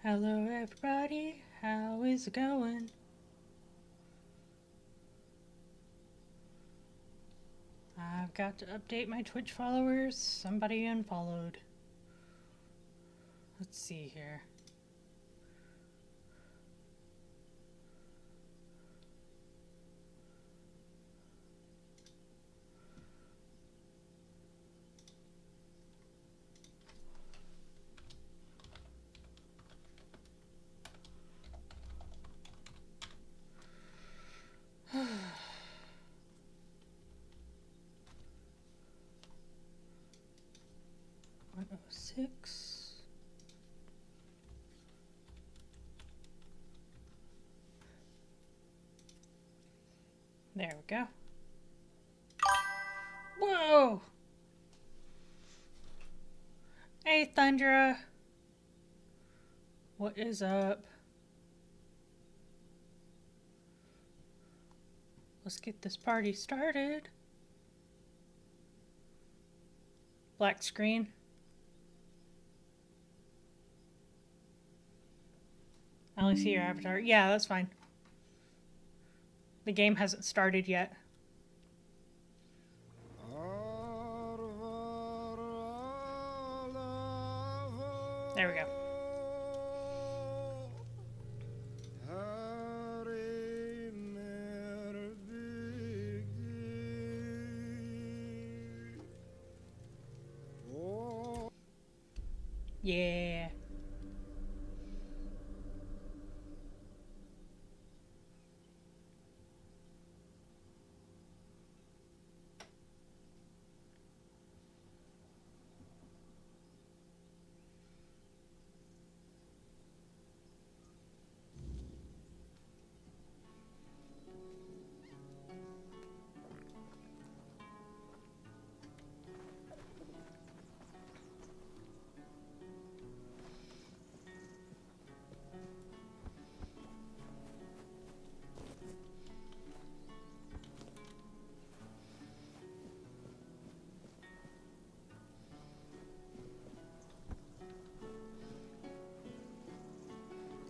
Hello everybody, how is it going? I've got to update my Twitch followers. Somebody unfollowed. Let's see here. One oh six. There we go. Whoa! Hey Thundra! What is up? Let's get this party started. Black screen. I only see your avatar. Yeah, that's fine. The game hasn't started yet. There we go. Yeah.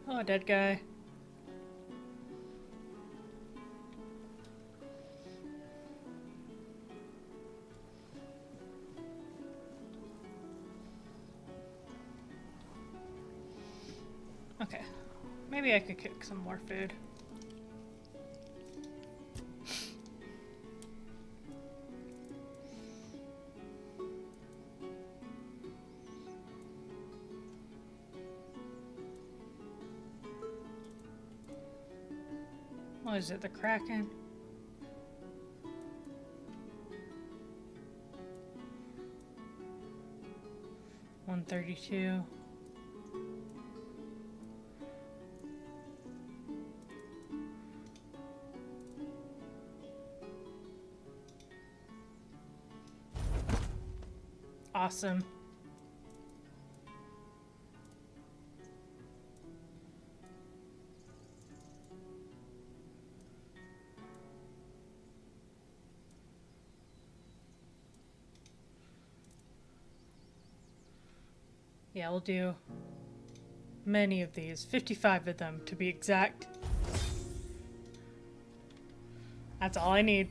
Oh, dead guy. Okay. Maybe I could cook some more food. What is it, the Kraken? $132. Awesome. Yeah, we'll do many of these. 55 of them, to be exact. That's all I need.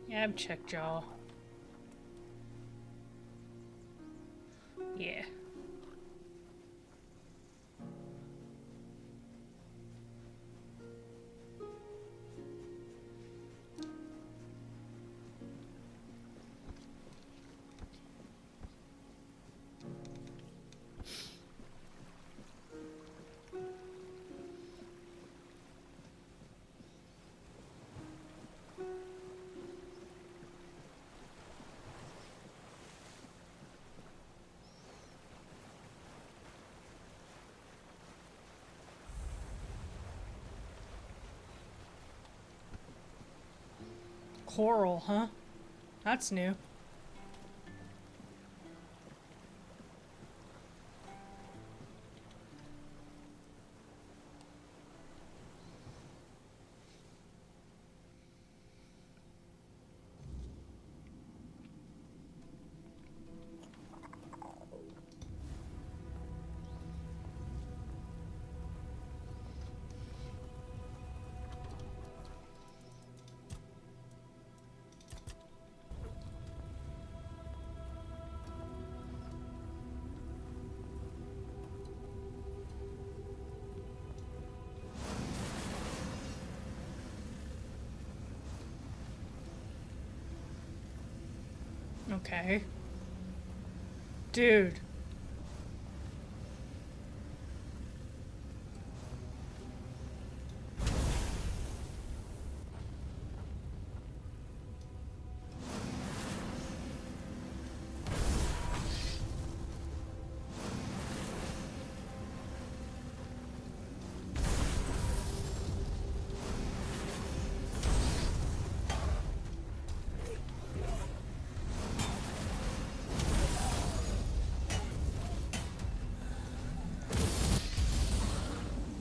Yeah, I've checked y'all. Yeah. Coral, huh? That's new. Okay. Dude.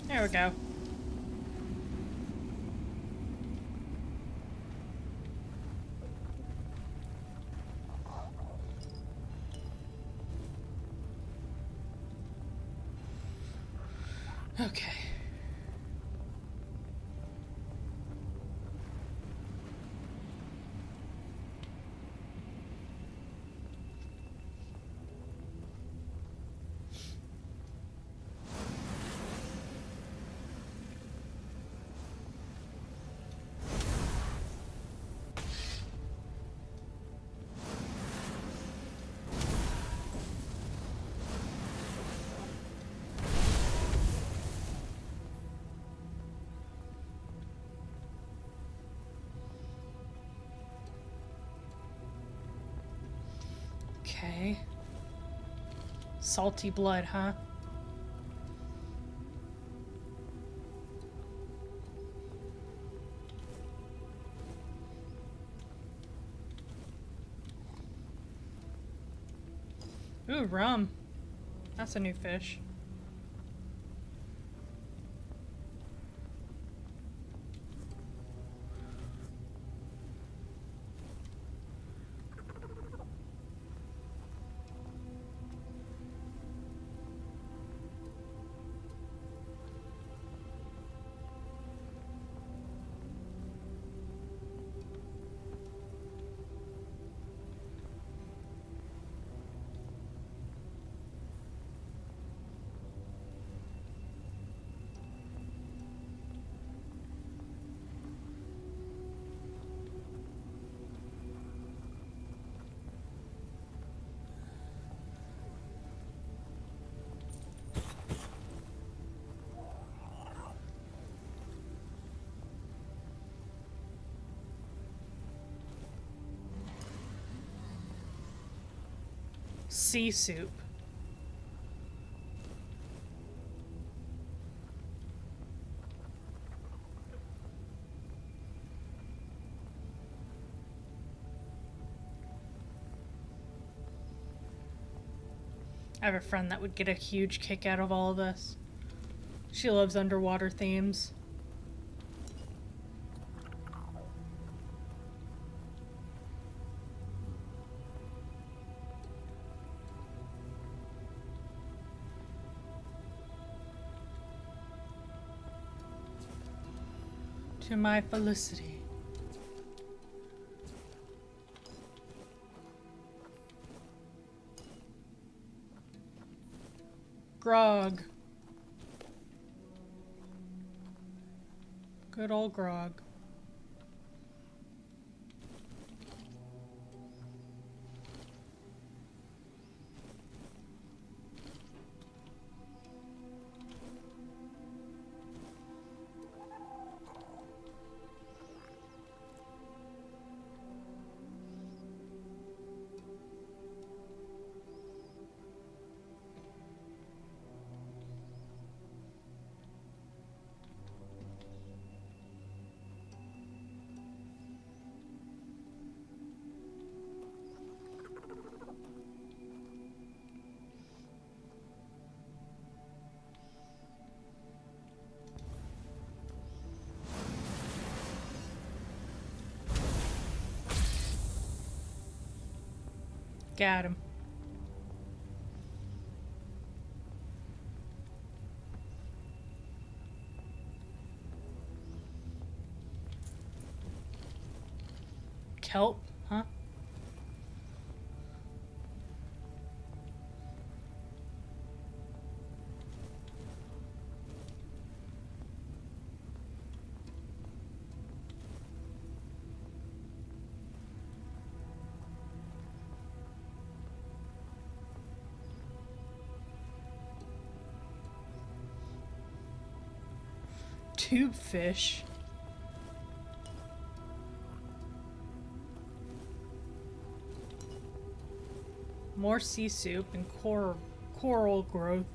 There we go. Okay. Okay. Salty blood, huh? Ooh, rum. That's a new fish. Sea soup. I have a friend that would get a huge kick out of all of this. She loves underwater themes. To my felicity. Grog. Good old grog. Got him. Kelp, huh? tube fish. More sea soup and coral growth.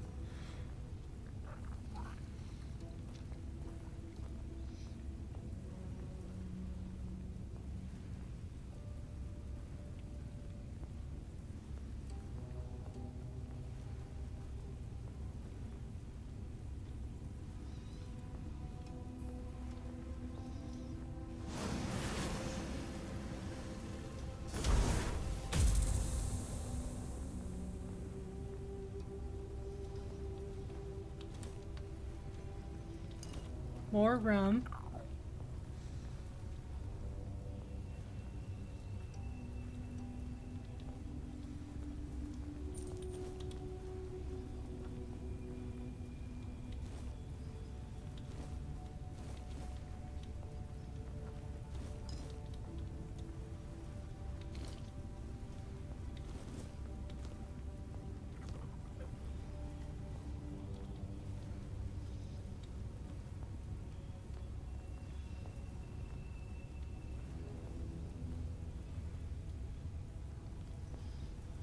More rum.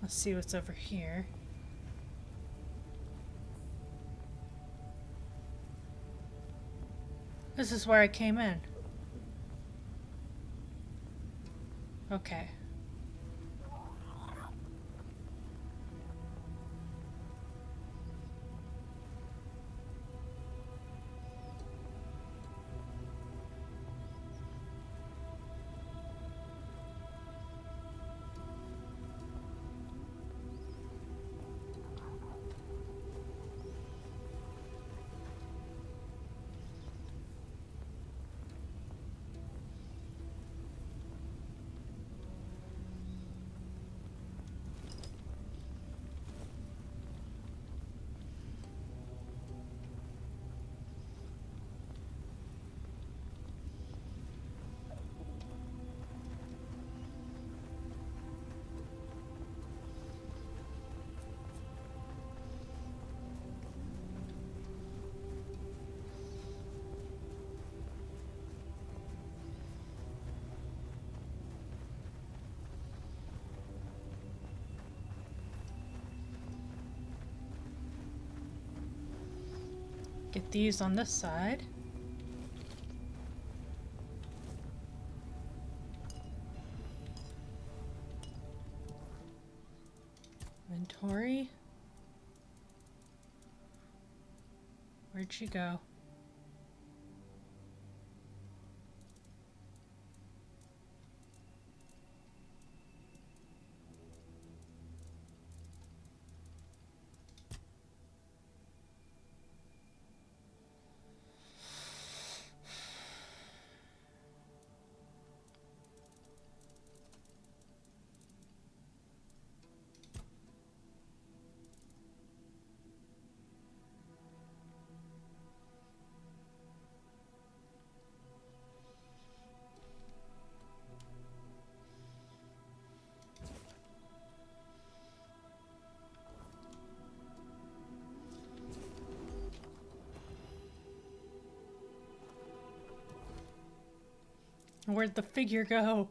Let's see what's over here. This is where I came in. Okay. Get these on this side. Inventory. Where'd she go? Where'd the figure go?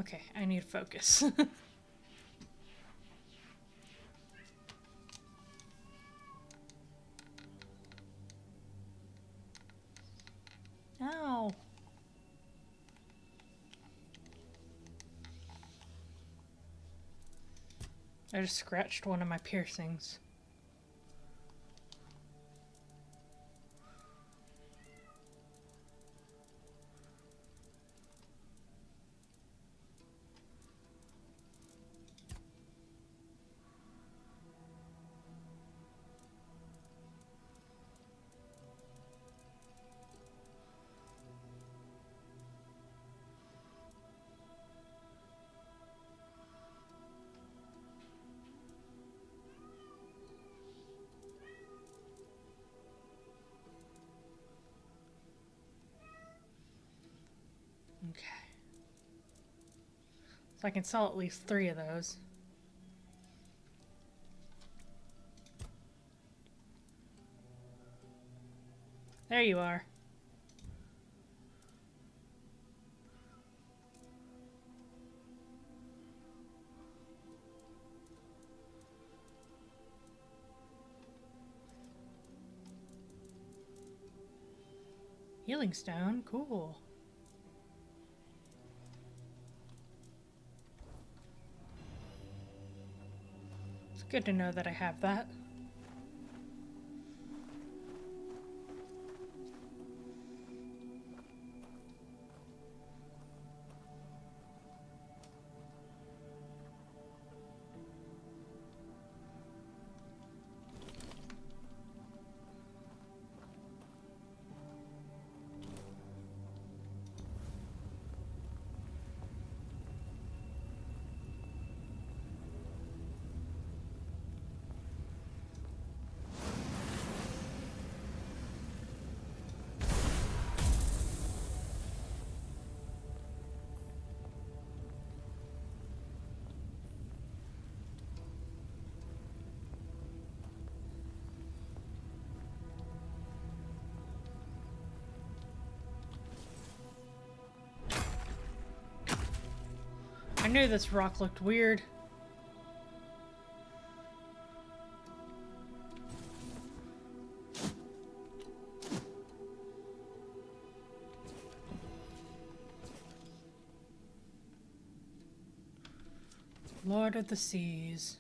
Okay, I need focus. Ow. I just scratched one of my piercings. Okay. So I can sell at least 3 of those. There you are. Healing stone, cool. It's good to know that I have that. I knew this rock looked weird. Lord of the Seas.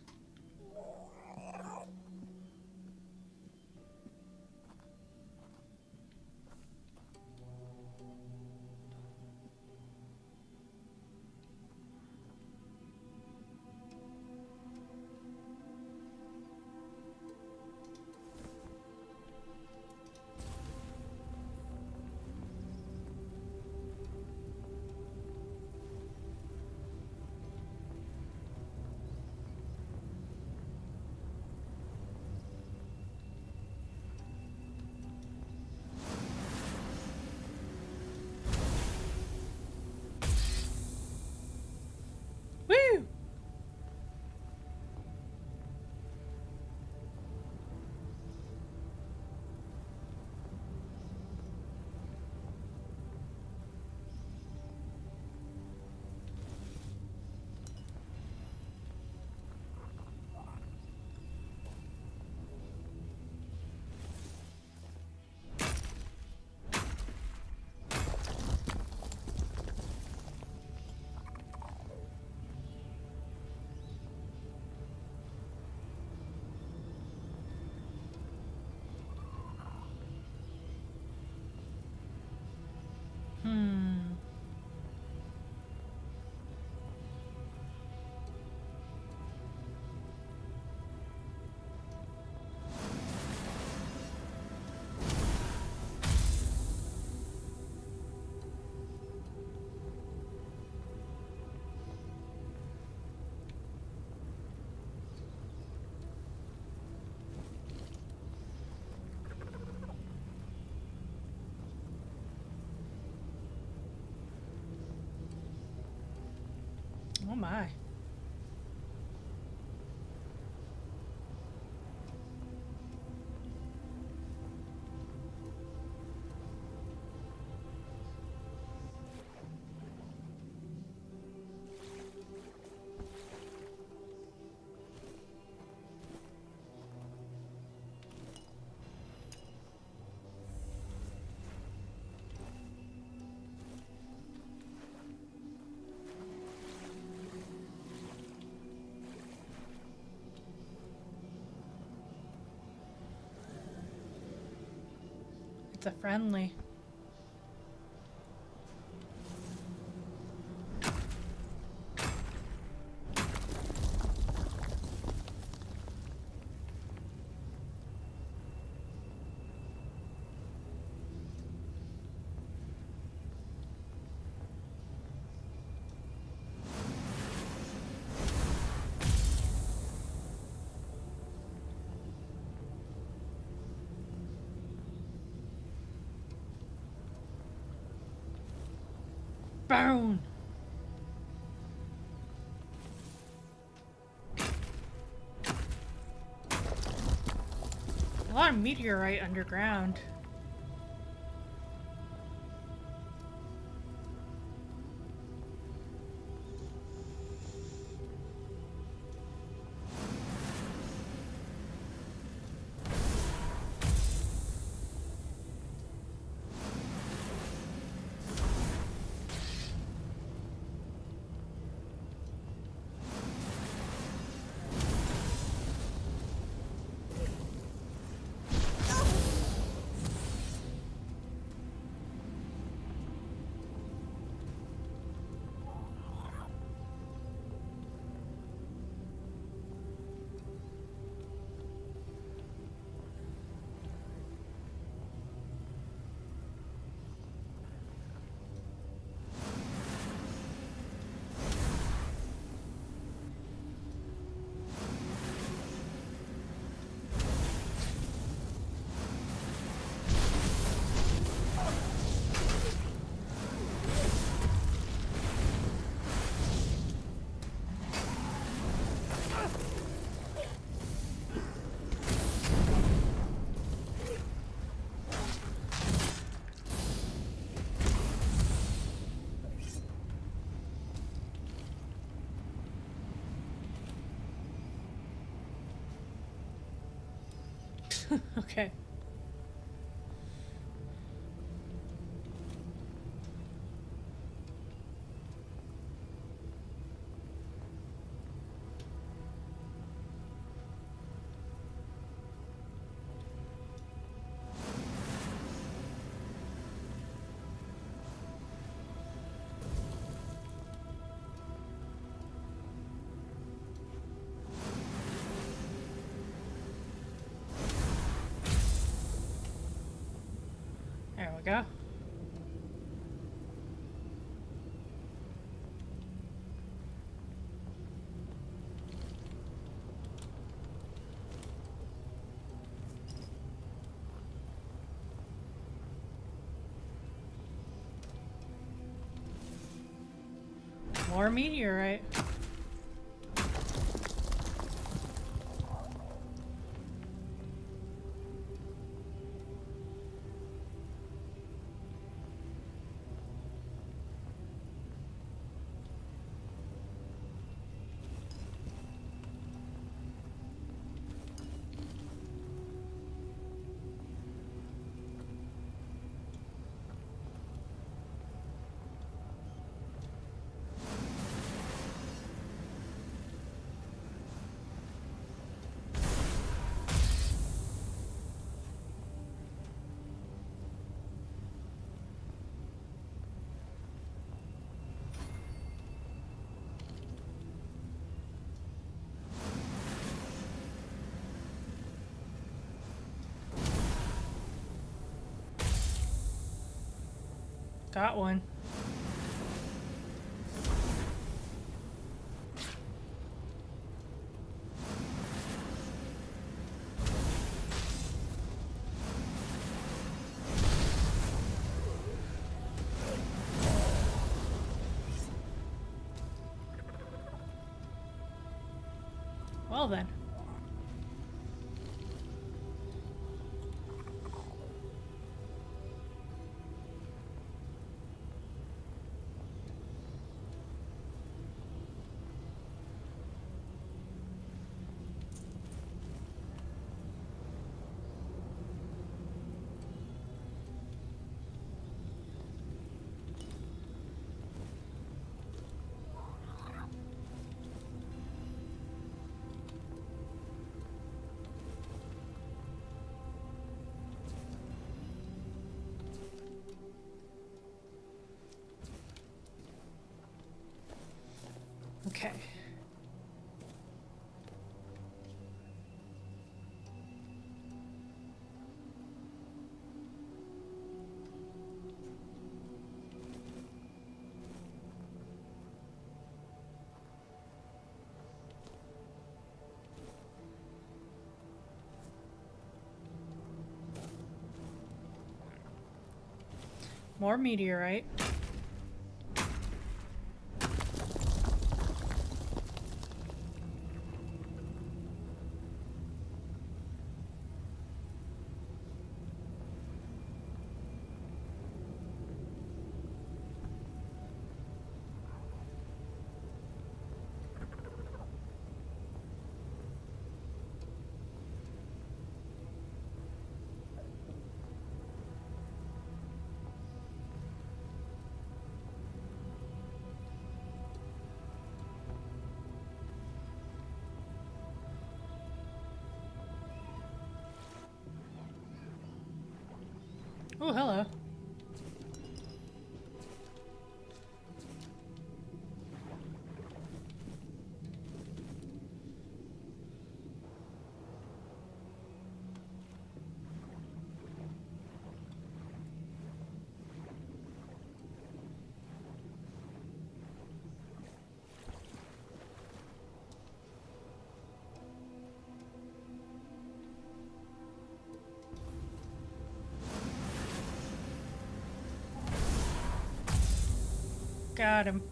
Woo! Hmm. Oh my. It's a friendly. Boom! A lot of meteorite underground. Okay. There we go. More meteorite. Got one. Well then. Okay. More meteorite. Oh, hello. Got him.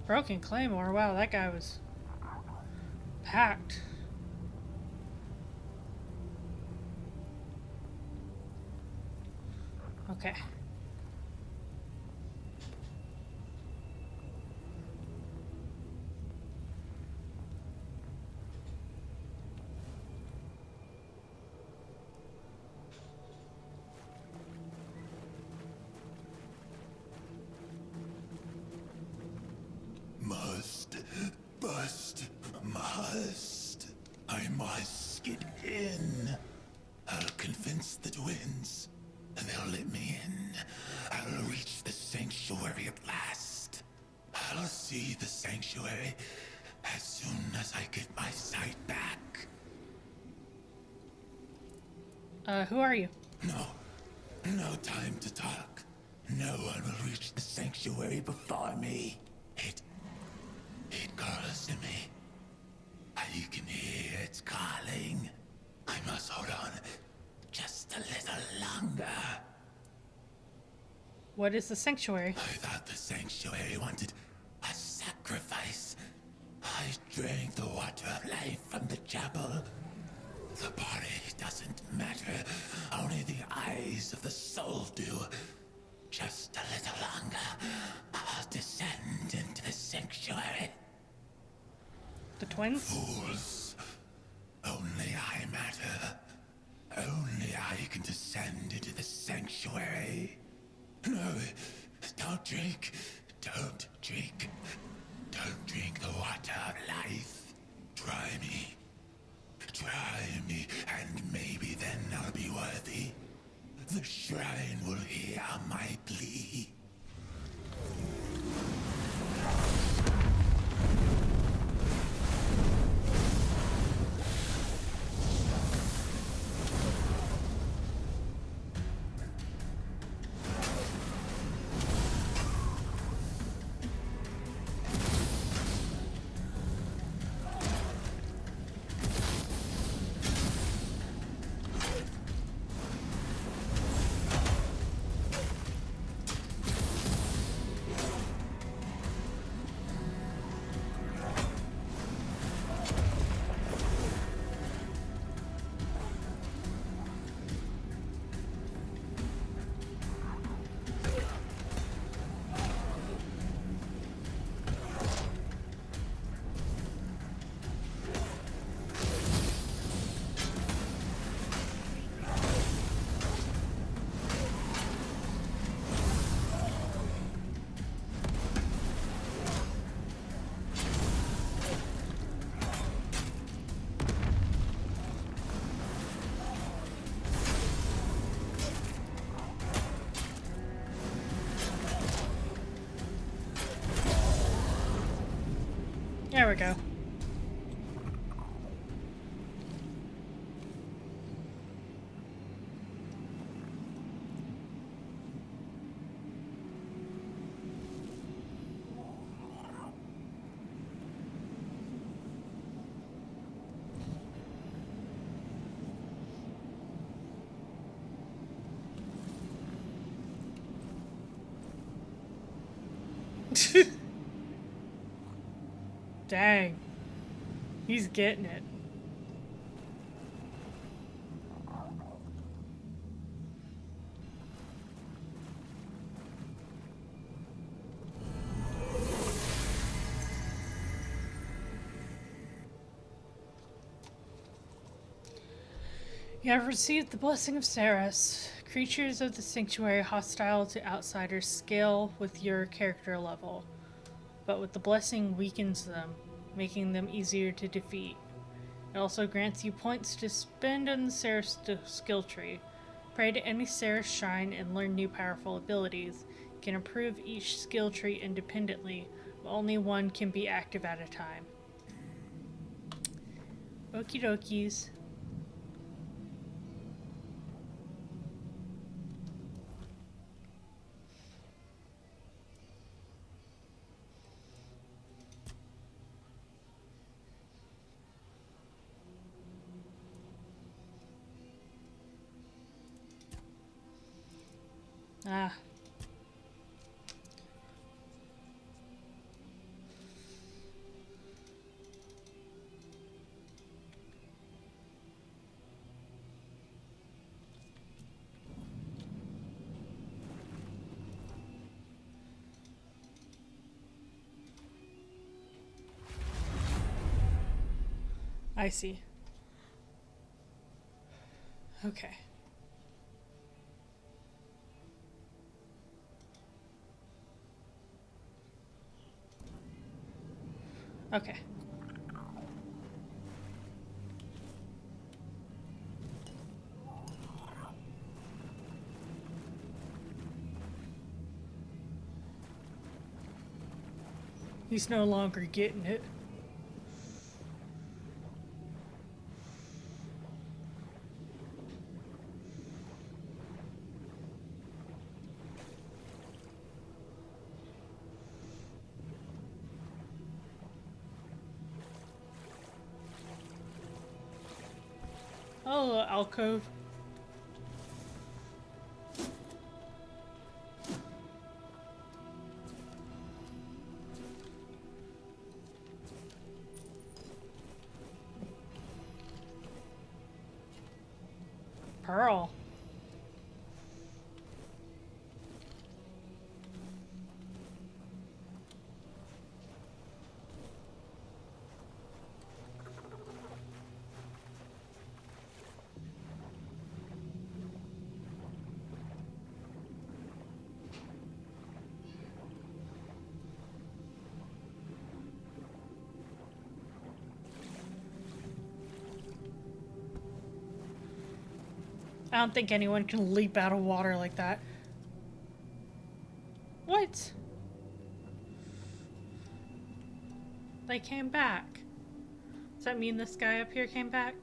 Broken Claymore. Wow, that guy was packed. Okay. I must get in. I'll convince the twins. They'll let me in. I'll reach the sanctuary at last. I'll see the sanctuary as soon as I get my sight back. Who are you? No time to talk. No one will reach the sanctuary before me. It calls to me. I can hear its calling. I must hold on just a little longer. What is the sanctuary? I thought the sanctuary wanted a sacrifice. I drank the water of life from the chapel. The body doesn't matter. Only the eyes of the soul do. Just a little longer. I'll descend into the sanctuary. The twins? Fools. Only I matter. Only I can descend into the sanctuary. No, don't drink. Don't drink. Don't drink the water of life. Try me. Try me, and maybe then I'll be worthy. The shrine will hear my plea. There we go. Dang. He's getting it. You have received the blessing of Saras. Creatures of the sanctuary hostile to outsiders scale with your character level, but with the blessing weakens them, making them easier to defeat. It also grants you points to spend on the Saras skill tree. Pray to any Saras shrine and learn new powerful abilities. You can improve each skill tree independently, but only one can be active at a time. Okie dokies. Ah. I see. Okay. Okay. He's no longer getting it. Oh, alcove. Pearl. I don't think anyone can leap out of water like that. What? They came back. Does that mean this guy up here came back?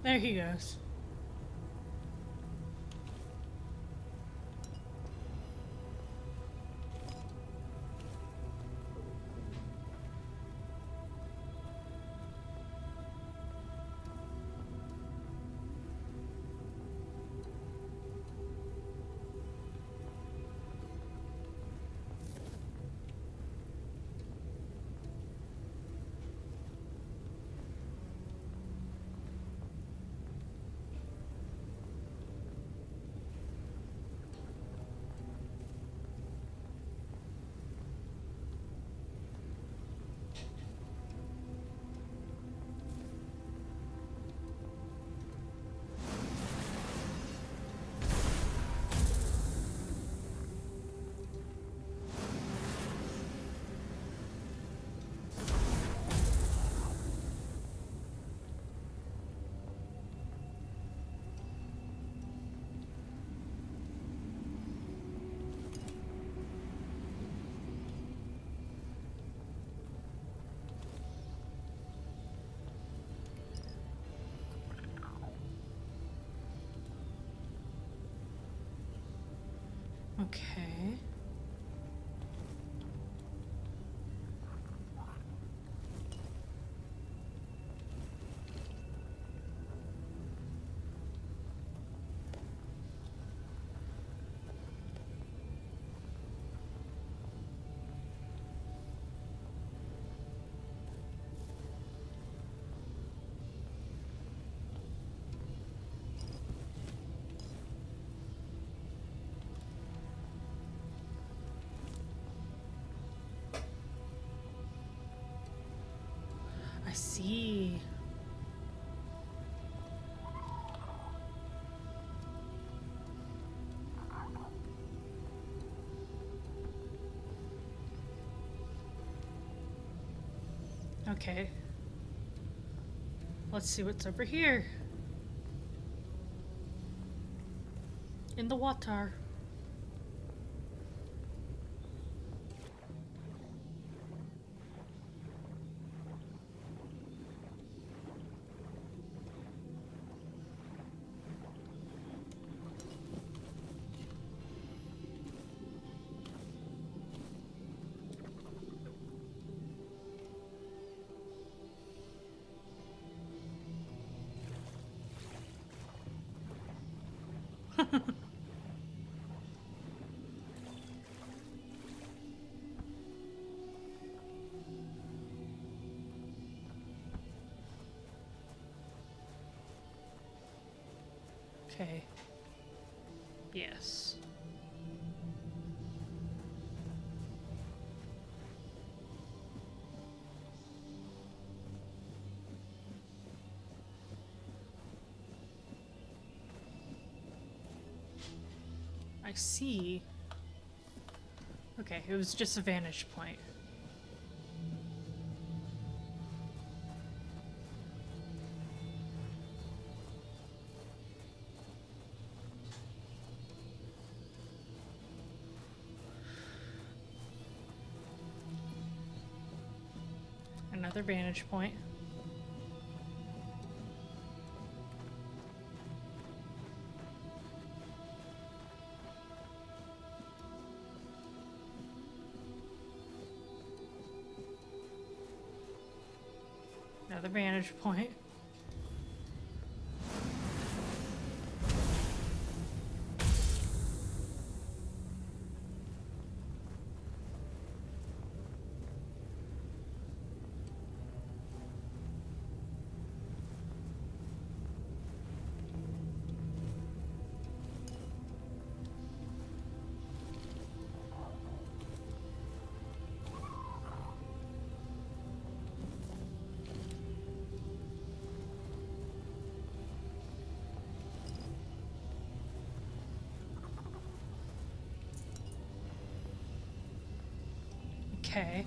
There he goes. Okay. I see. Okay. Let's see what's over here. In the water. Okay. Yes. I see. Okay, it was just a vantage point. Another vantage point. Another vantage point. Okay.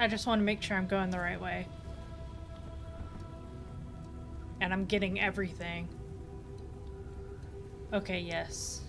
I just want to make sure I'm going the right way. And I'm getting everything. Okay, yes.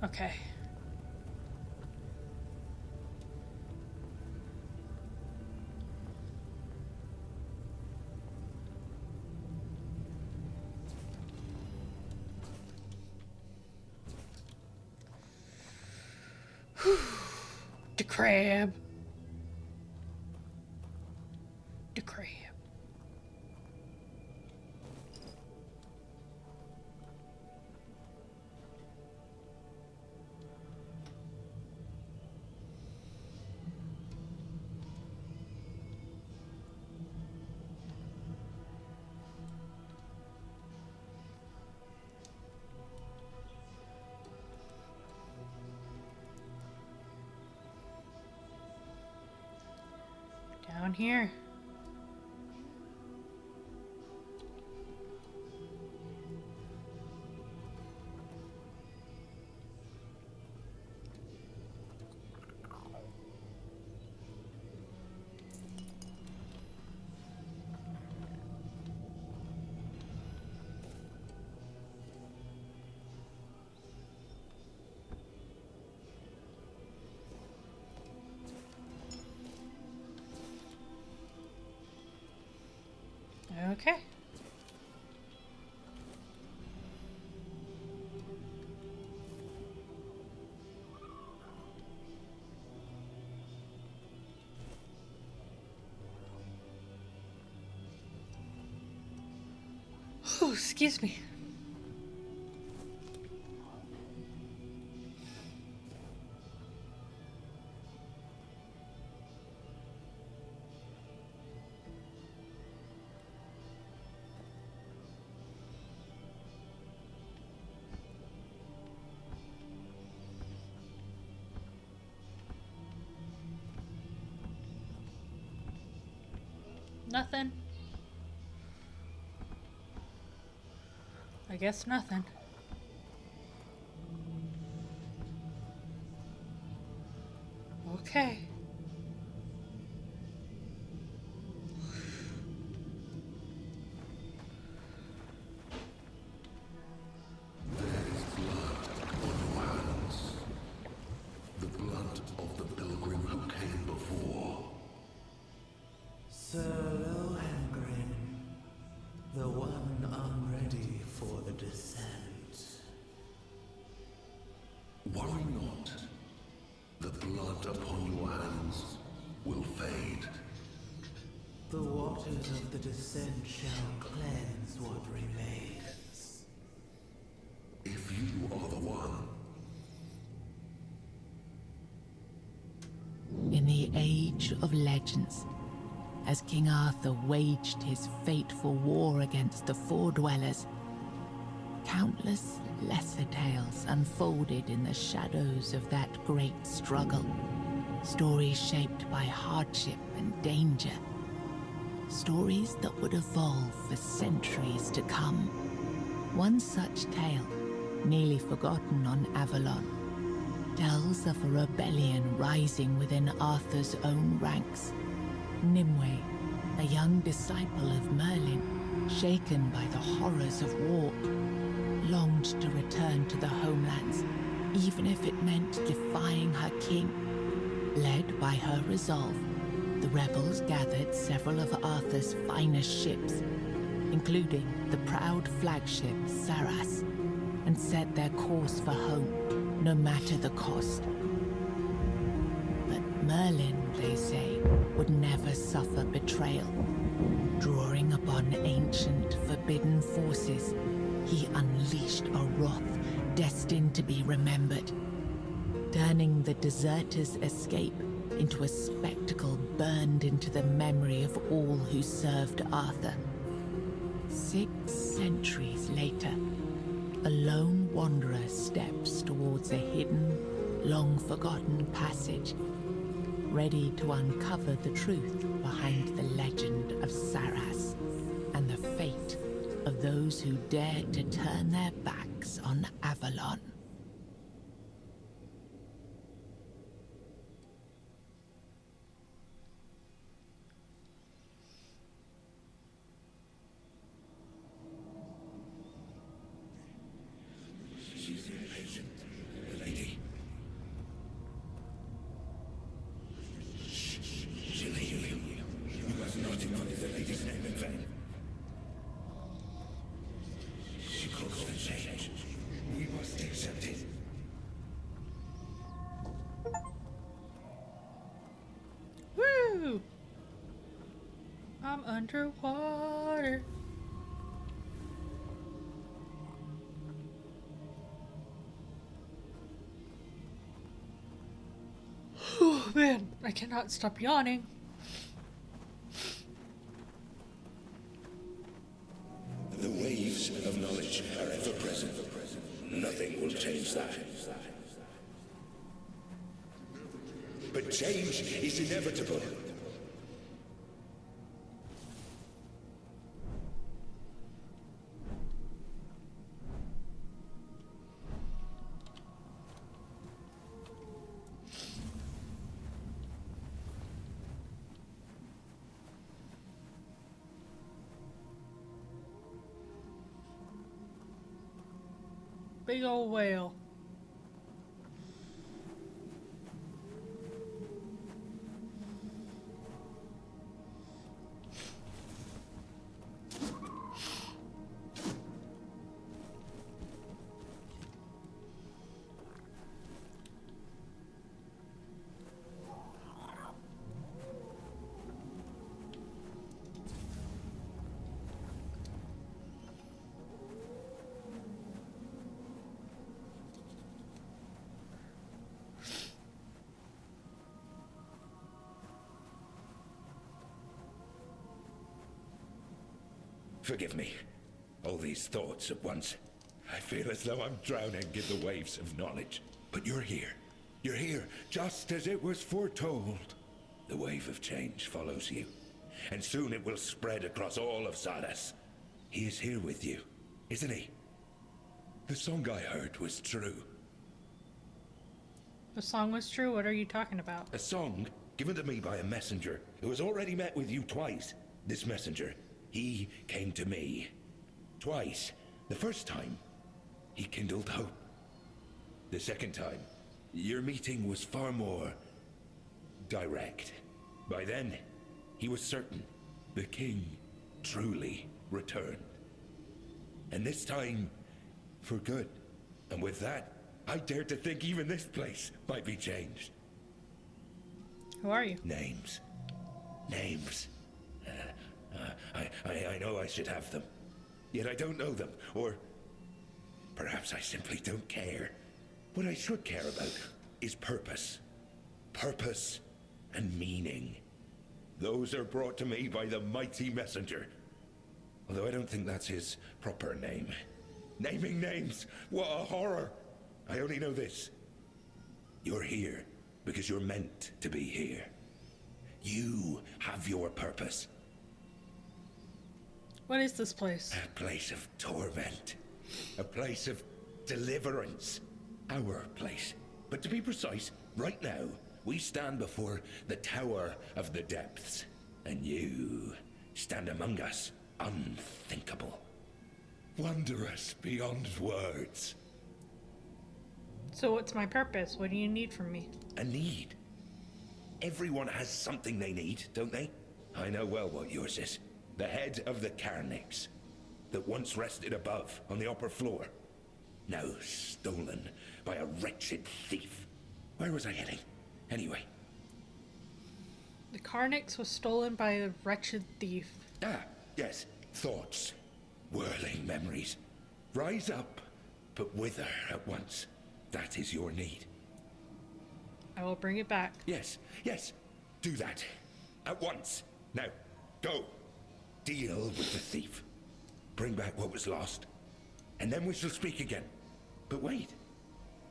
Okay. The crab. The crab. Down here. Okay. Oh, excuse me. Nothing. I guess nothing. Okay. The blood of the pilgrim who came before. Sir Lohengrin, the one unready for the descent. Worry not. The blood upon your hands will fade. The waters of the descent shall cleanse what remains. If you are the one, In the Age of Legends, as King Arthur waged his fateful war against the Four Dwellers, countless lesser tales unfolded in the shadows of that great struggle. Stories shaped by hardship and danger. Stories that would evolve for centuries to come. One such tale, nearly forgotten on Avalon, tells of a rebellion rising within Arthur's own ranks. Nimue, a young disciple of Merlin, shaken by the horrors of war, longed to return to the homelands, even if it meant defying her king. Led by her resolve, the rebels gathered several of Arthur's finest ships, including the proud flagship Saras, and set their course for home, no matter the cost. But Merlin, they say, would never suffer betrayal. Drawing upon ancient, forbidden forces, he unleashed a wrath destined to be remembered, turning the deserters' escape into a spectacle burned into the memory of all who served Arthur. 6 centuries later, a lone wanderer steps towards a hidden, long-forgotten passage, ready to uncover the truth behind the legend of Saras and the fate of those who dared to turn their backs on Avalon. underwater. Oh man, I cannot stop yawning. The waves of knowledge are ever present. Nothing will change that. But change is inevitable. Big old whale. Forgive me. All these thoughts at once. I feel as though I'm drowning in the waves of knowledge. But you're here. You're here, just as it was foretold. The wave of change follows you. And soon it will spread across all of Xardas. He is here with you, isn't he? The song I heard was true. The song was true. What are you talking about? A song given to me by a messenger who has already met with you twice. This messenger, he came to me. Twice. The first time, he kindled hope. The second time, your meeting was far more direct. By then, he was certain the king truly returned. And this time, for good. And with that, I dared to think even this place might be changed. Who are you? Names. Names. I know I should have them. Yet I don't know them. Or perhaps I simply don't care. What I should care about is purpose. Purpose and meaning. Those are brought to me by the mighty messenger. Although I don't think that's his proper name. Naming names! What a horror! I only know this. You're here because you're meant to be here. You have your purpose. What is this place? A place of torment. A place of deliverance. Our place. But to be precise, right now, we stand before the Tower of the Depths. And you stand among us, unthinkable. Wondrous beyond words. So what's my purpose? What do you need from me? A need. Everyone has something they need, don't they? I know well what yours is. The head of the Carnix, that once rested above on the upper floor. Now stolen by a wretched thief. Where was I heading? Anyway. The Carnix was stolen by a wretched thief. Ah, yes. Thoughts. Whirling memories. Rise up, but wither at once. That is your need. I will bring it back. Yes, yes. Do that. At once. Now, go. Deal with the thief. Bring back what was lost. And then we shall speak again. But wait.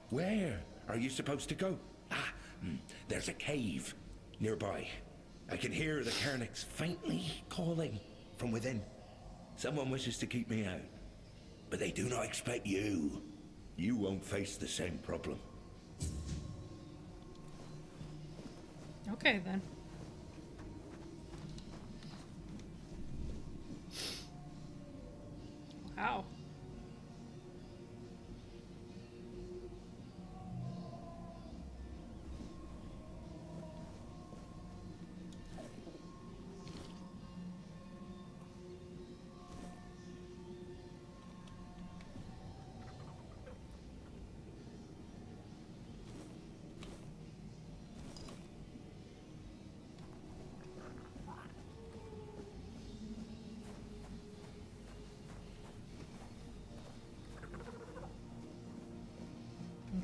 Where are you supposed to go? There's a cave nearby. I can hear the Carnix faintly calling from within. Someone wishes to keep me out. But they do not expect you. You won't face the same problem. Okay, then. Wow.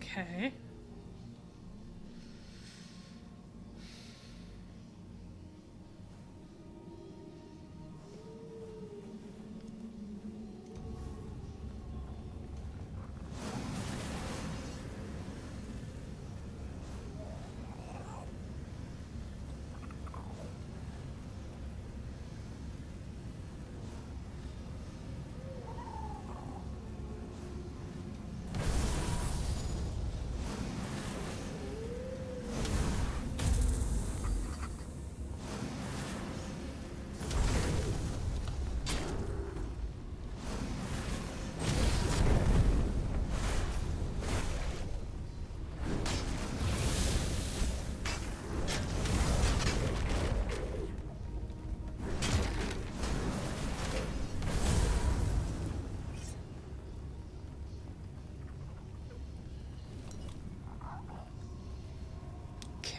Okay.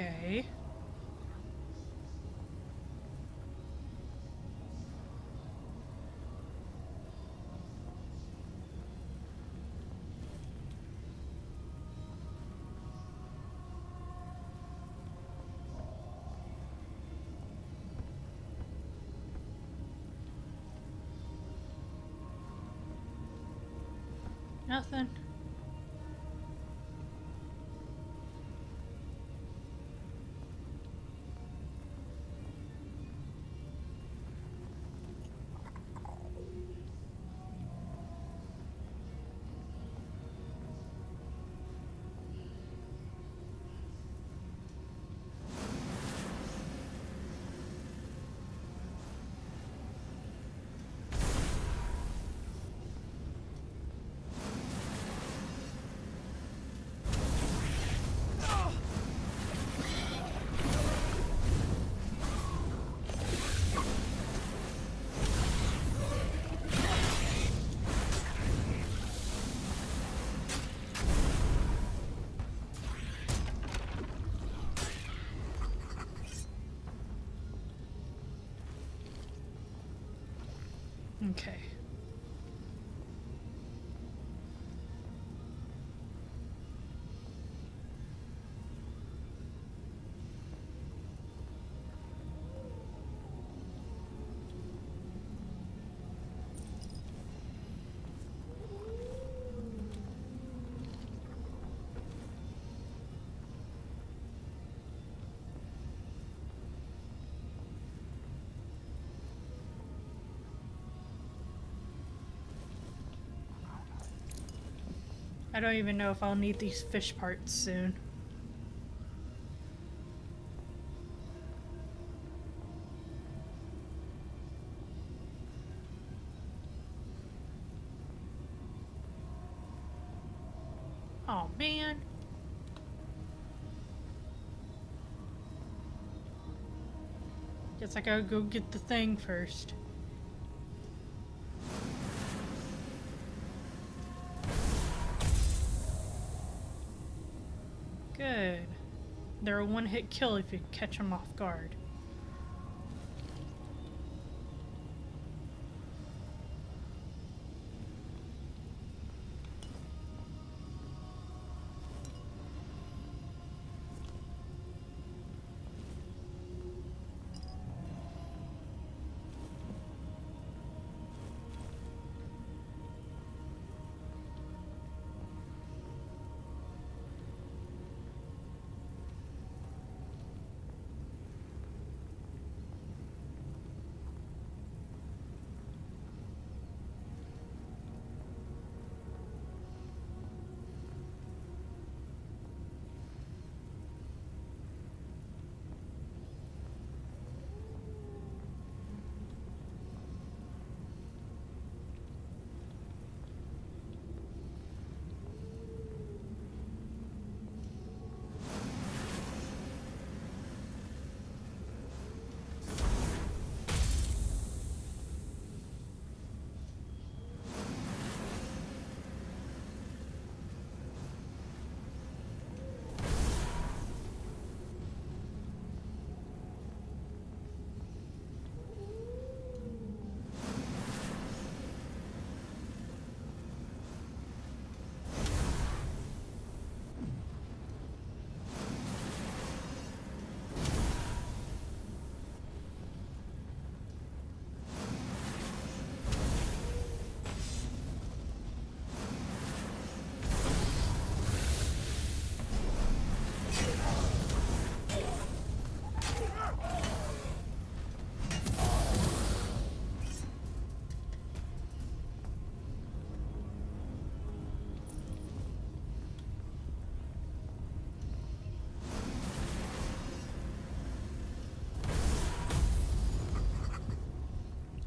Okay. Nothing. Okay. I don't even know if I'll need these fish parts soon. Oh man. Guess I gotta go get the thing first. Good. They're a one-hit kill if you catch them off guard.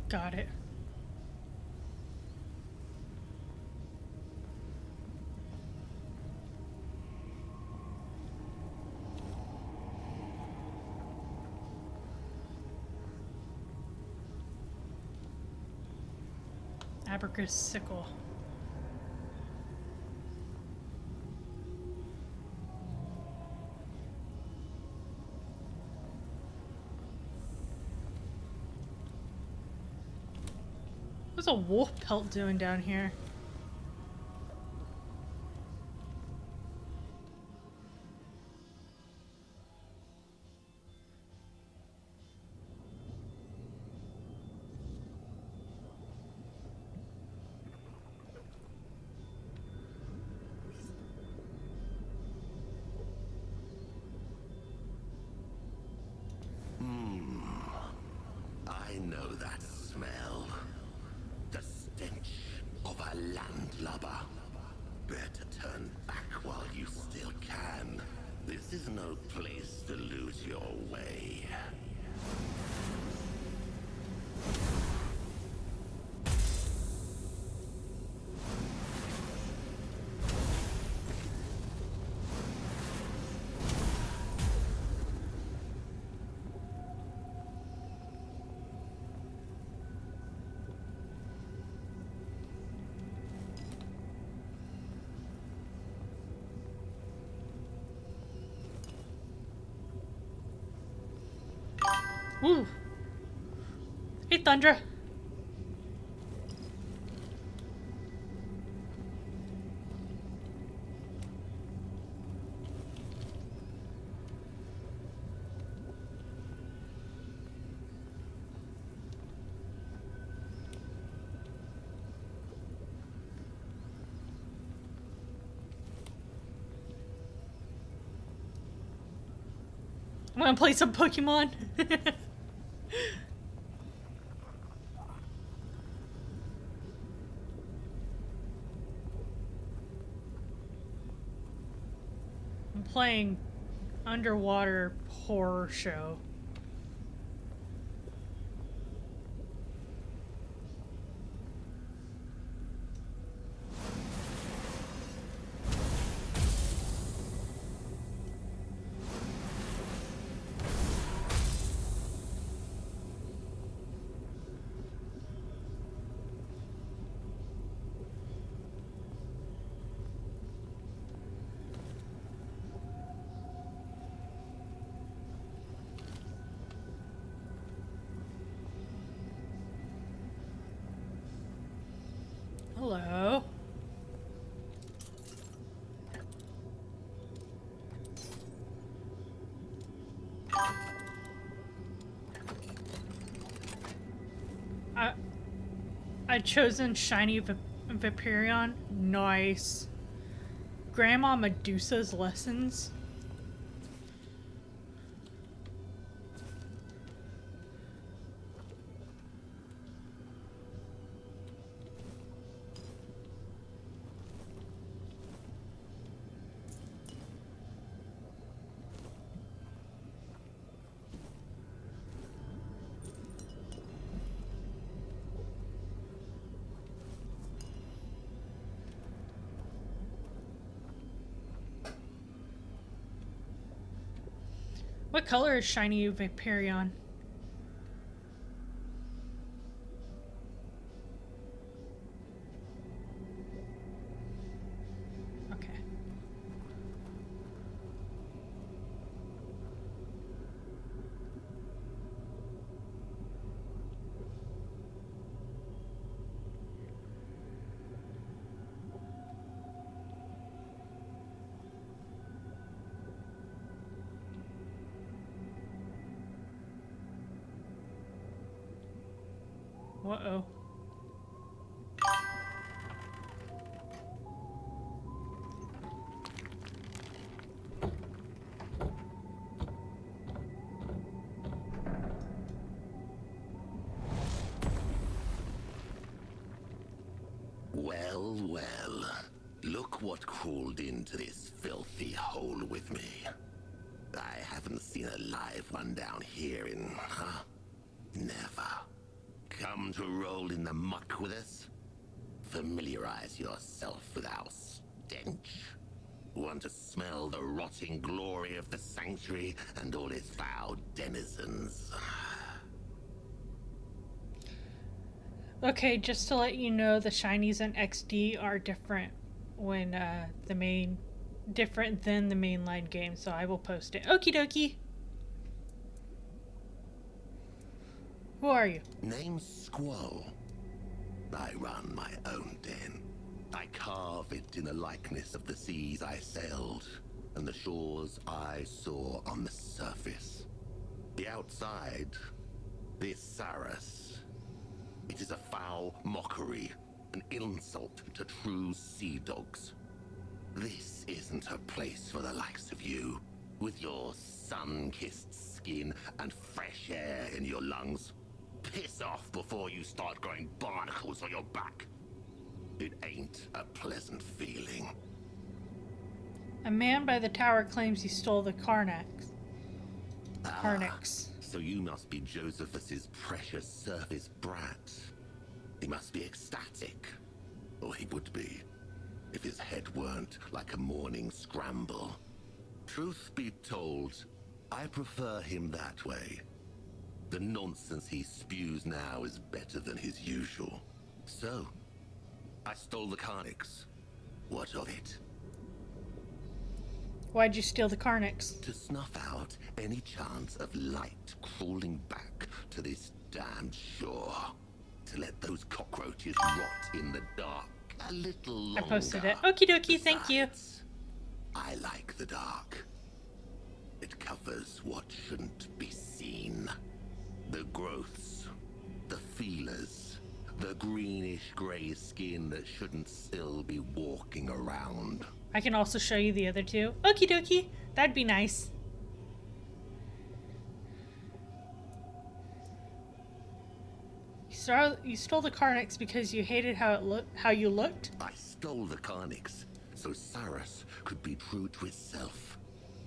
Got it. Abergris sickle. What's a wolf pelt doing down here? I know that smell. The stench of a landlubber. Better turn back while you still can. This is no place to lose your way. Woo! Hey, Thundra. I'm gonna play some Pokemon. I'm playing underwater horror show. Hello. I'd chosen Shiny Vaporeon. Nice. Grandma Medusa's lessons. What color is Shiny Vaporeon? Okay. Uh-oh. Well, well. Look what crawled into this filthy hole with me. I haven't seen a live one down here in, never. Come to roll in the muck with us? Familiarize yourself with our stench. Want to smell the rotting glory of the sanctuary and all its foul denizens? Okay, just to let you know, the shinies and XD are different when different than the mainline game, so I will post it. Okie dokie. Who are you? Name's Squall. I run my own den. I carve it in the likeness of the seas I sailed and the shores I saw on the surface. The outside, this Saras. It is a foul mockery, an insult to true sea dogs. This isn't a place for the likes of you, with your sun-kissed skin and fresh air in your lungs. Piss off before you start growing barnacles on your back. It ain't a pleasant feeling. A man by the tower claims he stole the Carnax. Carnix. So you must be Josephus's precious surface brat. He must be ecstatic. Or he would be, if his head weren't like a morning scramble. Truth be told, I prefer him that way. The nonsense he spews now is better than his usual. So, I stole the Carnix. What of it? Why'd you steal the Carnix? To snuff out any chance of light crawling back to this damned shore. To let those cockroaches rot in the dark a little longer. I posted it. Okie dokie, thank you. Besides, I like the dark. It covers what shouldn't be seen. The growths, the feelers, the greenish-gray skin that shouldn't still be walking around. I can also show you the other two. Okie dokie, that'd be nice. You stole the Carnix because you hated how you looked? I stole the Carnix so Saras could be true to itself.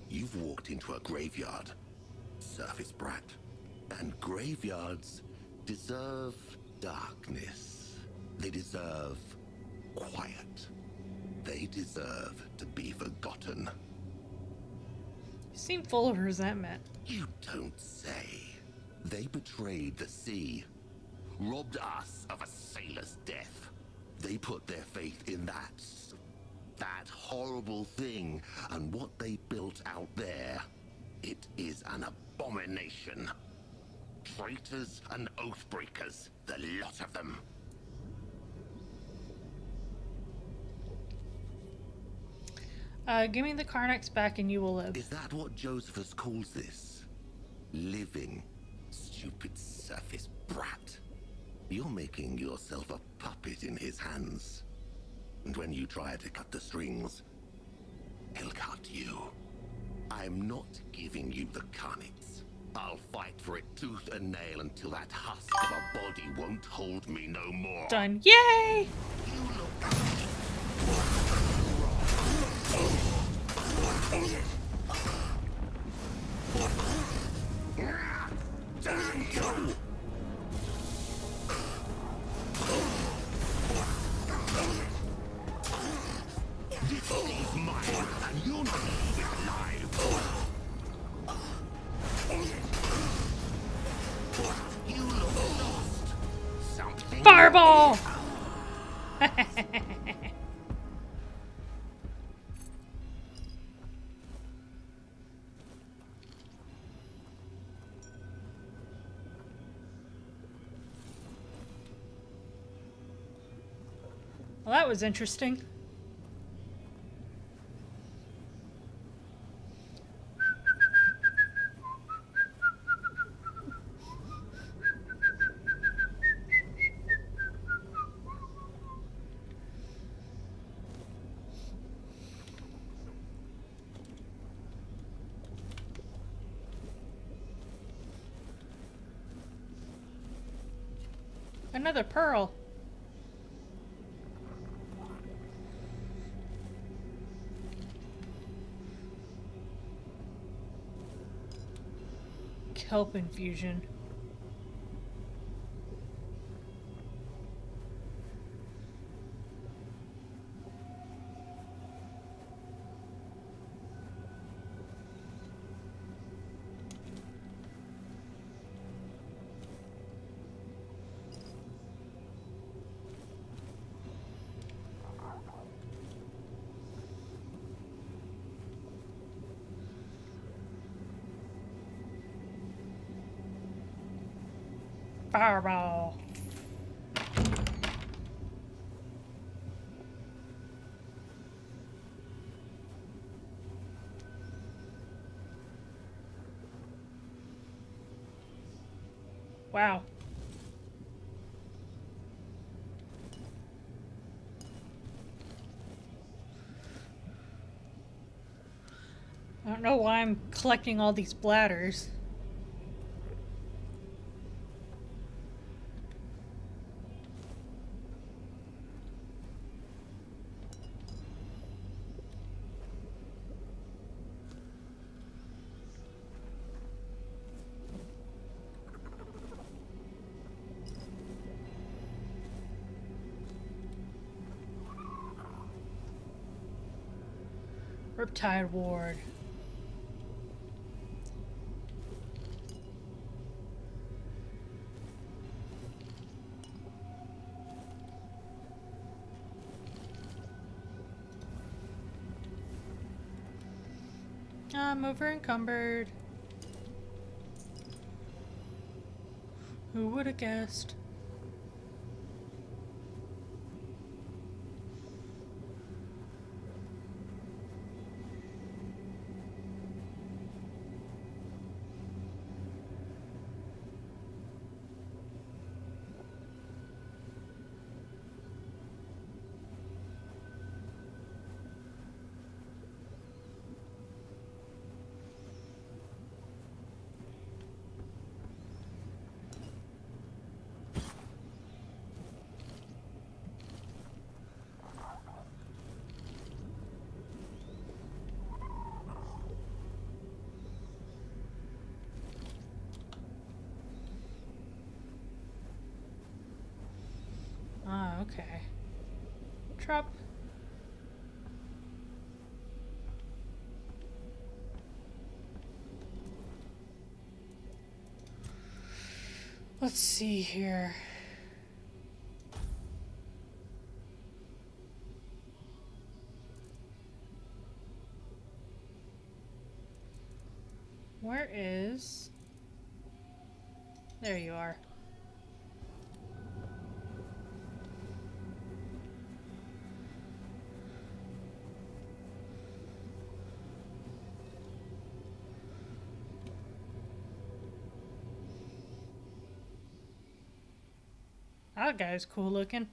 You've walked into a graveyard, surface brat. And graveyards deserve darkness. They deserve quiet. They deserve to be forgotten. You seem full of resentment. You don't say. They betrayed the sea, robbed us of a sailor's death. They put their faith in that horrible thing, and what they built out there, it is an abomination. Traitors and oathbreakers, the lot of them. Give me the Carnix back and you will live. Is that what Josephus calls this? Living, stupid surface brat. You're making yourself a puppet in his hands. And when you try to cut the strings, he'll cut you. I'm not giving you the Carnix. I'll fight for it tooth and nail until that husk of a body won't hold me no more. Done. Yay! This is mine, and you're not even alive. You look lost. Something. Fireball! Well, that was interesting. Another pearl. Kelp infusion. Fireball. Wow. I don't know why I'm collecting all these bladders. Riptide Ward. I'm over encumbered. Who would have guessed? Ah, okay. Trap. Let's see here. Where is... There you are. That guy's cool looking.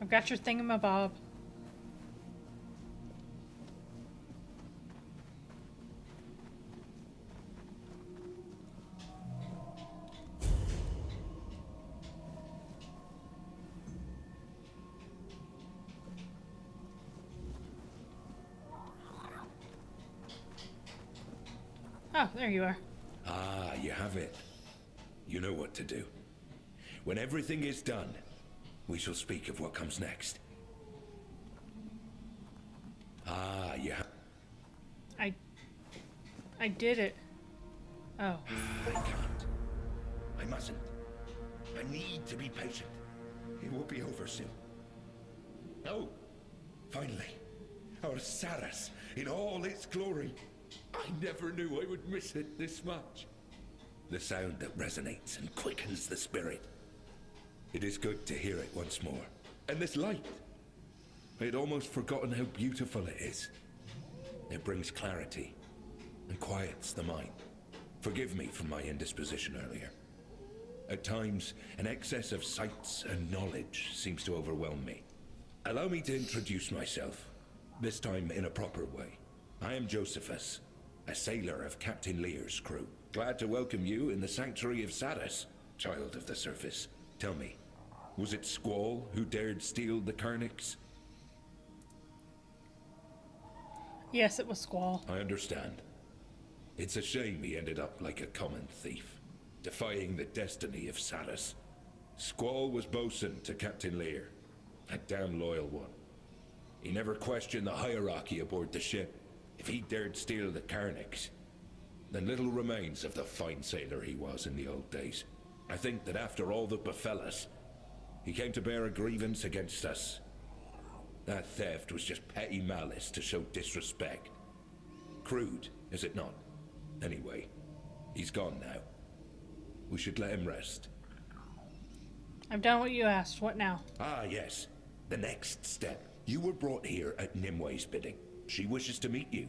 I've got your thingamabob. Oh, there you are. Ah, you have it. You know what to do. When everything is done, we shall speak of what comes next. Ah, you have... I did it. Oh. I can't. I mustn't. I need to be patient. It will be over soon. Oh, finally. Our Saras in all its glory. I never knew I would miss it this much. The sound that resonates and quickens the spirit. It is good to hear it once more. And this light. I had almost forgotten how beautiful it is. It brings clarity and quiets the mind. Forgive me for my indisposition earlier. At times, an excess of sights and knowledge seems to overwhelm me. Allow me to introduce myself, this time in a proper way. I am Josephus, a sailor of Captain Lear's crew. Glad to welcome you in the sanctuary of Saras, child of the surface. Tell me, was it Squall who dared steal the Carnix? Yes, it was Squall. I understand. It's a shame he ended up like a common thief, defying the destiny of Saras. Squall was bosun to Captain Lear, a damn loyal one. He never questioned the hierarchy aboard the ship. If he dared steal the Carnix, then little remains of the fine sailor he was in the old days. I think that after all that befell us, he came to bear a grievance against us. That theft was just petty malice to show disrespect. Crude, is it not? Anyway, he's gone now. We should let him rest. I've done what you asked. What now? Ah, yes. The next step. You were brought here at Nimwe's bidding. She wishes to meet you.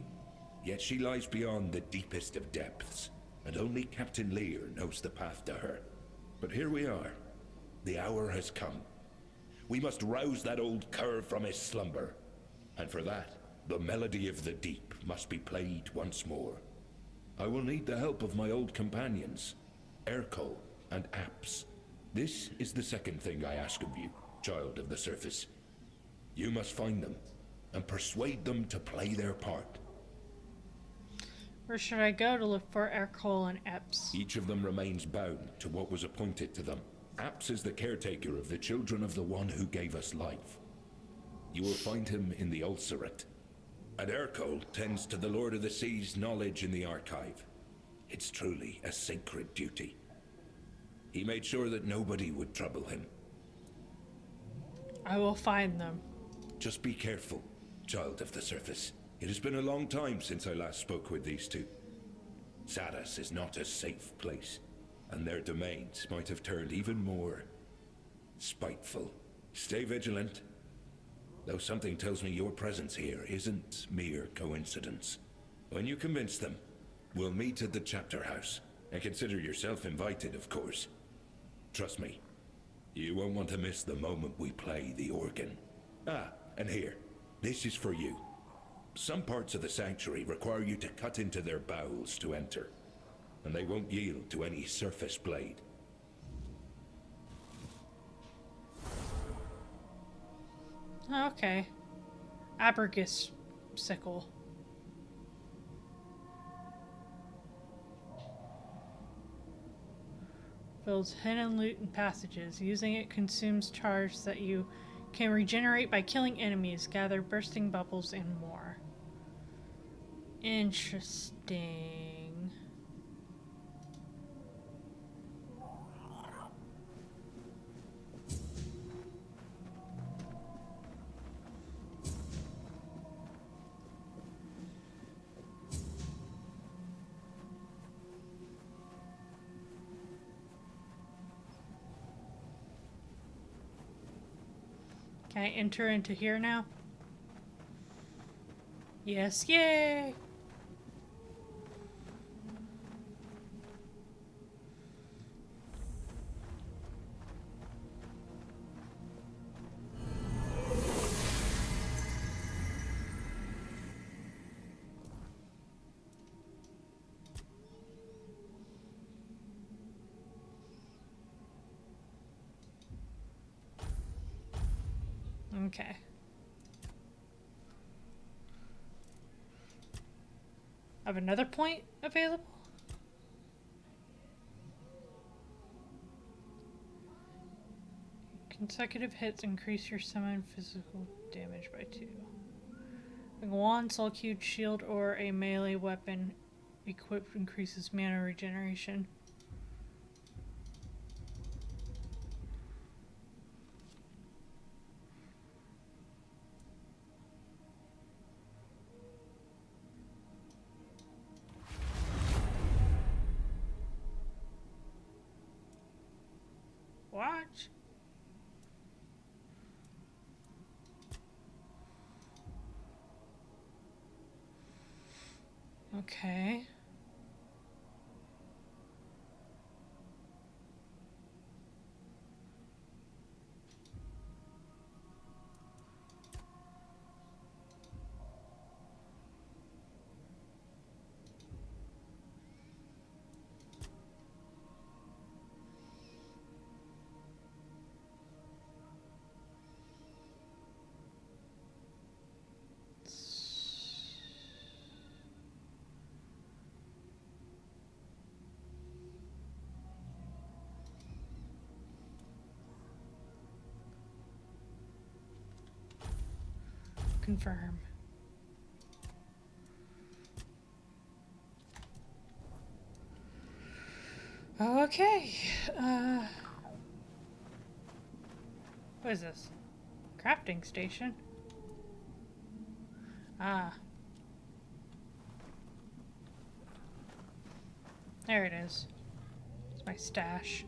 Yet she lies beyond the deepest of depths, and only Captain Lear knows the path to her. But here we are. The hour has come. We must rouse that old cur from his slumber. And for that, the melody of the deep must be played once more. I will need the help of my old companions, Ercol and Apps. This is the second thing I ask of you, child of the surface. You must find them, and persuade them to play their part. Where should I go to look for Ercol and Epps? Each of them remains bound to what was appointed to them. Apps is the caretaker of the children of the one who gave us life. You will find him in the Ulcerate. And Ercol tends to the Lord of the Sea's knowledge in the archive. It's truly a sacred duty. He made sure that nobody would trouble him. I will find them. Just be careful, child of the surface. It has been a long time since I last spoke with these two. Saras is not a safe place, and their domains might have turned even more spiteful. Stay vigilant, though something tells me your presence here isn't mere coincidence. When you convince them, we'll meet at the chapter house, and consider yourself invited, of course. Trust me, you won't want to miss the moment we play the organ. Ah, and here, this is for you. Some parts of the sanctuary require you to cut into their bowels to enter, and they won't yield to any surface blade. Okay. Abergus sickle. Builds hidden loot and passages. Using it consumes charge that you can regenerate by killing enemies, gather bursting bubbles, and more. Interesting. Can I enter into here now? Yes, yay! Okay. I have another point available? Consecutive hits increase your summon physical damage by 2. A wand, soul cube, shield, or a melee weapon equipped increases mana regeneration. Watch. Okay. Confirm. Okay. What is this? Crafting station? Ah. There it is. It's my stash.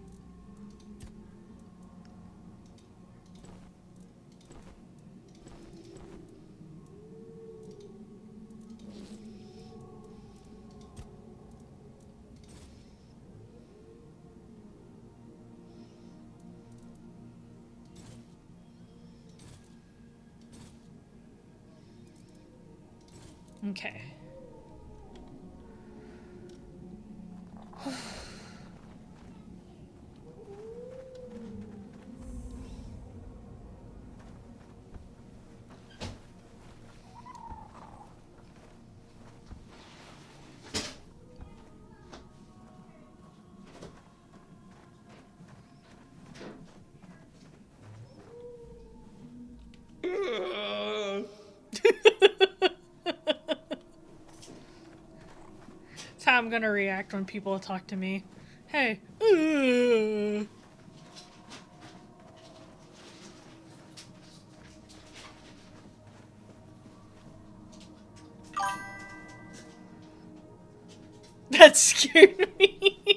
Okay. That's how I'm gonna react when people talk to me. Hey. That scared me.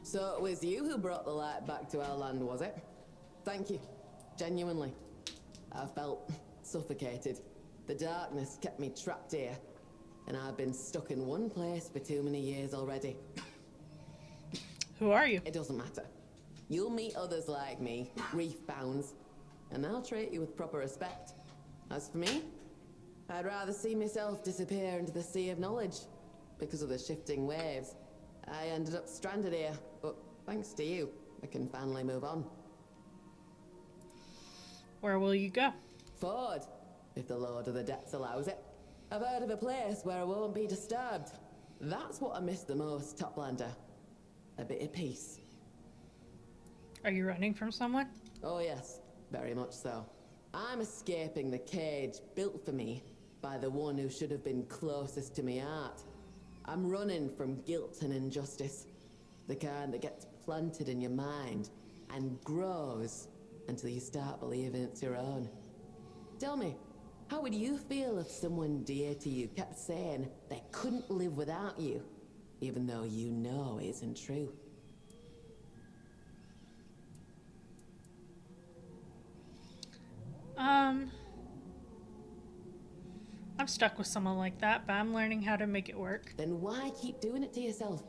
So it was you who brought the light back to our land, was it? Thank you. Genuinely. I felt suffocated. The darkness kept me trapped here. And I've been stuck in one place for too many years already. Who are you? It doesn't matter. You'll meet others like me, reef-bounds, and I'll treat you with proper respect. As for me, I'd rather see myself disappear into the sea of knowledge. Because of the shifting waves, I ended up stranded here, but thanks to you, I can finally move on. Where will you go? Forward, if the Lord of the Depths allows it. I've heard of a place where I won't be disturbed. That's what I miss the most, Toplander. A bit of peace. Are you running from someone? Oh yes, very much so. I'm escaping the cage built for me by the one who should have been closest to my heart. I'm running from guilt and injustice. The kind that gets planted in your mind and grows until you start believing it's your own. Tell me, how would you feel if someone dear to you kept saying they couldn't live without you, even though you know it isn't true? I'm stuck with someone like that, but I'm learning how to make it work. Then why keep doing it to yourself?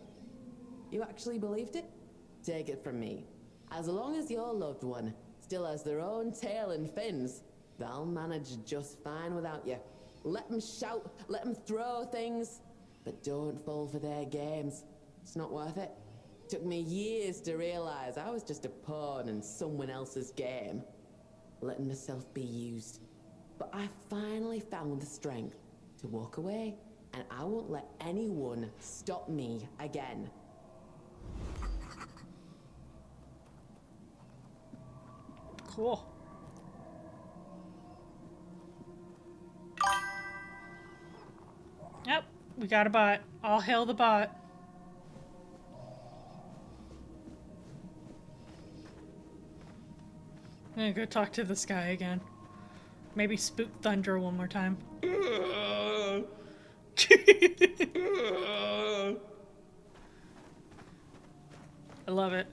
You actually believed it? Take it from me. As long as your loved one still has their own tail and fins, they'll manage just fine without you. Let them shout, let them throw things, but don't fall for their games. It's not worth it. Took me years to realize I was just a pawn in someone else's game, letting myself be used. But I finally found the strength to walk away, and I won't let anyone stop me again. Cool. Yep, we got a bot. All hail the bot. I'm gonna go talk to this guy again. Maybe spook Thunder one more time. I love it.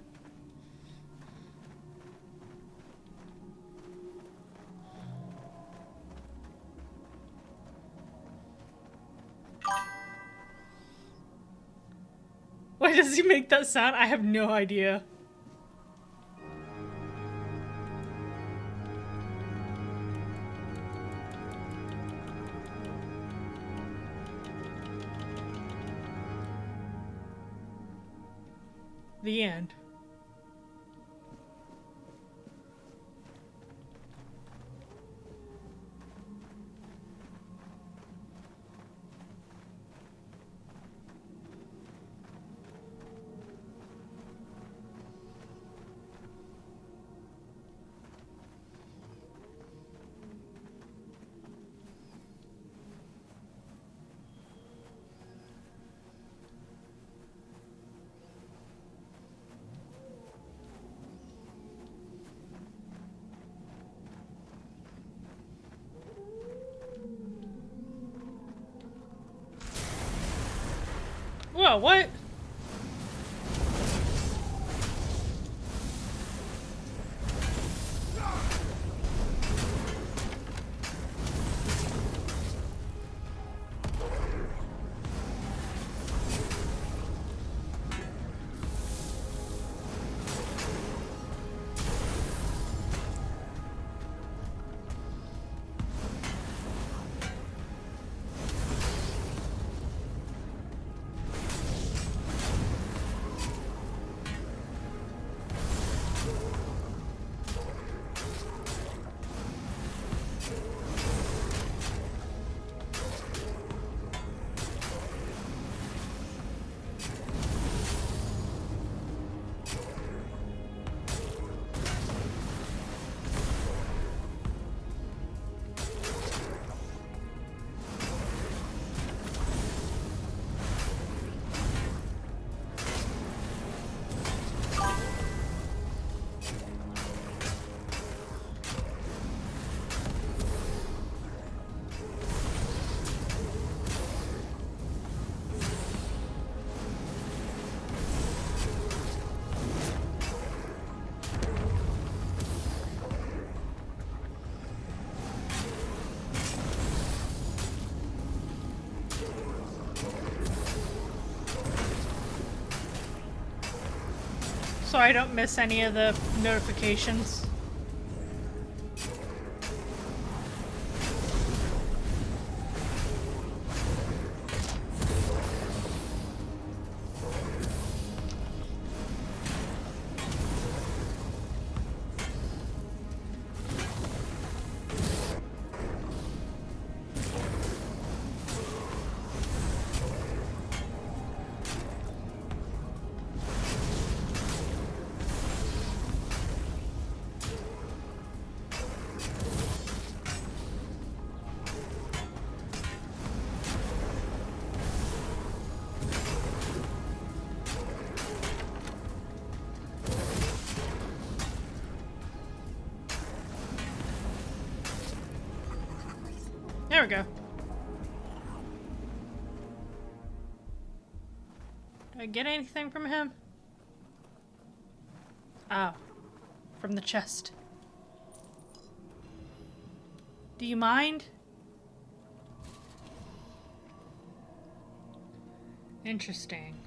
Why does he make that sound? I have no idea. The end. Whoa, what? So I don't miss any of the notifications. There we go. Did I get anything from him? Oh. From the chest. Do you mind? Interesting.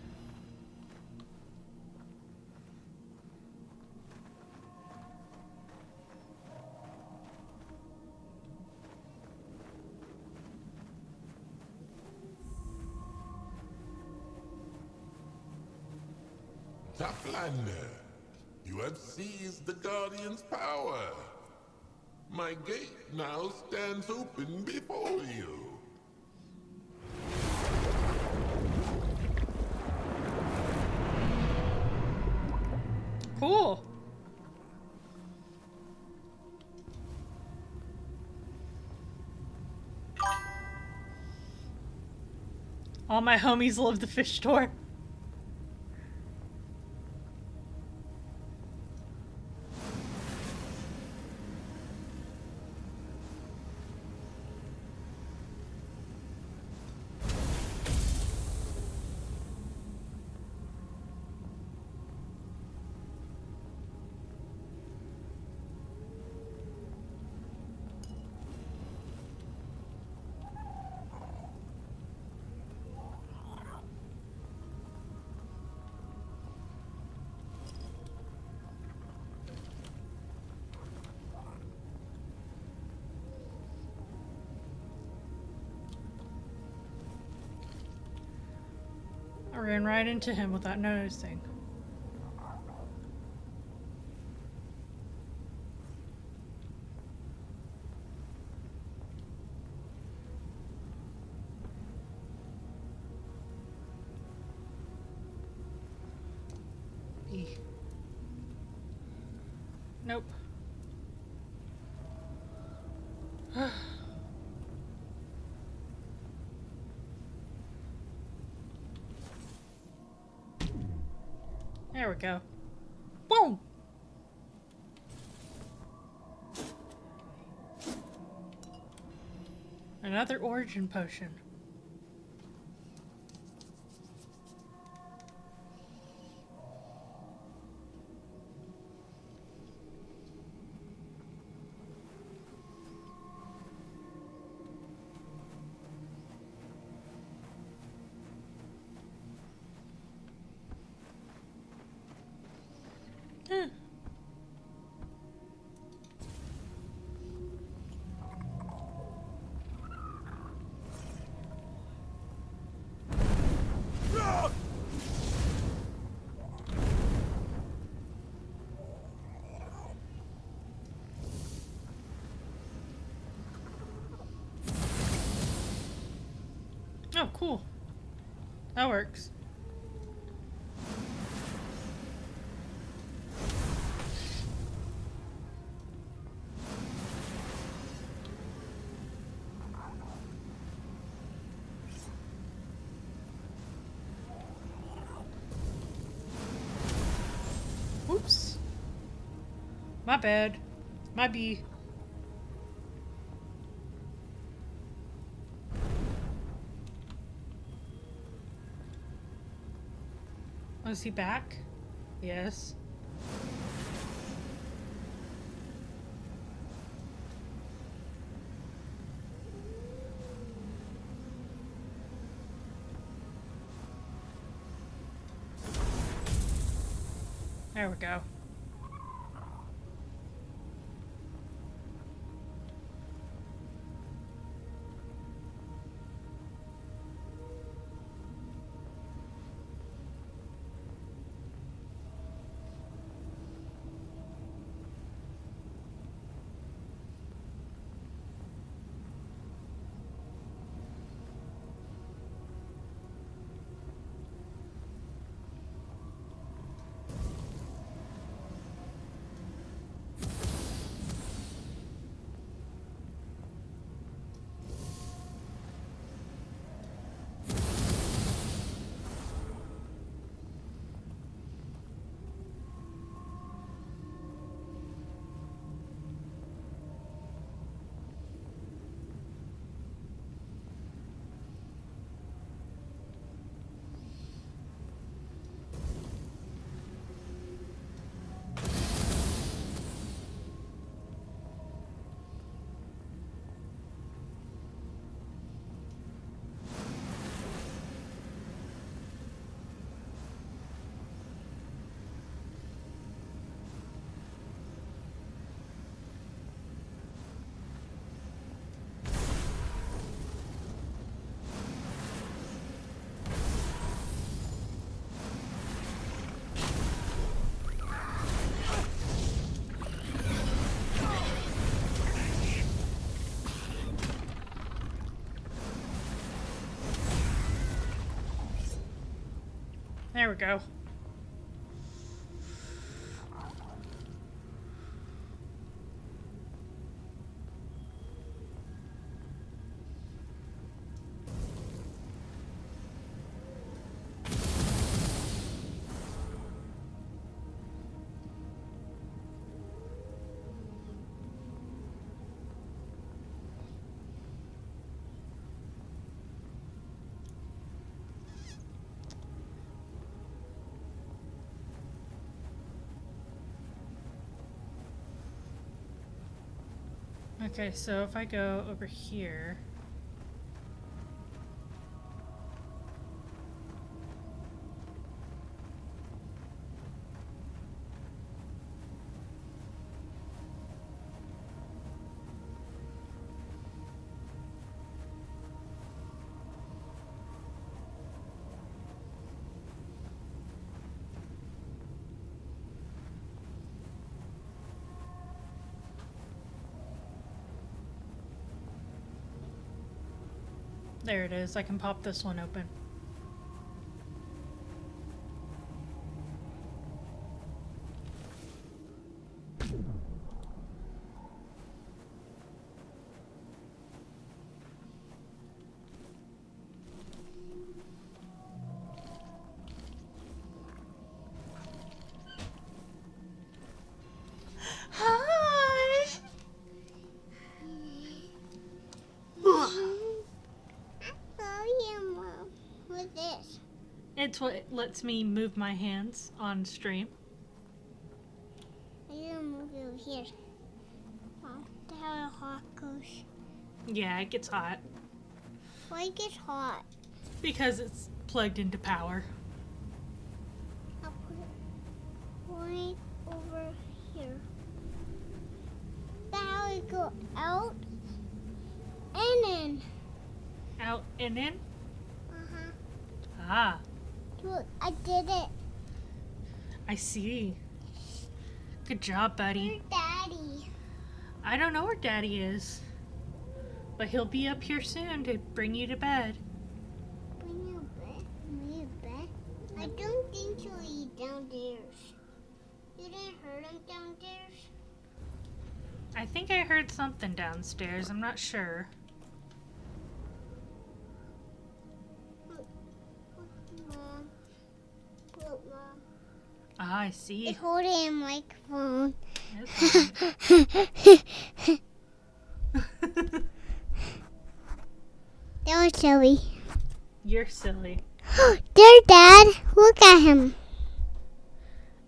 Tophlander, you have seized the Guardian's power. My gate now stands open before you. Cool. All my homies love the fish store. I ran right into him without noticing. E. Nope. There we go. Boom! Another origin potion. cool. That works. Oops. My bad. My bee. Oh, is he back? Yes. There we go. There we go. Okay, so if I go over here. There it is. I can pop this one open. Hi! What's this? It's what lets me move my hands on stream. I'm gonna move you over here. Oh, the hell hot goes. Yeah, it gets hot. Why it gets hot? Because it's plugged into power. I'll put it right over here. Now we go out and in. Out and in? Uh-huh. Ah, Look, I did it. I see. Good job, buddy. Where's Daddy? I don't know where Daddy is. But he'll be up here soon to bring you to bed. I think I heard something downstairs. I'm not sure. Mom. Look, Mom. Ah, I see. It's holding a microphone. Okay. That was silly. You're silly. There, Dad. Look at him.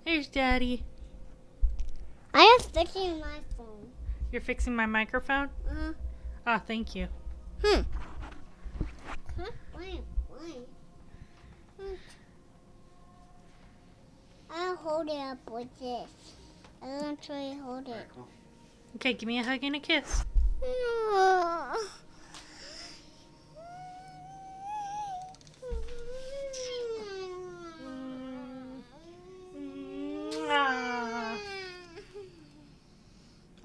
There's Daddy. I am fixing my phone. You're fixing my microphone? Uh-huh. Ah, thank you. Huh? Why? I'll hold it up with this. I'll actually hold it. Okay, give me a hug and a kiss. Ah,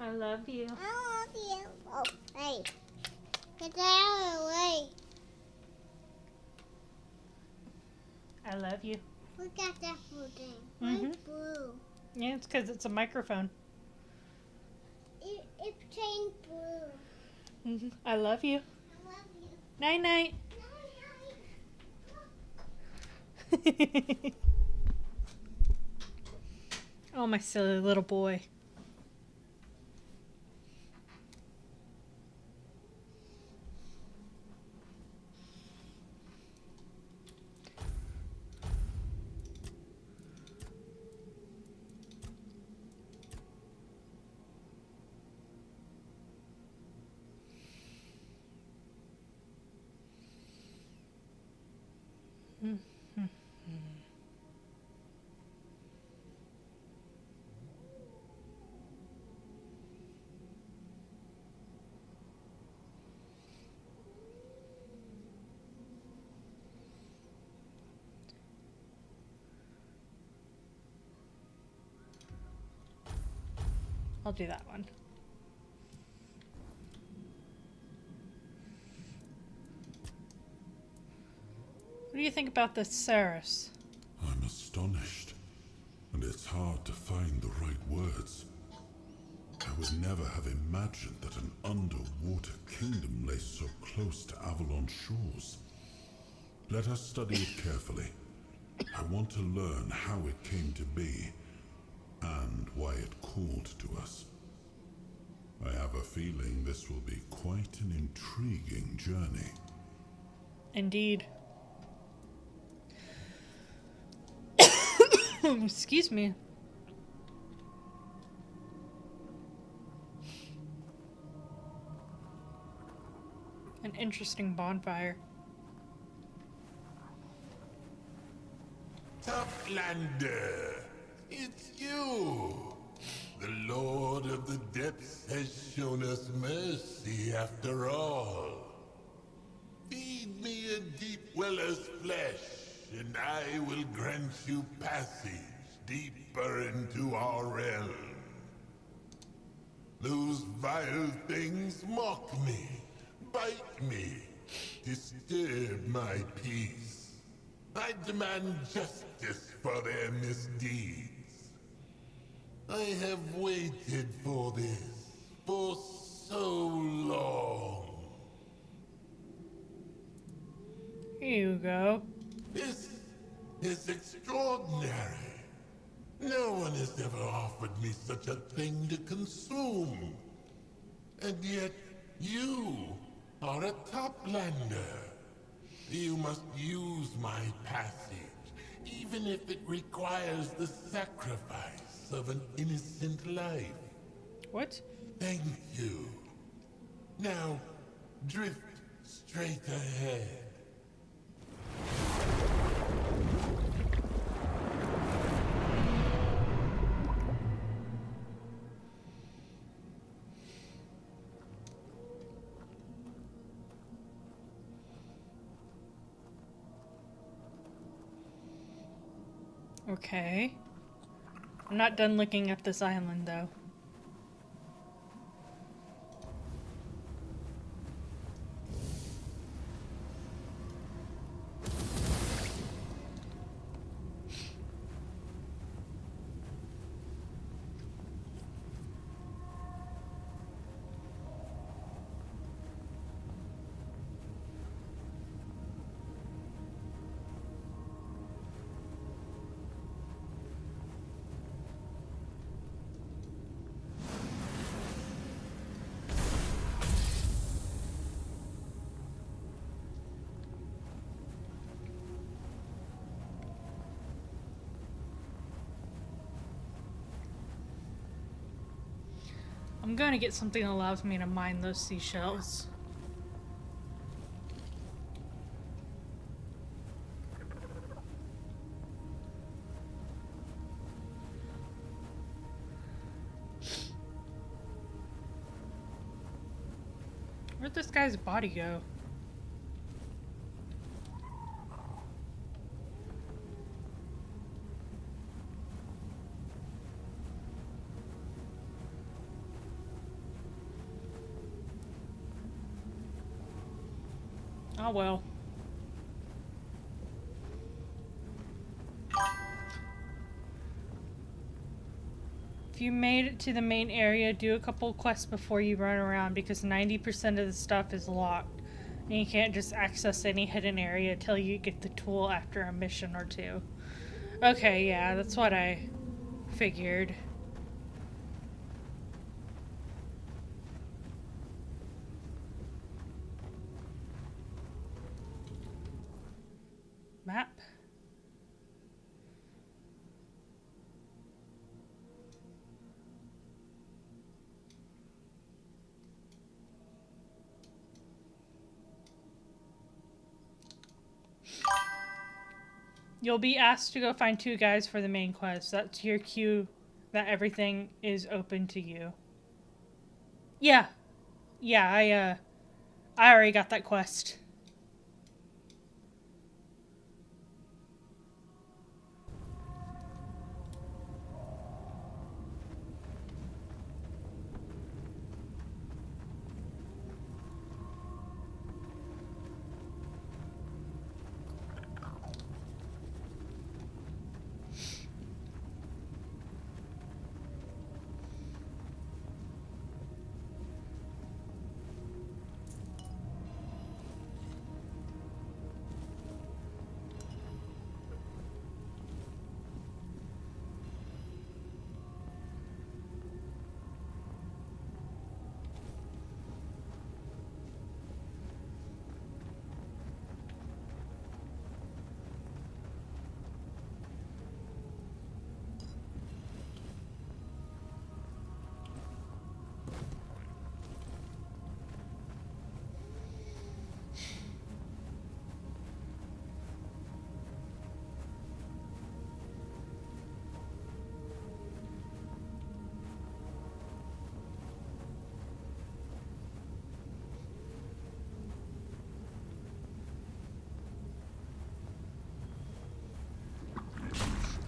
I love you. I love you. Oh, hey. Get out of the way. I love you. Look at that blue thing. Mhm. It's blue. Yeah, it's because it's a microphone. It changed blue. I love you. I love you. Night night. Oh, my silly little boy. I'll do that one. What do you think about the Ceres? I'm astonished, and it's hard to find the right words. I would never have imagined that an underwater kingdom lay so close to Avalon shores. Let us study it carefully. I want to learn how it came to be, and why it called to us. I have a feeling this will be quite an intriguing journey. Indeed. Excuse me. An interesting bonfire. Toplander, it's you! The Lord of the Depths has shown us mercy after all. Feed me a deep weller's flesh, and I will grant you passage deeper into our realm. Those vile things mock me, bite me, disturb my peace. I demand justice for their misdeeds. I have waited for this for so long. Here you go. This is extraordinary. No one has ever offered me such a thing to consume. And yet, you are a Toplander. You must use my passage, even if it requires the sacrifice of an innocent life. What? Thank you. Now, drift straight ahead. Okay. I'm not done looking at this island, though. I'm going to get something that allows me to mine those seashells. Where'd this guy's body go? Oh well. If you made it to the main area, do a couple quests before you run around because 90% of the stuff is locked. And you can't just access any hidden area until you get the tool after a mission or two. Okay, yeah, that's what I figured. Map. You'll be asked to go find 2 guys for the main quest. That's your cue that everything is open to you. Yeah. Yeah, I already got that quest.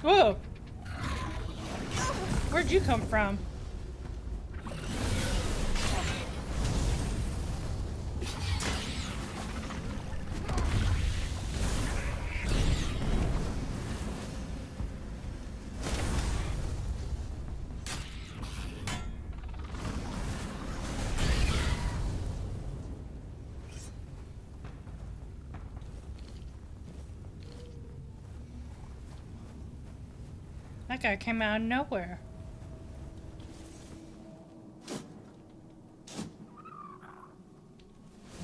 Whoa! Where'd you come from? That guy came out of nowhere.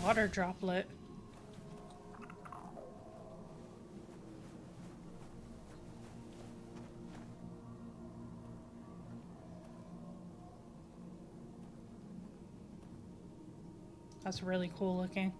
Water droplet. That's really cool looking.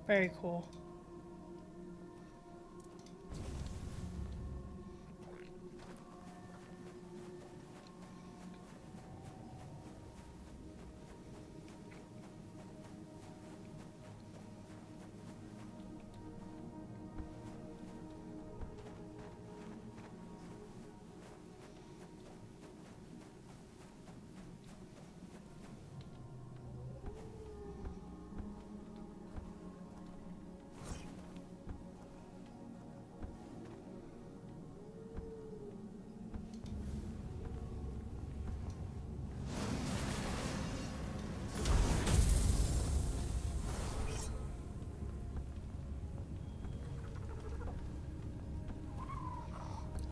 Very cool.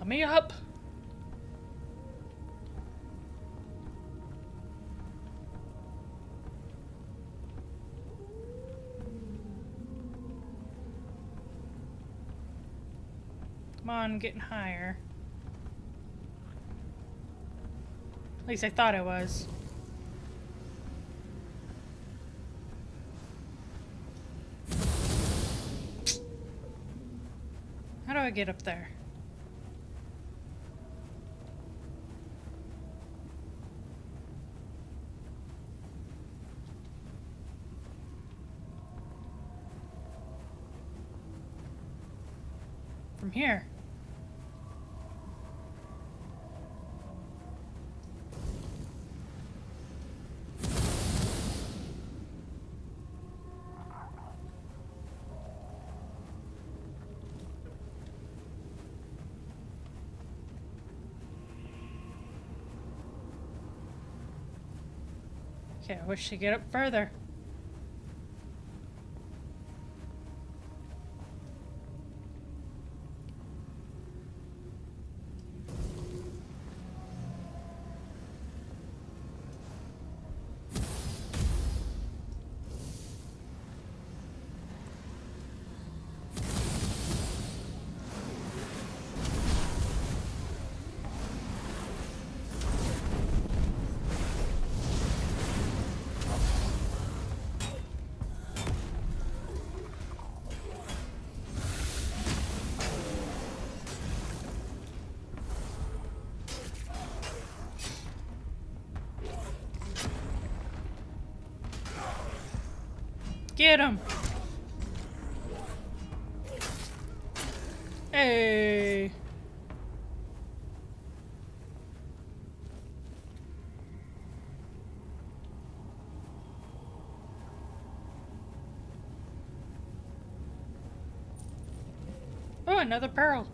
me up. Come on, I'm getting higher. At least I thought I was. How do I get up there? From here. Okay, I wish to get up further. Get him! Hey! Oh, another pearl.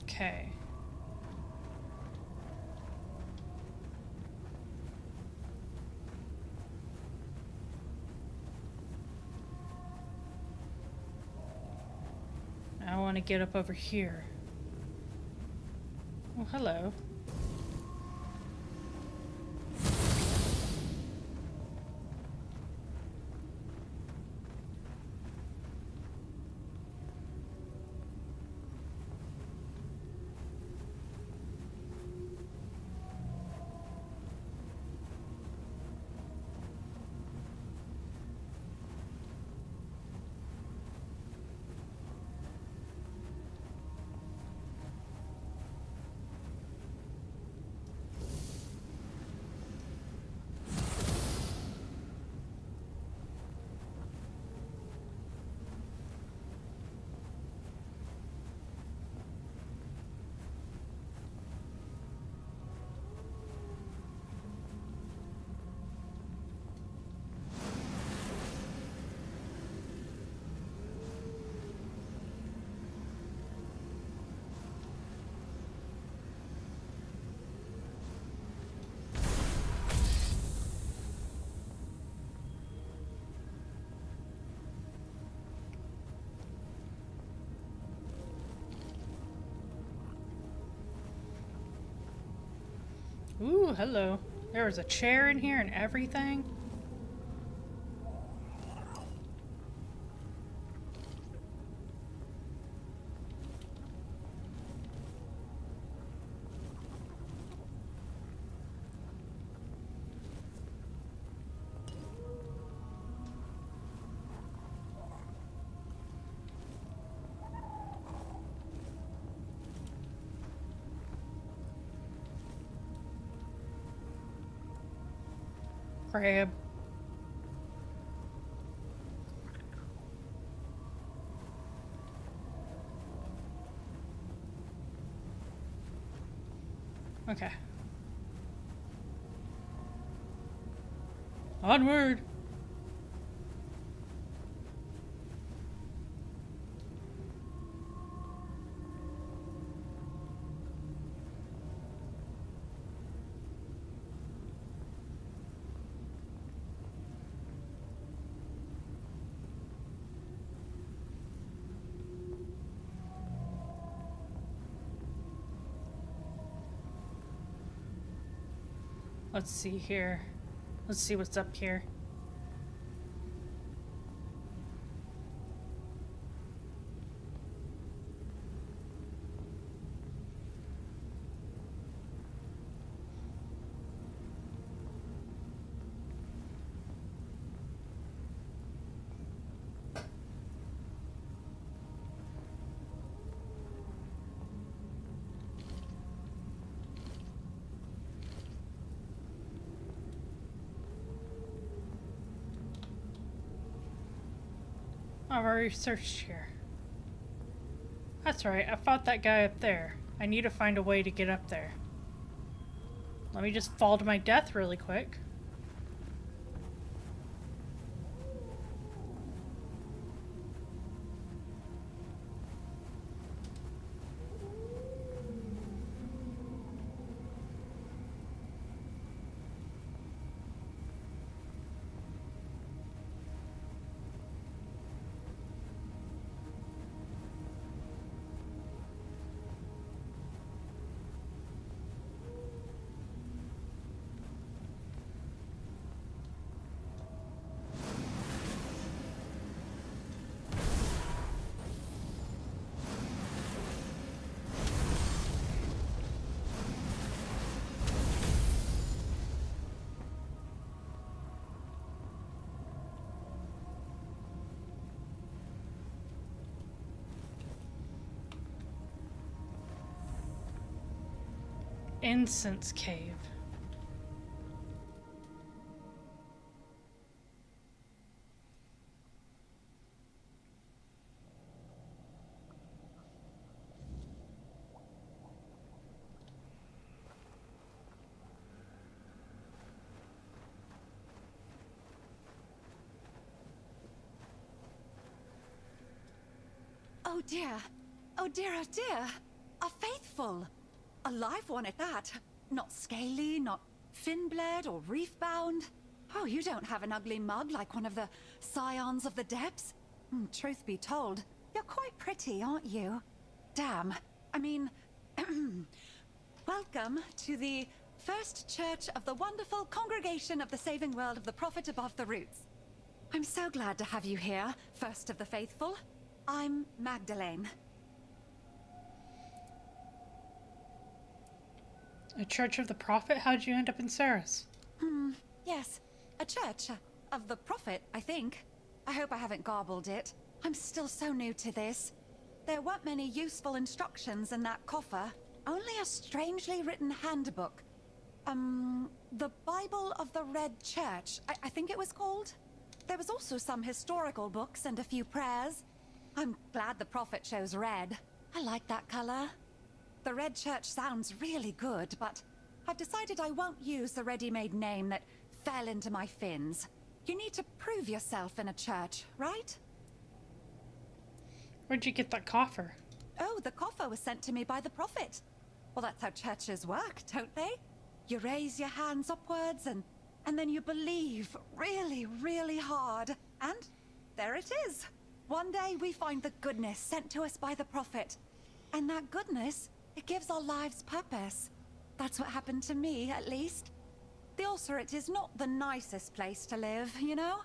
Okay. I want to get up over here. Oh, hello. Ooh, hello. There was a chair in here and everything. Crab. Okay. Onward! Let's see here. Let's see what's up here. I've already searched here. That's right, I fought that guy up there. I need to find a way to get up there. Let me just fall to my death really quick. Incense Cave. Oh dear. Oh dear, oh dear. A faithful. A live one at that. Not scaly, not fin-bled or reef-bound. Oh, you don't have an ugly mug like one of the scions of the depths. Truth be told, you're quite pretty, aren't you? Damn. I mean, welcome to the First Church of the wonderful Congregation of the Saving World of the Prophet Above the Roots. I'm so glad to have you here, First of the Faithful. I'm Magdalene. A Church of the Prophet? How'd you end up in Ceres? Yes. A church of the Prophet, I think. I hope I haven't garbled it. I'm still so new to this. There weren't many useful instructions in that coffer. Only a strangely written handbook. The Bible of the Red Church, I think it was called. There was also some historical books and a few prayers. I'm glad the Prophet chose red. I like that color. The Red Church sounds really good, but I've decided I won't use the ready-made name that fell into my fins. You need to prove yourself in a church, right? Where'd you get that coffer? Oh, the coffer was sent to me by the Prophet. Well, that's how churches work, don't they? You raise your hands upwards and then you believe really, really hard. And there it is. One day we find the goodness sent to us by the Prophet. And that goodness, it gives our lives purpose. That's what happened to me, at least. The Ulcerate is not the nicest place to live, you know?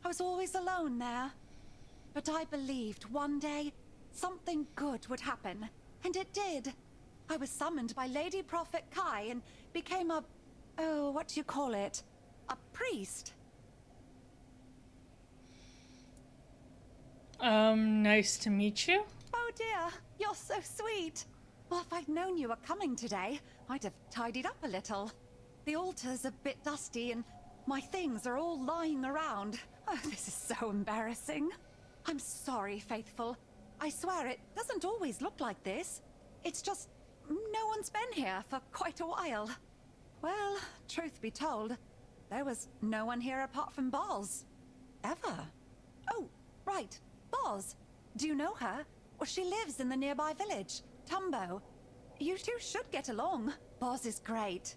I was always alone there. But I believed one day something good would happen. And it did. I was summoned by Lady Prophet Kai and became a... oh, what do you call it? A priest. Nice to meet you. Oh dear, you're so sweet. Well, if I'd known you were coming today, I'd have tidied up a little. The altar's a bit dusty and My things are all lying around. Oh, this is so embarrassing. I'm sorry, Faithful. I swear it doesn't always look like this. It's just no one's been here for quite a while. Well, truth be told, there was no one here apart from Boz. Ever. Oh, right. Boz. Do you know her? Well, she lives in the nearby village, Tumbo. You two should get along. Boz is great.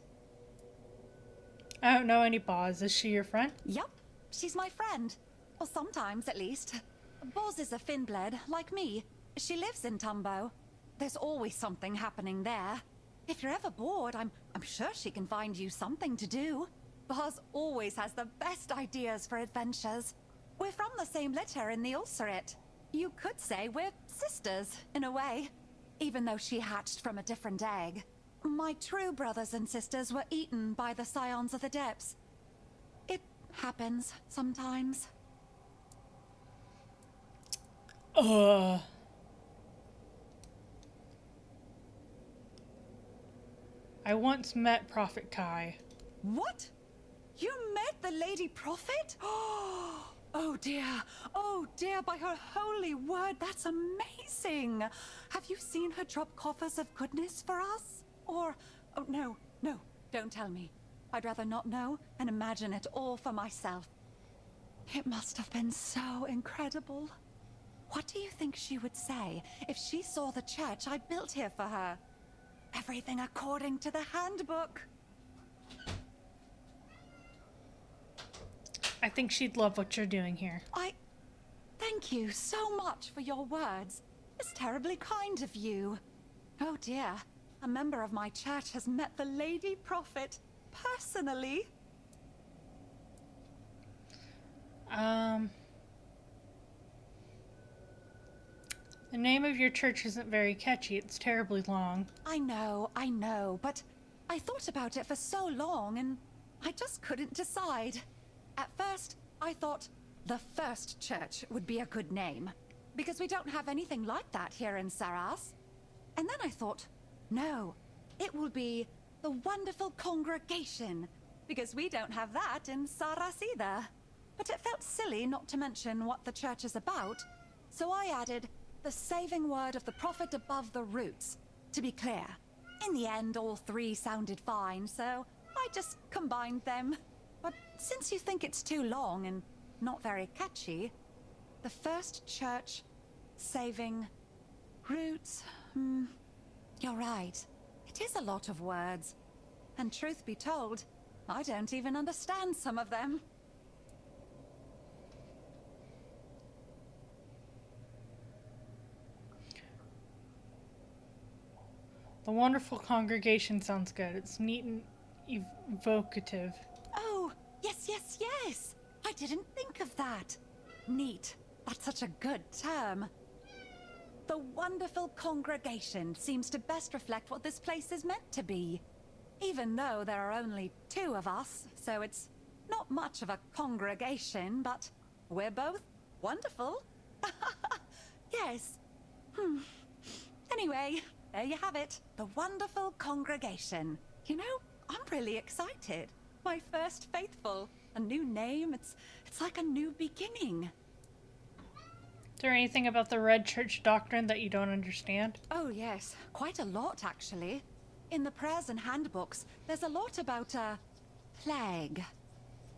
I don't know any Boz. Is she your friend? Yup, she's my friend. Or sometimes, at least. Boz is a Finbled, like me. She lives in Tumbo. There's always something happening there. If you're ever bored, I'm sure she can find you something to do. Boz always has the best ideas for adventures. We're from the same litter in the Ulcerit. You could say we're sisters, in a way. Even though she hatched from a different egg. My true brothers and sisters were eaten by the Scions of the Depths. It happens sometimes. I once met Prophet Kai. What? You met the Lady Prophet? Oh dear, by her holy word, that's amazing! Have you seen her drop coffers of goodness for us? Or, oh no, don't tell me. I'd rather not know and imagine it all for myself. It must have been so incredible. What do you think she would say if she saw the church I built here for her? Everything according to the handbook. I think she'd love what you're doing here. Thank you so much for your words. It's terribly kind of you. Oh dear, a member of my church has met the Lady Prophet personally. The name of your church isn't very catchy. It's terribly long. I know, but I thought about it for so long and I just couldn't decide. At first, I thought the First Church would be a good name, because we don't have anything like that here in Saras. And then I thought, no, it will be the Wonderful Congregation, because we don't have that in Saras either. But it felt silly not to mention what the church is about, so I added the saving word of the Prophet above the roots. To be clear, in the end all three sounded fine, so I just combined them. But since you think it's too long and not very catchy, the First Church, saving, roots, you're right. It is a lot of words. And truth be told, I don't even understand some of them. The Wonderful Congregation sounds good. It's neat and evocative. Oh, yes. I didn't think of that. Neat. That's such a good term. The Wonderful Congregation seems to best reflect what this place is meant to be. Even though there are only two of us, so it's not much of a congregation, but we're both wonderful. Yes. Anyway, there you have it. The Wonderful Congregation. You know, I'm really excited. My first Faithful. A new name. It's like a new beginning. Is there anything about the Red Church doctrine that you don't understand? Oh yes, quite a lot actually. In the prayers and handbooks, there's a lot about a plague.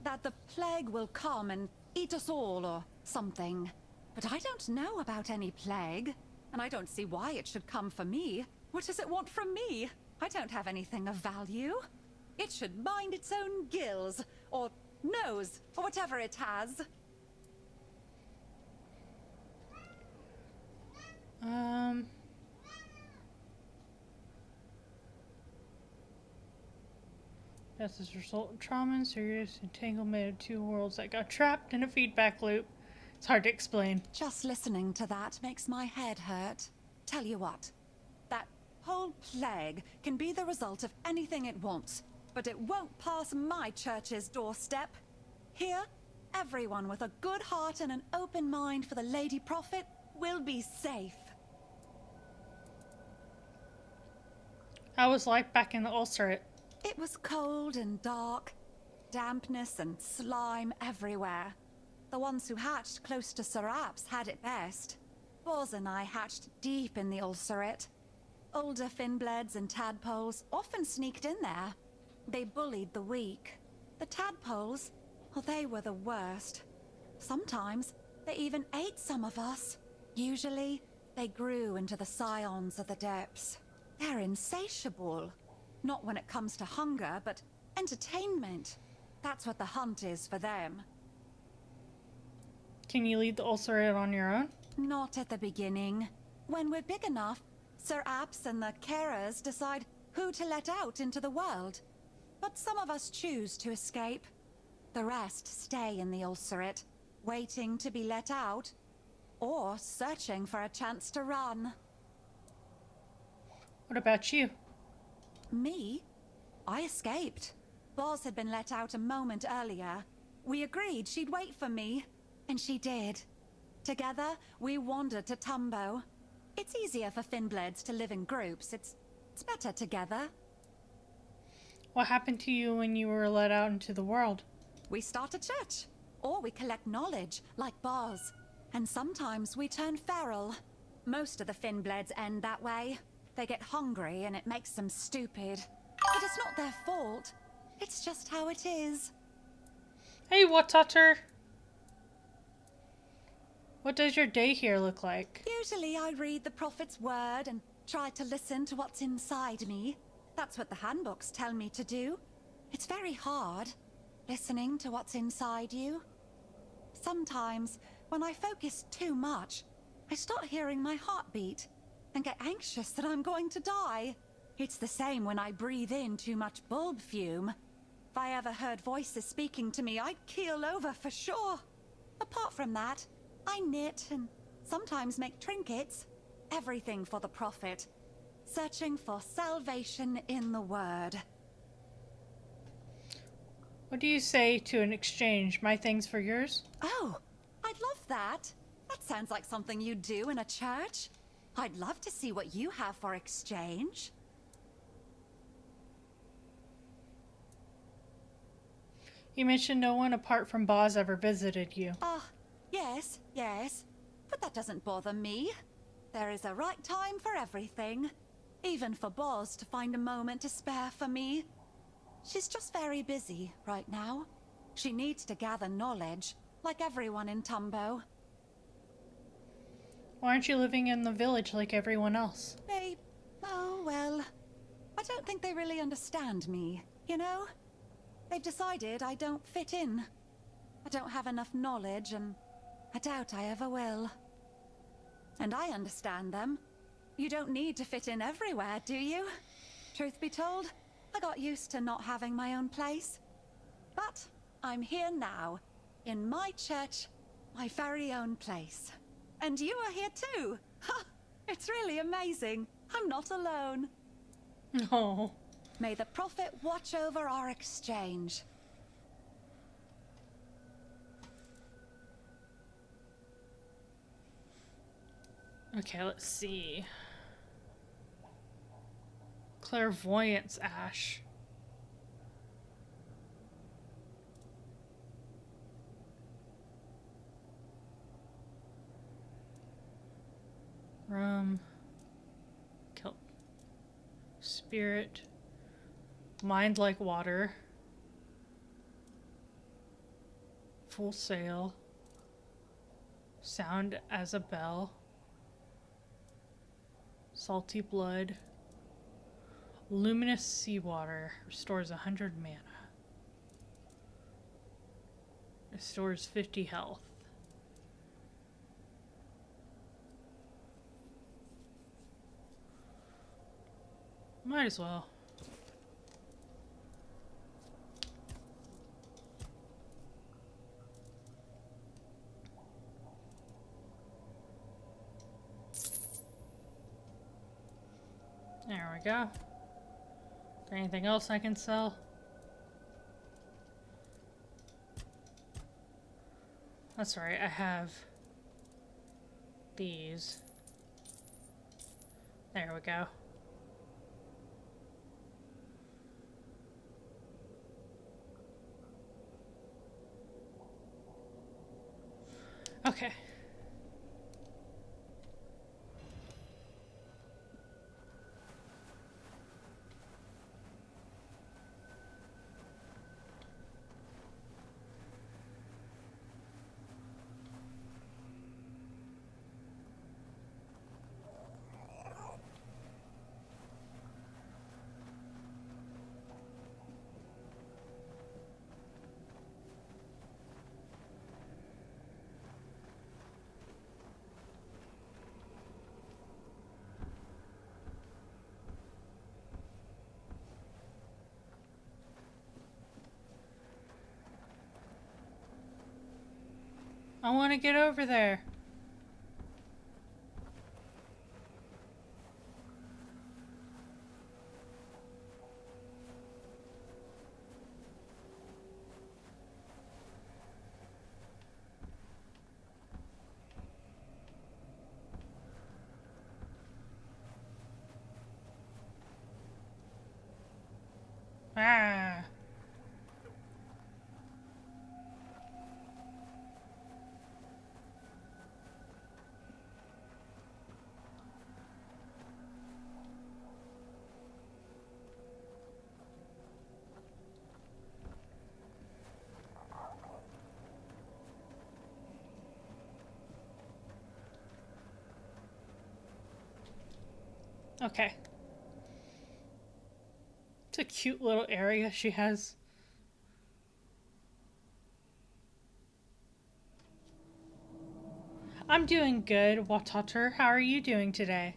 That the plague will come and eat us all or something. But I don't know about any plague, and I don't see why it should come for me. What does it want from me? I don't have anything of value. It should mind its own gills, or nose, or whatever it has. Death is a result of trauma and serious entanglement of two worlds that got trapped in a feedback loop. It's hard to explain. Just listening to that makes my head hurt. Tell you what, that whole plague can be the result of anything it wants, but it won't pass my church's doorstep. Here, everyone with a good heart and an open mind for the Lady Prophet will be safe. How was life back in the Ulcerit? It was cold and dark. dampness and slime everywhere. The ones who hatched close to Serap's had it best. Boz and I hatched deep in the ulcerate. Older finbleds and tadpoles often sneaked in there. They bullied the weak. The tadpoles, well, they were the worst. Sometimes they even ate some of us. Usually, they grew into the scions of the depths. They're insatiable. Not when it comes to hunger, but entertainment. That's what the hunt is for them. Can you lead the ulcerate on your own? Not at the beginning. When we're big enough, Sir Apps and the carers decide who to let out into the world. But some of us choose to escape. The rest stay in the ulcerate, waiting to be let out, or searching for a chance to run. What about you? Me? I escaped. Boz had been let out a moment earlier. We agreed she'd wait for me, and she did. Together, we wandered to Tumbo. It's easier for Finbleds to live in groups. It's better together. What happened to you when you were let out into the world? We start a church, or we collect knowledge, like Boz. And sometimes we turn feral. Most of the Finbleds end that way. They get hungry and it makes them stupid. But it's not their fault. It's just how it is. Hey, Watutter! What does your day here look like? Usually I read the Prophet's word and try to listen to what's inside me. That's what the handbooks tell me to do. It's very hard, listening to what's inside you. Sometimes, when I focus too much, I start hearing my heartbeat and get anxious that I'm going to die. It's the same when I breathe in too much bulb fume. If I ever heard voices speaking to me, I'd keel over for sure. Apart from that, I knit and sometimes make trinkets. Everything for the Prophet. Searching for salvation in the Word. What do you say to an exchange? My things for yours? Oh, I'd love that. That sounds like something you'd do in a church. I'd love to see what you have for exchange. You mentioned no one apart from Boz ever visited you. Yes. But that doesn't bother me. There is a right time for everything. Even for Boz to find a moment to spare for me. She's just very busy right now. She needs to gather knowledge, like everyone in Tumbo. Why aren't you living in the village like everyone else? Oh, well, I don't think they really understand me, you know? They've decided I don't fit in. I don't have enough knowledge, and I doubt I ever will. And I understand them. You don't need to fit in everywhere, do you? Truth be told, I got used to not having my own place. But I'm here now, in my church, my very own place. And you are here too! Ha! It's really amazing. I'm not alone. No. May the Prophet watch over our exchange. Okay, let's see. Clairvoyance Ash. Kelp. Spirit. Mind like water. Full sail. Sound as a bell. Salty blood. Luminous seawater. Restores 100 mana. Restores 50 health. Might as well. There we go. Is there anything else I can sell? That's right, I have these. There we go. Okay. I want to get over there. Ah. Okay. It's a cute little area she has. I'm doing good, Watater. How are you doing today?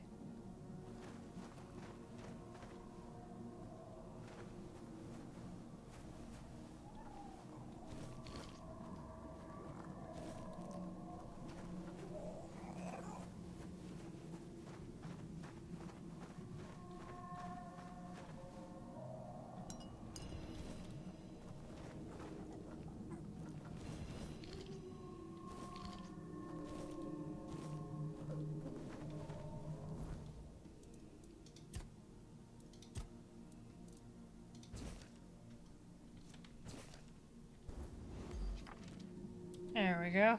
There we go.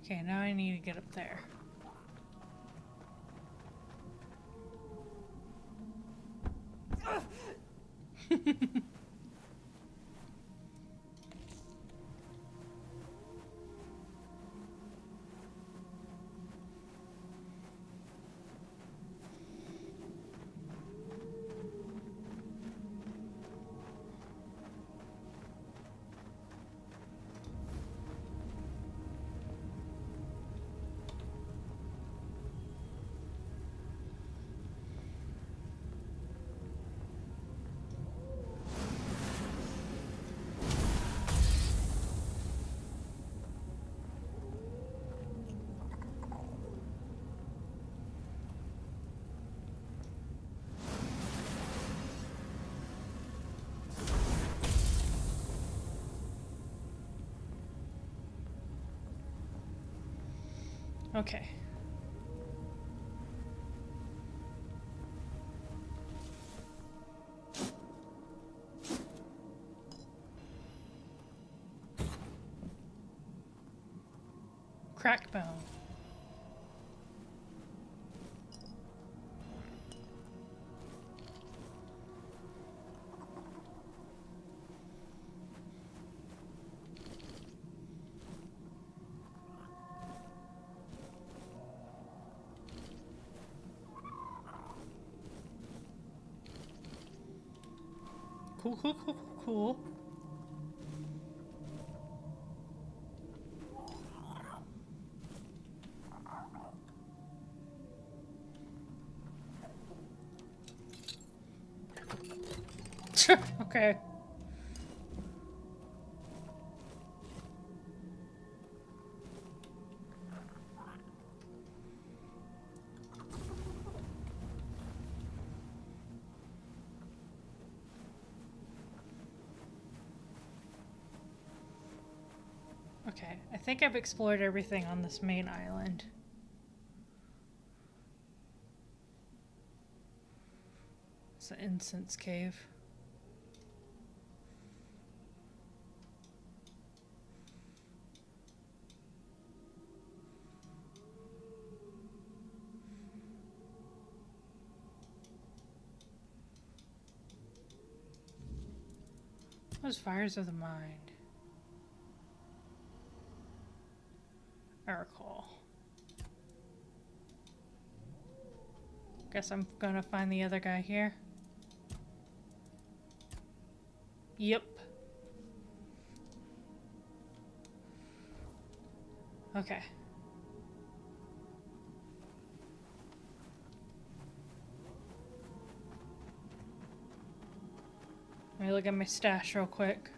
Okay, now I need to get up there. Okay. Crackbone. Cool, cool, cool, cool, cool. Okay. Okay, I think I've explored everything on this main island. It's an incense cave. Those fires of the mind. I recall. Guess I'm gonna find the other guy here. Yep. Okay. Let me look at my stash real quick.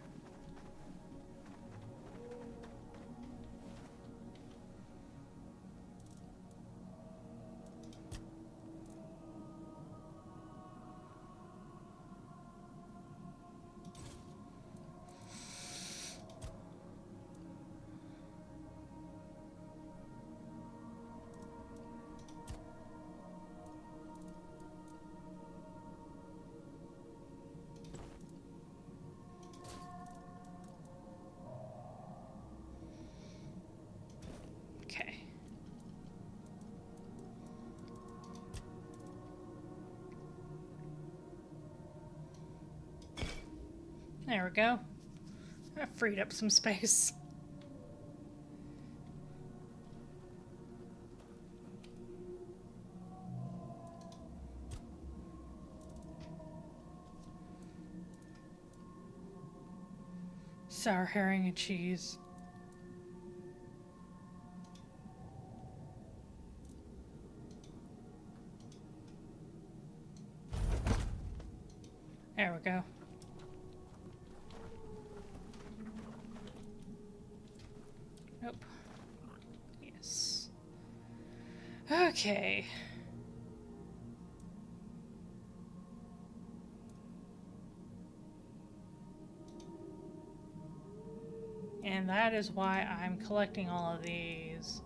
Okay. There we go. I freed up some space. Sour herring and cheese. There we go. Nope. Yes. Okay. And that is why I'm collecting all of these.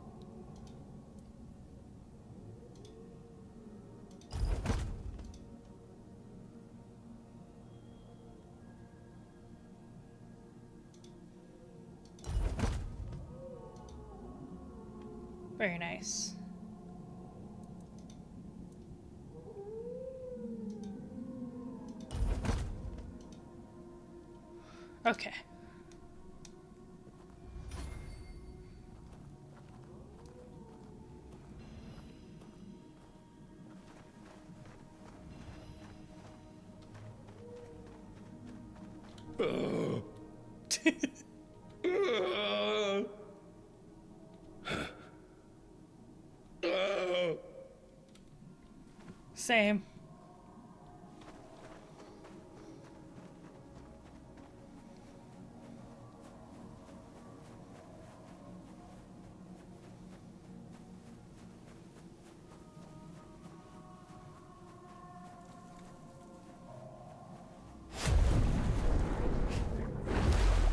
Very nice. Okay. Same.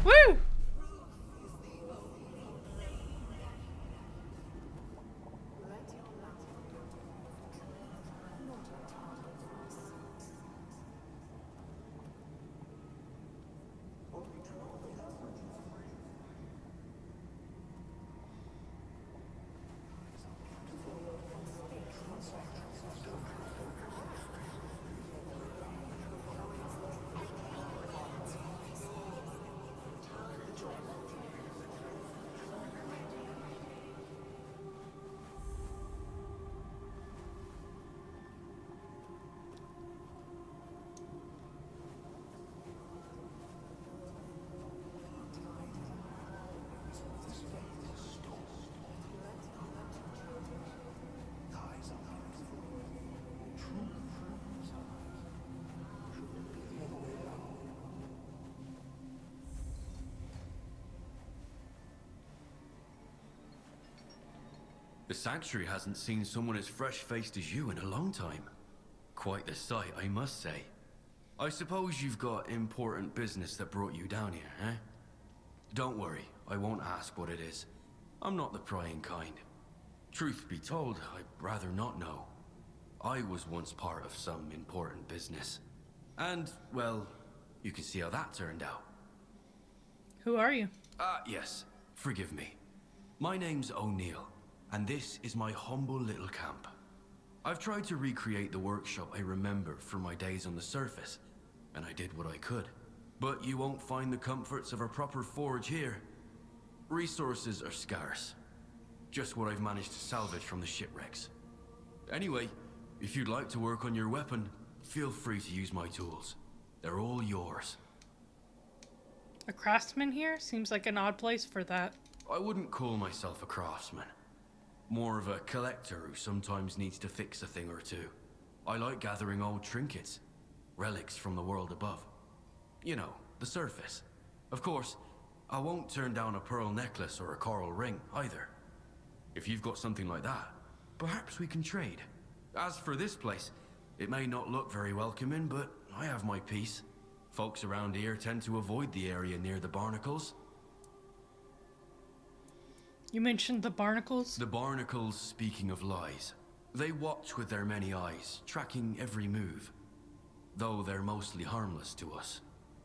Woo! The Sanctuary hasn't seen someone as fresh-faced as you in a long time. Quite the sight, I must say. I suppose you've got important business that brought you down here, eh? Don't worry, I won't ask what it is. I'm not the prying kind. Truth be told, I'd rather not know. I was once part of some important business. And, well, you can see how that turned out. Who are you? Yes. Forgive me. My name's O'Neill, and this is my humble little camp. I've tried to recreate the workshop I remember from my days on the surface, and I did what I could. But you won't find the comforts of a proper forge here. Resources are scarce. Just what I've managed to salvage from the shipwrecks. Anyway, if you'd like to work on your weapon, feel free to use my tools. They're all yours. A craftsman here? Seems like an odd place for that. I wouldn't call myself a craftsman. More of a collector who sometimes needs to fix a thing or two. I like gathering old trinkets, relics from the world above. You know, the surface. Of course, I won't turn down a pearl necklace or a coral ring, either. If you've got something like that, perhaps we can trade. As for this place, it may not look very welcoming, but I have my piece. Folks around here tend to avoid the area near the barnacles. You mentioned the barnacles? The barnacles, speaking of lies. They watch with their many eyes, tracking every move. Though they're mostly harmless to us.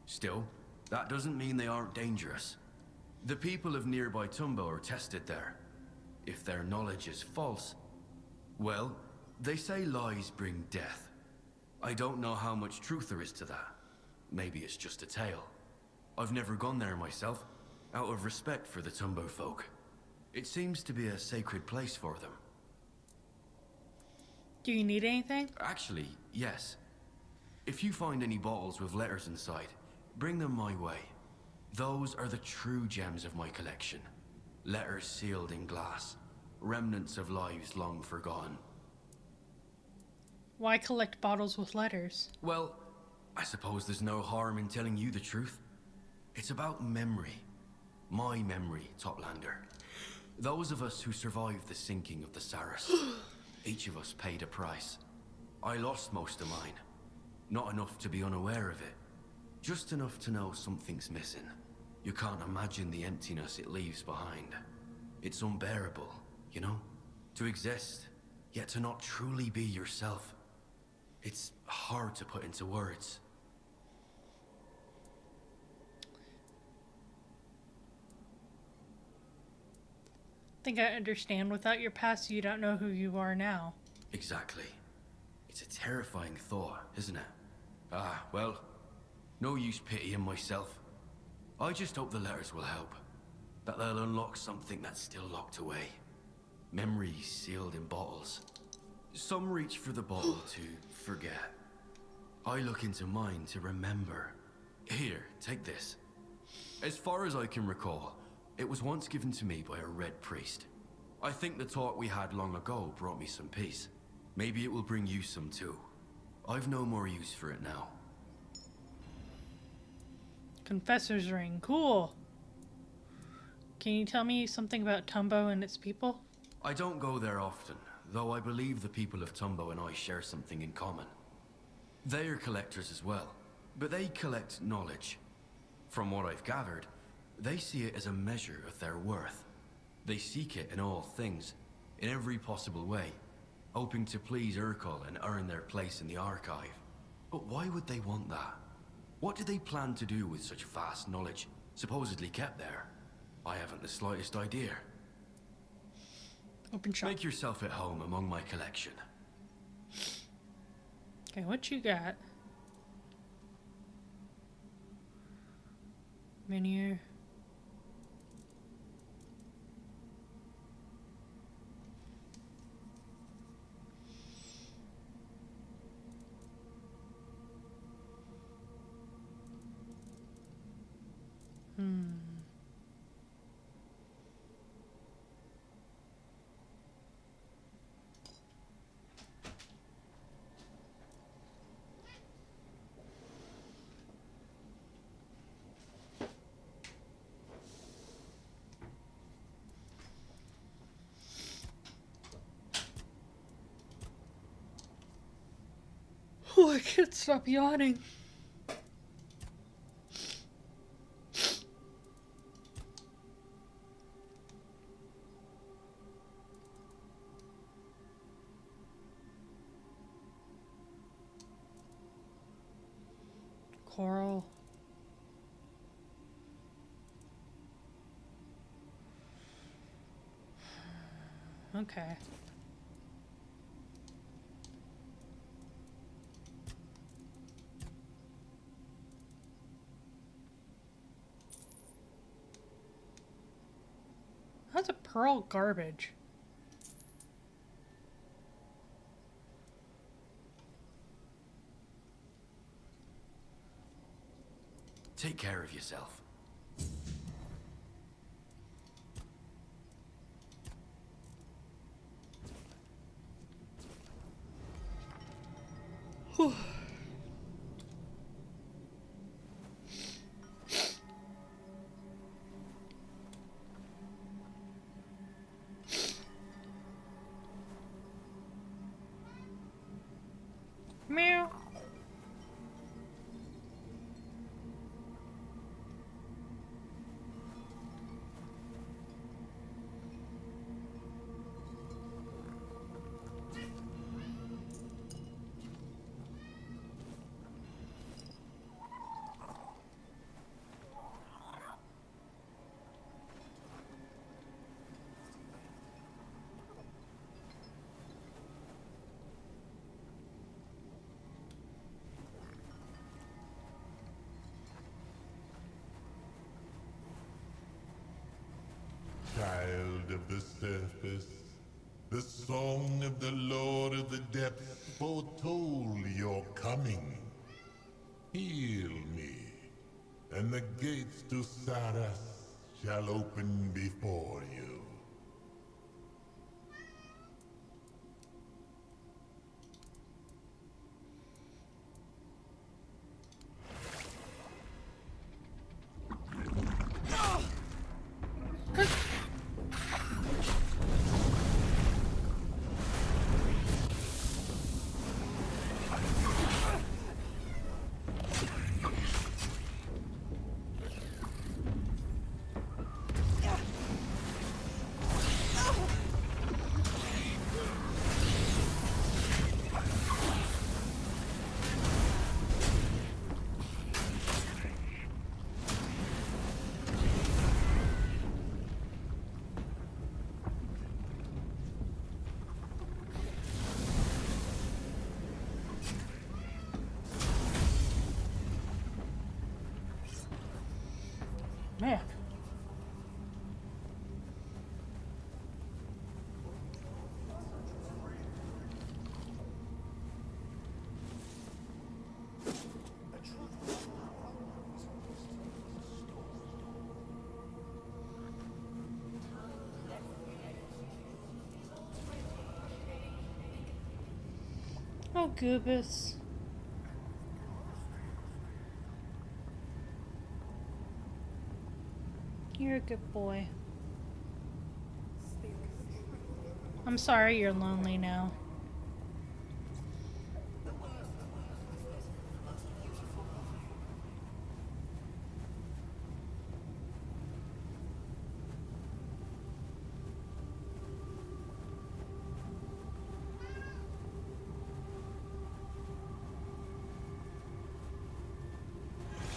Still, that doesn't mean they aren't dangerous. The people of nearby Tumbo are tested there. If their knowledge is false, well, they say lies bring death. I don't know how much truth there is to that. Maybe it's just a tale. I've never gone there myself, out of respect for the Tumbo folk. It seems to be a sacred place for them. Do you need anything? Actually, yes. If you find any bottles with letters inside, bring them my way. Those are the true gems of my collection. Letters sealed in glass. Remnants of lives long forgotten. Why collect bottles with letters? Well, I suppose there's no harm in telling you the truth. It's about memory. My memory, Toplander. Those of us who survived the sinking of the Saris. Each of us paid a price. I lost most of mine. Not enough to be unaware of it. Just enough to know something's missing. You can't imagine the emptiness it leaves behind. It's unbearable, you know? To exist, yet to not truly be yourself. It's hard to put into words. I think I understand. Without your past, you don't know who you are now. Exactly. It's a terrifying thought, isn't it? Well, no use pitying myself. I just hope the letters will help. That they'll unlock something that's still locked away. Memories sealed in bottles. Some reach for the bottle to forget. I look into mine to remember. Here, take this. As far as I can recall, it was once given to me by a red priest. I think the talk we had long ago brought me some peace. Maybe it will bring you some too. I've no more use for it now. Confessor's ring. Cool. Can you tell me something about Tumbo and its people? I don't go there often, though I believe the people of Tumbo and I share something in common. They are collectors as well, but they collect knowledge. From what I've gathered, they see it as a measure of their worth. They seek it in all things, in every possible way, hoping to please Urkel and earn their place in the archive. But why would they want that? What do they plan to do with such vast knowledge, supposedly kept there? I haven't the slightest idea. Open shop. Make yourself at home among my collection. Okay, what you got? Menu. Oh, I can't stop yawning. coral. Okay. How's a pearl garbage? Take care of yourself. Meow. Child of the surface, the song of the Lord of the Depths foretold your coming. Heal me, and the gates to Saras shall open before you. Man. Oh, Goobus. You're a good boy. I'm sorry you're lonely now.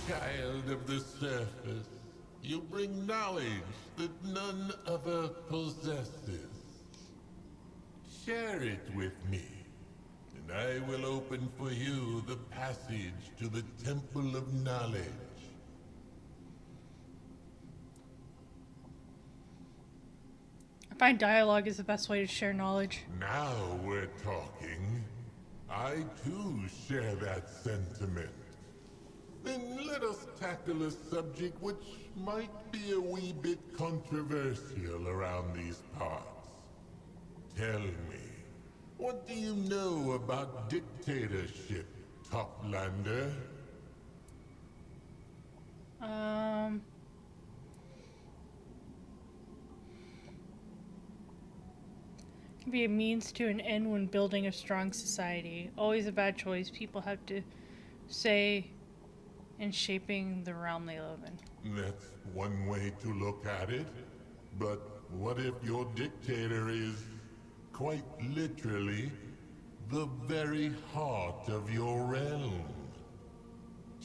Child of the surface, you bring knowledge that none other possesses. Share it with me, and I will open for you the passage to the Temple of Knowledge. I find dialogue is the best way to share knowledge. Now we're talking. I too share that sentiment. Then let us tackle a subject which might be a wee bit controversial around these parts. Tell me, what do you know about dictatorship, Toplander? Can be a means to an end when building a strong society. Always a bad choice. People have to say in shaping the realm they live in. That's one way to look at it. But what if your dictator is, quite literally, the very heart of your realm?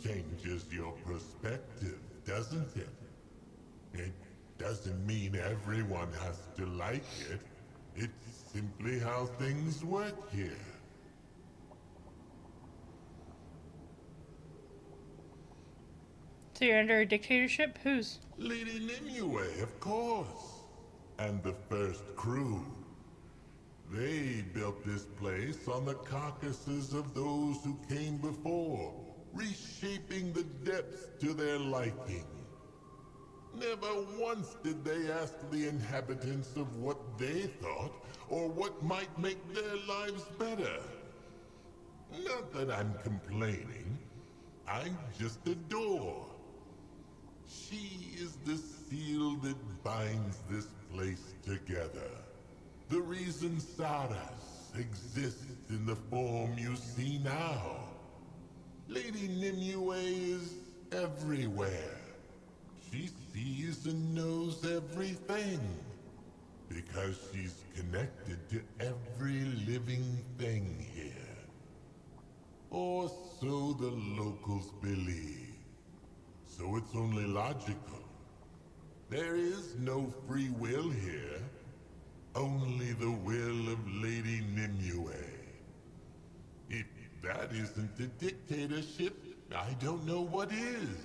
changes your perspective, doesn't it? It doesn't mean everyone has to like it. It's simply how things work here. So you're under a dictatorship? Whose? Lady Nimue, of course. And the first crew. They built this place on the carcasses of those who came before, reshaping the depths to their liking. Never once did they ask the inhabitants of what they thought, or what might make their lives better. Not that I'm complaining. I just adore. She is the seal that binds this place together. The reason Saras exists in the form you see now. Lady Nimue is everywhere. She sees and knows everything. Because she's connected to every living thing here. Or so the locals believe. So it's only logical. There is no free will here. Only the will of Lady Nimue. If that isn't a dictatorship, I don't know what is.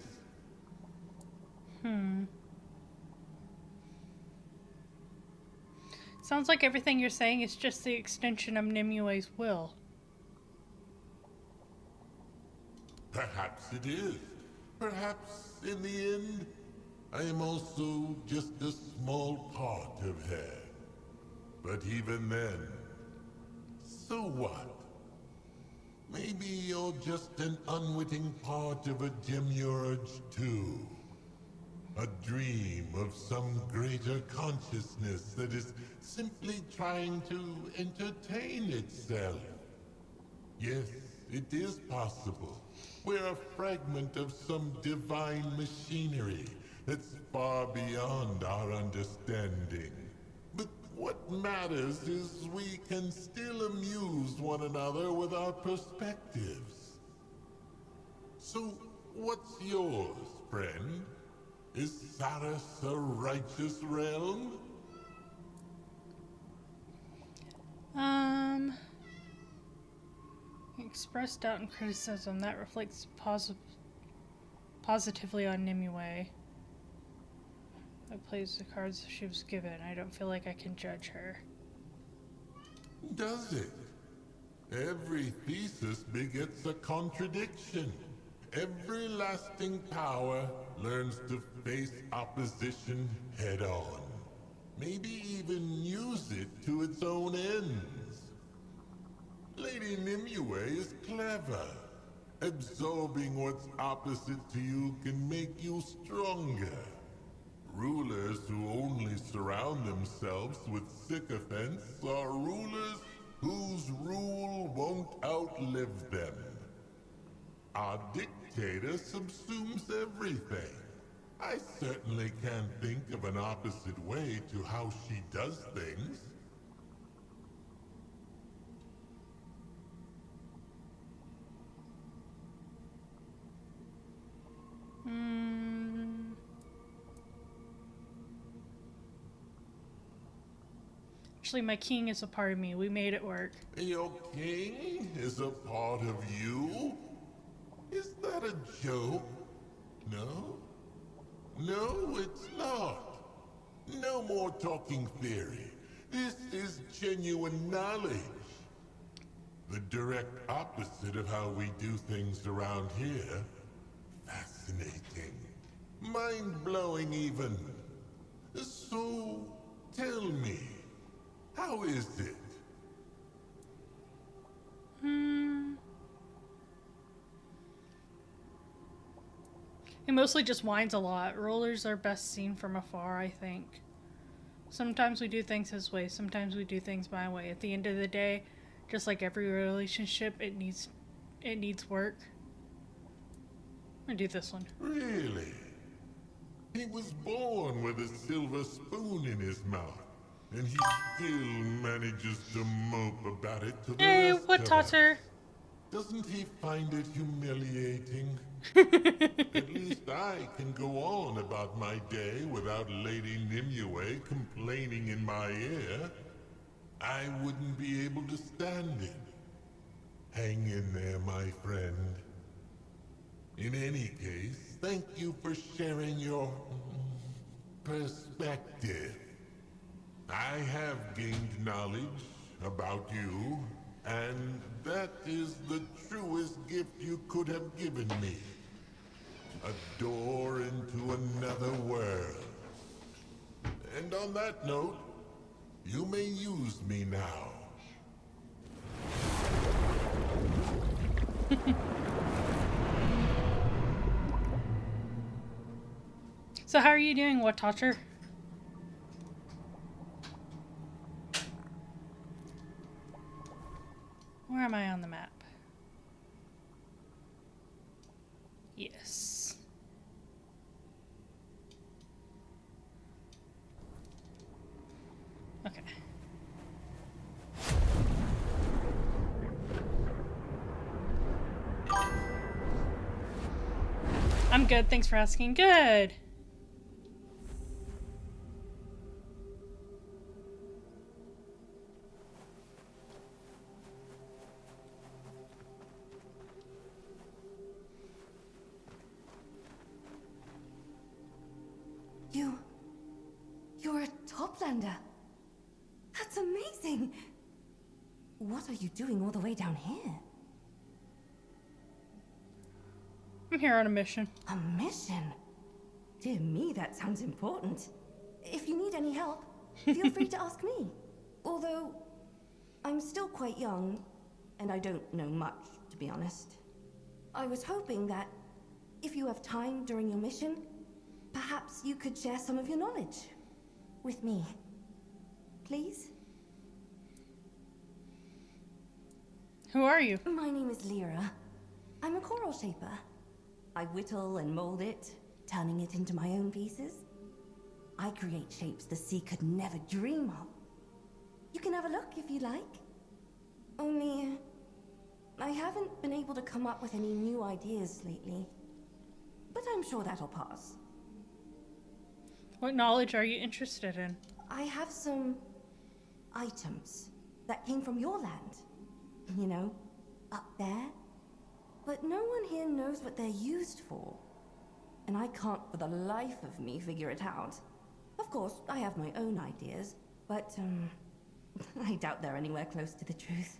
Sounds like everything you're saying is just the extension of Nimue's will. Perhaps it is. Perhaps, in the end, I am also just a small part of her. But even then, so what? Maybe you're just an unwitting part of a demiurge too. A dream of some greater consciousness that is simply trying to entertain itself. Yes, it is possible. We're a fragment of some divine machinery that's far beyond our understanding. But what matters is we can still amuse one another with our perspectives. So, what's yours, friend? Is Saras a righteous realm? Express doubt and criticism. That reflects positively on Nimue. I plays the cards she was given. I don't feel like I can judge her. Does it? Every thesis begets a contradiction. Every lasting power learns to face opposition head-on. Maybe even use it to its own ends. Lady Nimue is clever. Absorbing what's opposite to you can make you stronger. Rulers who only surround themselves with sycophants are rulers whose rule won't outlive them. Our dictator subsumes everything. I certainly can't think of an opposite way to how she does things. Actually, my king is a part of me. We made it work. Your king is a part of you? Is that a joke? No? No, it's not. No more talking theory. This is genuine knowledge. The direct opposite of how we do things around here. Fascinating. Mind-blowing even. So, tell me, how is it? He mostly just whines a lot. Rulers are best seen from afar, I think. Sometimes we do things his way, sometimes we do things my way. At the end of the day, just like every relationship, it needs work. I'm gonna do this one. Really? He was born with a silver spoon in his mouth, and he still manages to mope about it to the Hey, rest what of Totter? us. Doesn't he find it humiliating? At least I can go on about my day without Lady Nimue complaining in my ear. I wouldn't be able to stand it. Hang in there, my friend. In any case, thank you for sharing your perspective. I have gained knowledge about you, and that is the truest gift you could have given me. A door into another world. And on that note, you may use me now. So how are you doing, Watacher? Where am I on the map? Yes. Okay. I'm good, thanks for asking. Good. You're a Toplander. That's amazing. What are you doing all the way down here? I'm here on a mission. A mission? Dear me, that sounds important. If you need any help, feel free to ask me. Although, I'm still quite young, and I don't know much, to be honest. I was hoping that, if you have time during your mission, perhaps you could share some of your knowledge with me. Please? Who are you? My name is Lyra. I'm a coral shaper. I whittle and mold it, turning it into my own pieces. I create shapes the sea could never dream of. You can have a look if you like. Only, I haven't been able to come up with any new ideas lately. But I'm sure that'll pass. What knowledge are you interested in? I have some items that came from your land. You know, up there. But no one here knows what they're used for. And I can't for the life of me figure it out. Of course, I have my own ideas, but I doubt they're anywhere close to the truth.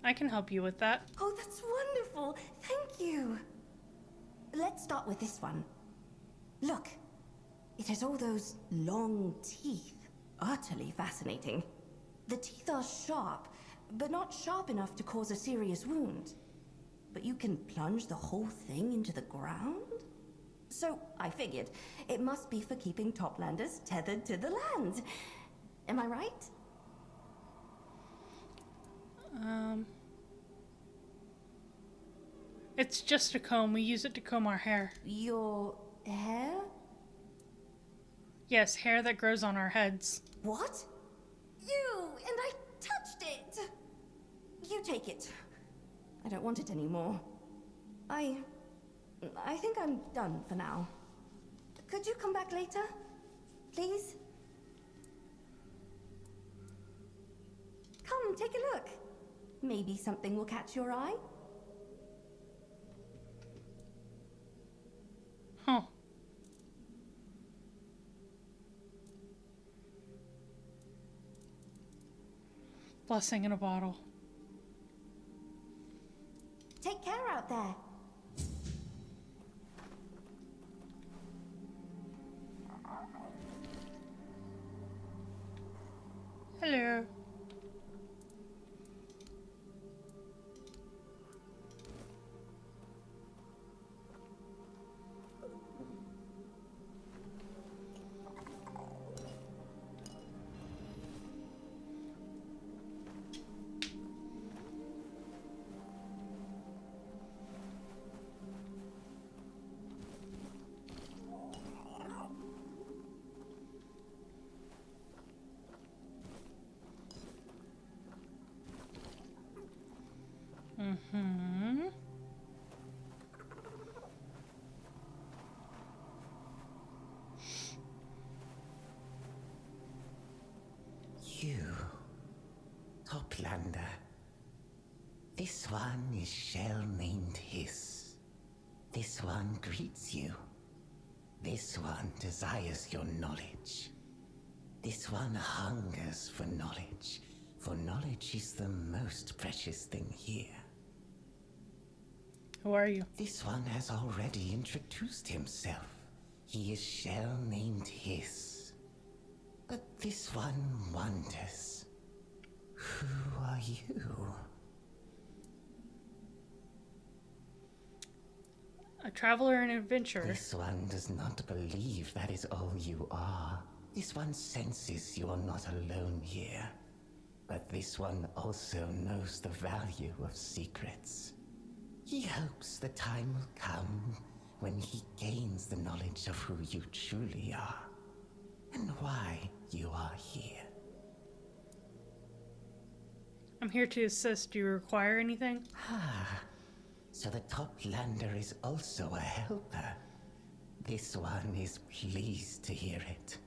I can help you with that. Oh, that's wonderful! Thank you! Let's start with this one. Look, it has all those long teeth. Utterly fascinating. The teeth are sharp, but not sharp enough to cause a serious wound. But you can plunge the whole thing into the ground? So, I figured, it must be for keeping Toplanders tethered to the land. Am I right? It's just a comb. We use it to comb our hair. Your hair? Yes, hair that grows on our heads. What? You! And I touched it! You take it. I don't want it anymore. I think I'm done for now. Could you come back later? Please? Come, take a look. Maybe something will catch your eye. Huh. Blessing in a bottle. Take care out there. Hello. Toplander. This one is shell named Hiss. This one greets you. This one desires your knowledge. This one hungers for knowledge is the most precious thing here. Who are you? This one has already introduced himself. He is shell named Hiss. But this one wonders, who are you? A traveler and adventurer. This one does not believe that is all you are. This one senses you are not alone here. But this one also knows the value of secrets. He hopes the time will come when he gains the knowledge of who you truly are and why you are here. I'm here to assist. Do you require anything? So the Toplander is also a helper. This one is pleased to hear it.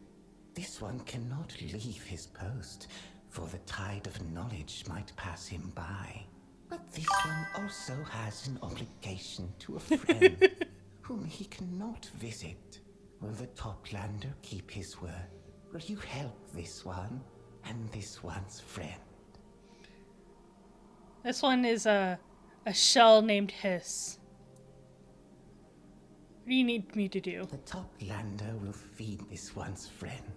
This one cannot leave his post, for the tide of knowledge might pass him by. But this one also has an obligation to a friend whom he cannot visit. Will the Toplander keep his word? Will you help this one and this one's friend? This one is a shell named Hiss. What do you need me to do? The Toplander will feed this one's friend.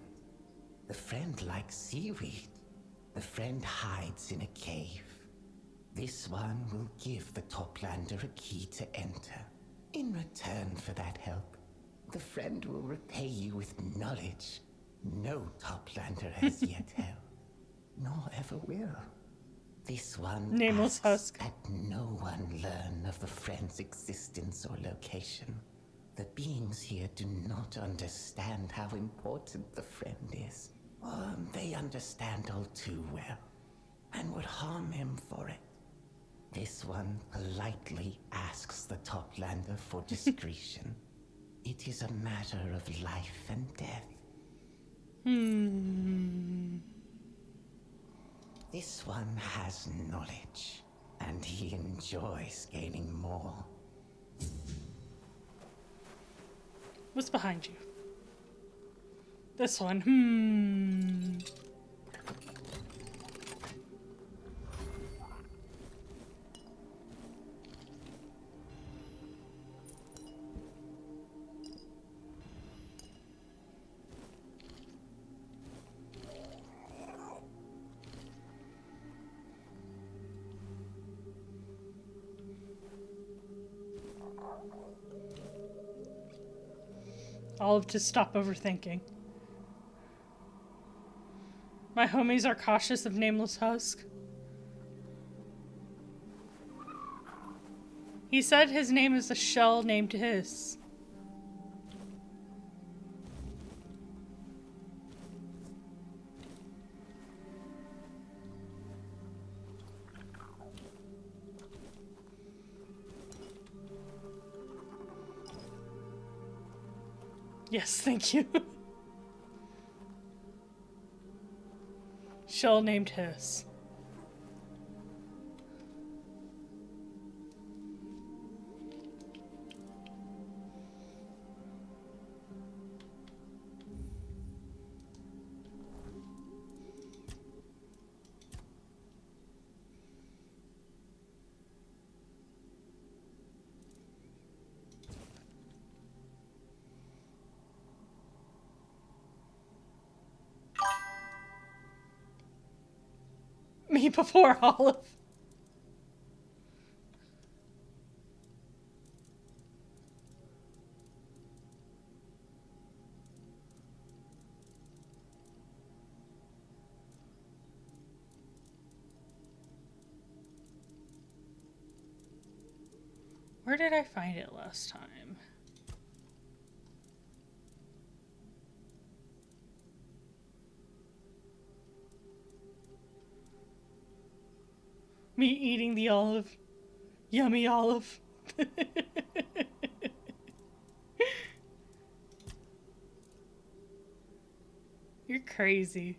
The friend likes seaweed. The friend hides in a cave. This one will give the Toplander a key to enter. In return for that help, the friend will repay you with knowledge no Toplander has yet held, nor ever will. This one Nameless asks Husk. that no one learn of the friend's existence or location. The beings here do not understand how important the friend is. Or they understand all too well, and would harm him for it. This one politely asks the Toplander for discretion. It is a matter of life and death. This one has knowledge, and he enjoys gaining more. What's behind you? This one. Olive, to stop overthinking. My homies are cautious of Nameless Husk. He said his name is a shell named Hiss. Yes, thank you. Shell named Hiss. Me before Olive. Where did I find it last time? Me eating the olive. Yummy olive. You're crazy.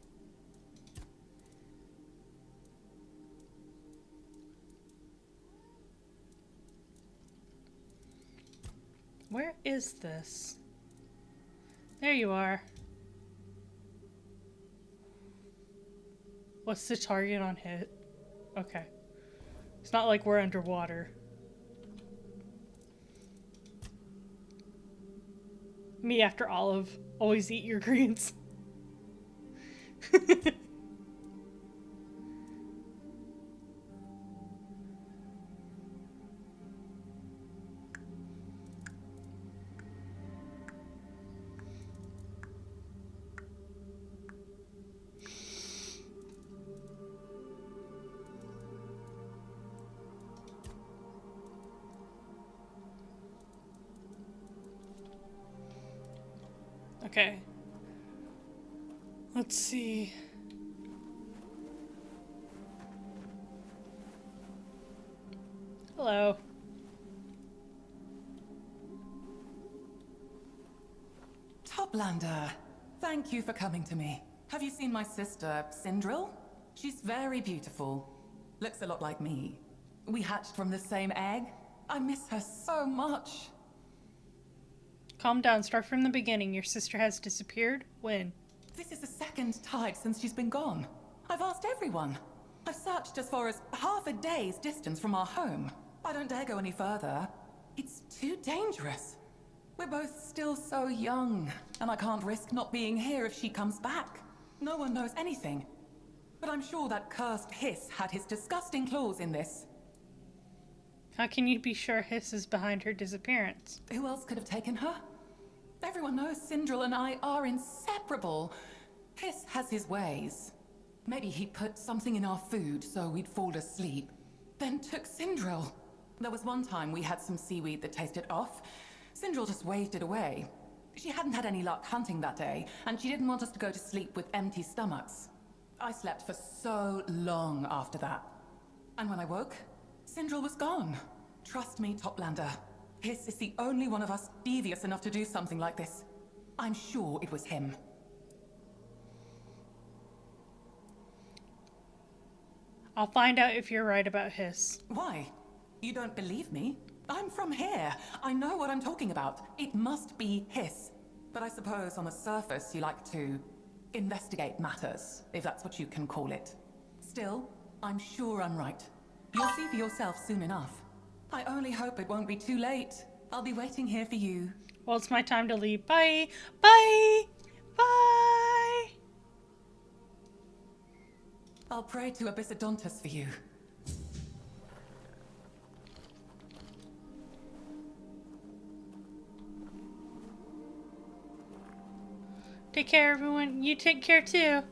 Where is this? There you are. What's the target on hit? Okay. It's not like we're underwater. Me after Olive. Always eat your greens. Okay. Let's see. Hello. Toplander, thank you for coming to me. Have you seen my sister, Sindril? She's very beautiful. Looks a lot like me. We hatched from the same egg. I miss her so much. Calm down. Start from the beginning. Your sister has disappeared? When? This is the second tide since she's been gone. I've asked everyone. I've searched as far as half a day's distance from our home. I don't dare go any further. It's too dangerous. We're both still so young, and I can't risk not being here if she comes back. No one knows anything. But I'm sure that cursed Hiss had his disgusting claws in this. How can you be sure Hiss is behind her disappearance? Who else could have taken her? Everyone knows Sindril and I are inseparable. Hiss has his ways. Maybe he put something in our food so we'd fall asleep, then took Sindril. There was one time we had some seaweed that tasted off. Sindril just waved it away. She hadn't had any luck hunting that day, and she didn't want us to go to sleep with empty stomachs. I slept for so long after that. And when I woke, Sindril was gone. Trust me, Toplander. Hiss is the only one of us devious enough to do something like this. I'm sure it was him. I'll find out if you're right about Hiss. Why? You don't believe me? I'm from here. I know what I'm talking about. It must be Hiss. But I suppose on the surface you like to investigate matters, if that's what you can call it. Still, I'm sure I'm right. You'll see for yourself soon enough. I only hope it won't be too late. I'll be waiting here for you. Well, it's my time to leave. Bye! Bye! Bye! I'll pray to Abyssodontus for you. Take care, everyone. You take care, too.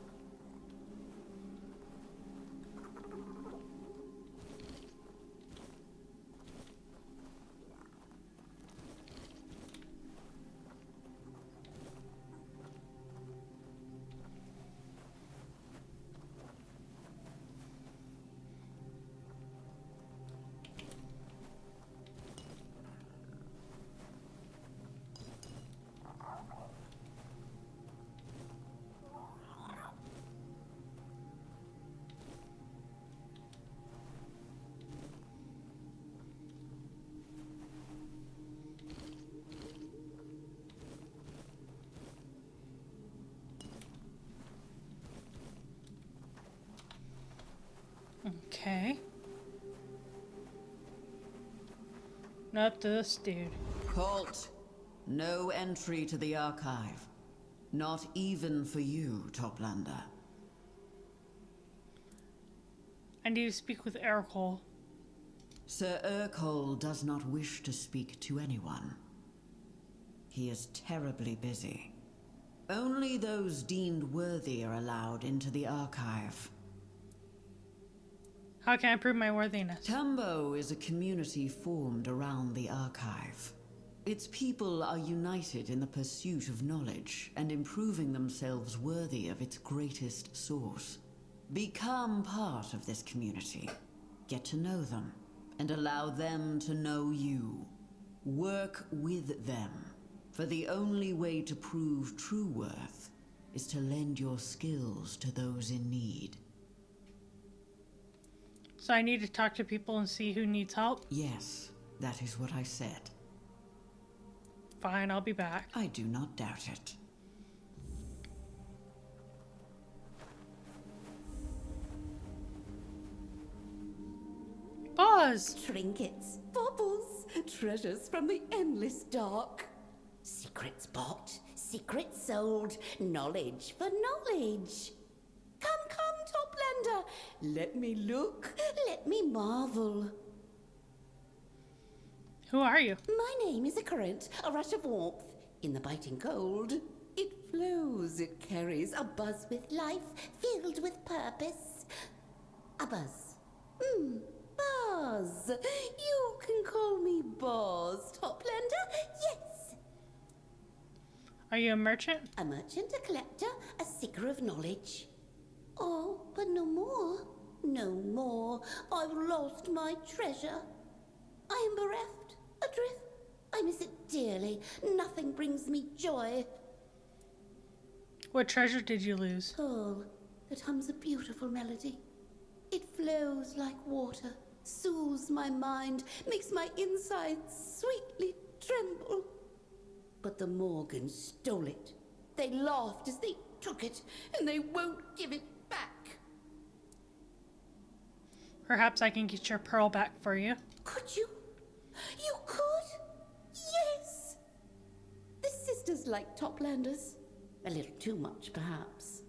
Okay. Not this dude. Halt! No entry to the archive. Not even for you, Toplander. I need to speak with Ercole. Sir Ercole does not wish to speak to anyone. He is terribly busy. Only those deemed worthy are allowed into the archive. How can I prove my worthiness? Tambo is a community formed around the archive. Its people are united in the pursuit of knowledge and improving themselves worthy of its greatest source. Become part of this community. Get to know them, and allow them to know you. Work with them, for the only way to prove true worth is to lend your skills to those in need. So I need to talk to people and see who needs help? Yes, that is what I said. Fine, I'll be back. I do not doubt it. Buzz! Trinkets, baubles, treasures from the endless dark. Secrets bought, secrets sold, knowledge for knowledge. Come, come, Toplander, let me look, let me marvel. Who are you? My name is a current, a rush of warmth. In the biting cold, it flows, it carries a buzz with life, filled with purpose. A buzz. Buzz. You can call me Buzz, Toplander, yes. Are you a merchant? A merchant, a collector, a seeker of knowledge. Oh, but no more. No more. I've lost my treasure. I am bereft, adrift. I miss it dearly. Nothing brings me joy. What treasure did you lose? Pearl that hums a beautiful melody. It flows like water, soothes my mind, makes my insides sweetly tremble. But the Morgans stole it. They laughed as they took it, and they won't give it back. Perhaps I can get your pearl back for you. Could you? You could? Yes! The sisters like Toplanders. A little too much, perhaps.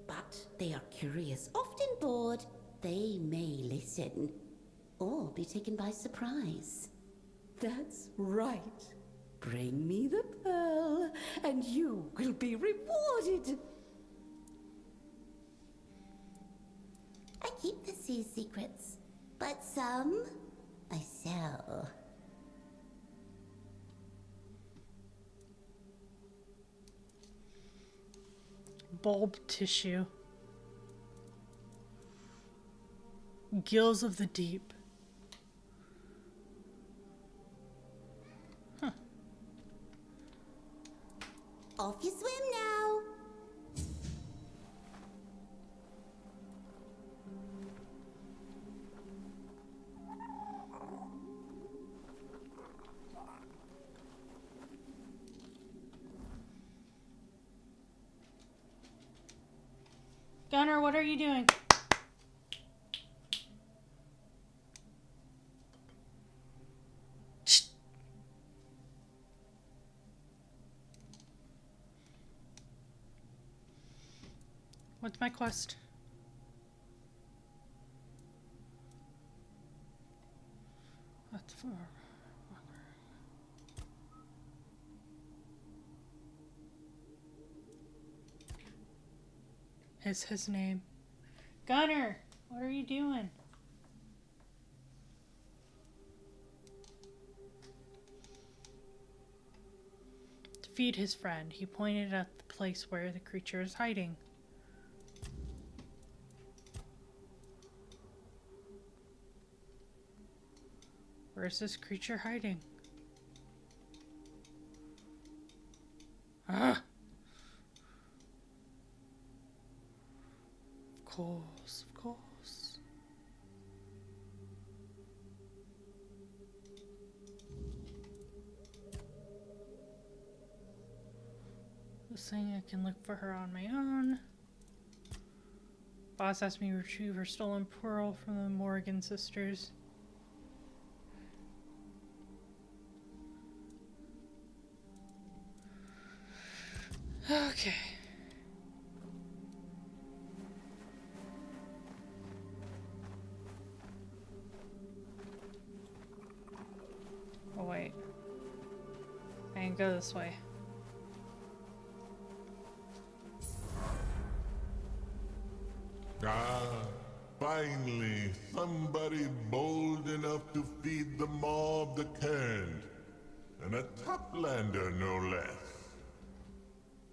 But they are curious, often bored. They may listen, or be taken by surprise. That's right. Bring me the pearl, and you will be rewarded. I keep the sea secrets, but some I sell. Bulb tissue. Gills of the deep. Huh. Off you swim now. Gunnar, what are you doing? What's my quest? That's for... Is his name. Gunnar, what are you doing? To feed his friend, he pointed at the place where the creature is hiding. Where's this creature hiding? Ah! Of course, of course. This thing I can look for her on my own. Boss asked me to retrieve her stolen pearl from the Morgan sisters. Okay. Oh wait. I can go this way. Ah, finally, somebody bold enough to feed the mob the Cairn. And a Toplander, no less.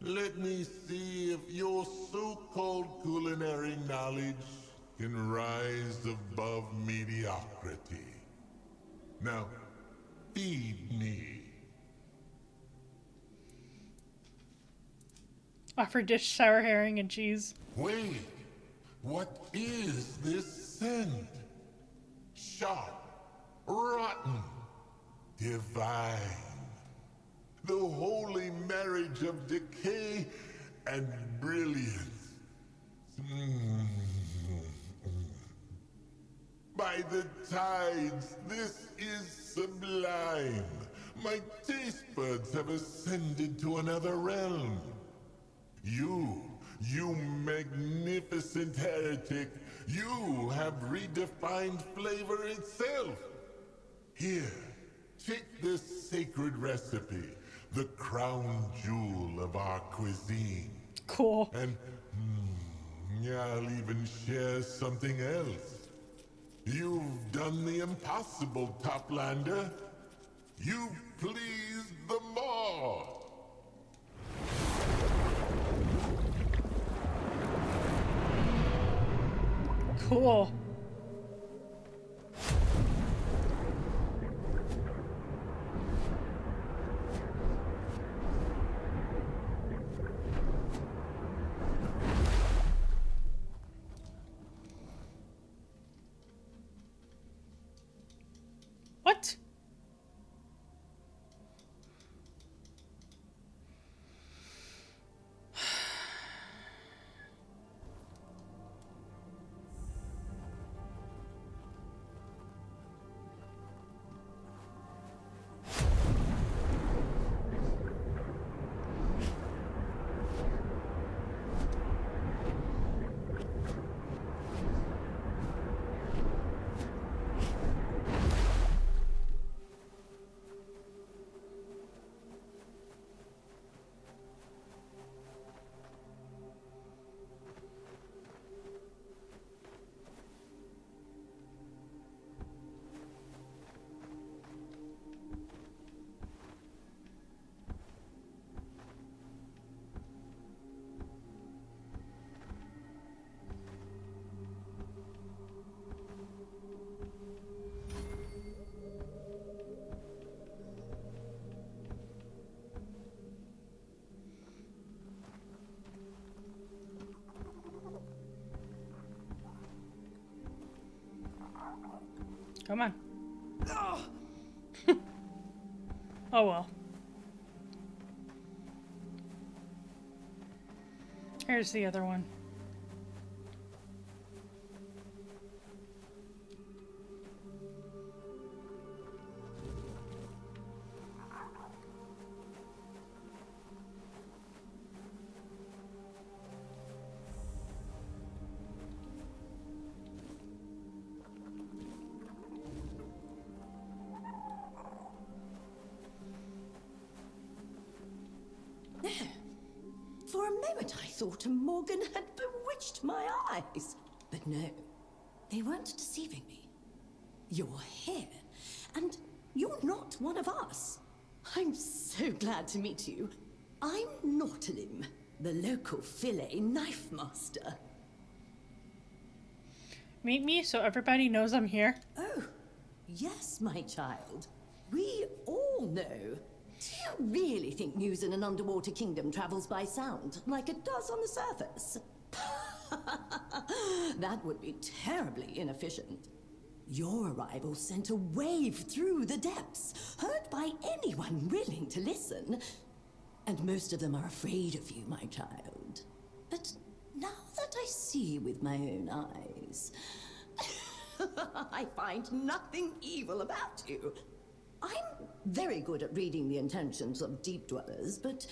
Let me see if your so-called culinary knowledge can rise above mediocrity. Now, feed me. Offer dish sour herring and cheese. Wait, what is this scent? Sharp, rotten, divine. The holy marriage of decay and brilliance. By the tides, this is sublime. My taste buds have ascended to another realm. You magnificent heretic, you have redefined flavor itself. Here, take this sacred recipe, the crown jewel of our cuisine. Cool. And I'll even share something else. You've done the impossible, Toplander. You pleased them all. Cool. What? Come on. Oh well. Here's the other one. For a moment I thought Morgan had bewitched my eyes. But no, they weren't deceiving me. You're here, and you're not one of us. I'm so glad to meet you. I'm Nautolim, the local fillet knife master. Meet me so everybody knows I'm here. Oh, yes, my child. We all know. Do you really think news in an underwater kingdom travels by sound, like it does on the surface? That would be terribly inefficient. Your arrival sent a wave through the depths, heard by anyone willing to listen. And most of them are afraid of you, my child. But now that I see with my own eyes, I find nothing evil about you. I'm very good at reading the intentions of deep dwellers, but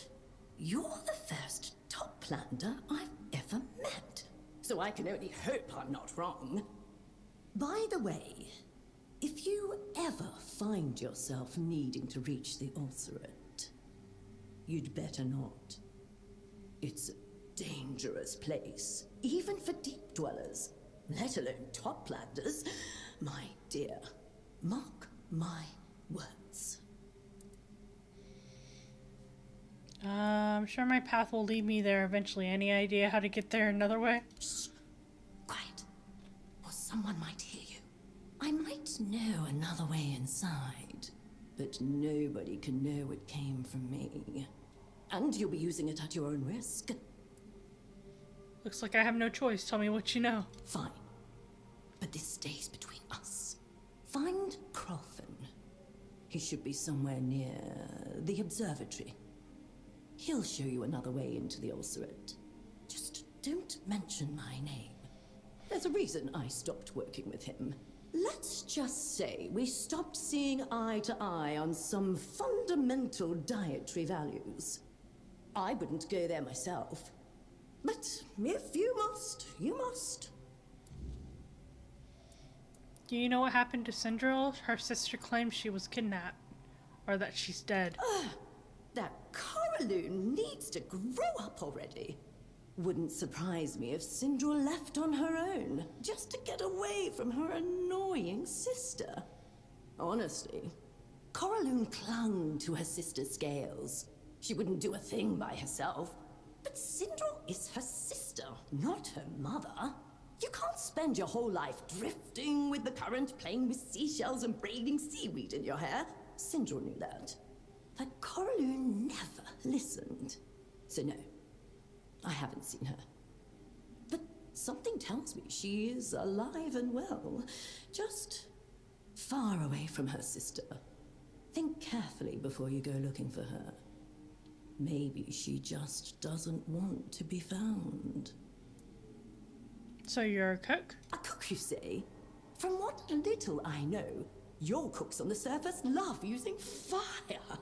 you're the first Toplander I've ever met. So I can only hope I'm not wrong. By the way, if you ever find yourself needing to reach the Ulcerate, you'd better not. It's a dangerous place, even for deep dwellers, let alone Toplanders. My dear, mark my words. I'm sure my path will lead me there eventually. Any idea how to get there another way? Shh. Quiet. Or someone might hear you. I might know another way inside, but nobody can know it came from me. And you'll be using it at your own risk. Looks like I have no choice. Tell me what you know. Fine. But this stays between us. Find Crofton. He should be somewhere near the observatory. He'll show you another way into the Ulcerate. Just don't mention my name. There's a reason I stopped working with him. Let's just say we stopped seeing eye to eye on some fundamental dietary values. I wouldn't go there myself. But if you must, you must. Do you know what happened to Sindril? Her sister claims she was kidnapped. Or that she's dead. That Coraloon needs to grow up already. Wouldn't surprise me if Sindril left on her own, just to get away from her annoying sister. Honestly, Coraloon clung to her sister's scales. She wouldn't do a thing by herself. But Sindril is her sister, not her mother. You can't spend your whole life drifting with the current, playing with seashells and braiding seaweed in your hair. Sindril knew that. But Coraloon never listened. So no, I haven't seen her. But something tells me she is alive and well, just far away from her sister. Think carefully before you go looking for her. Maybe she just doesn't want to be found. So you're a cook? A cook, you say? From what little I know, your cooks on the surface love using fire.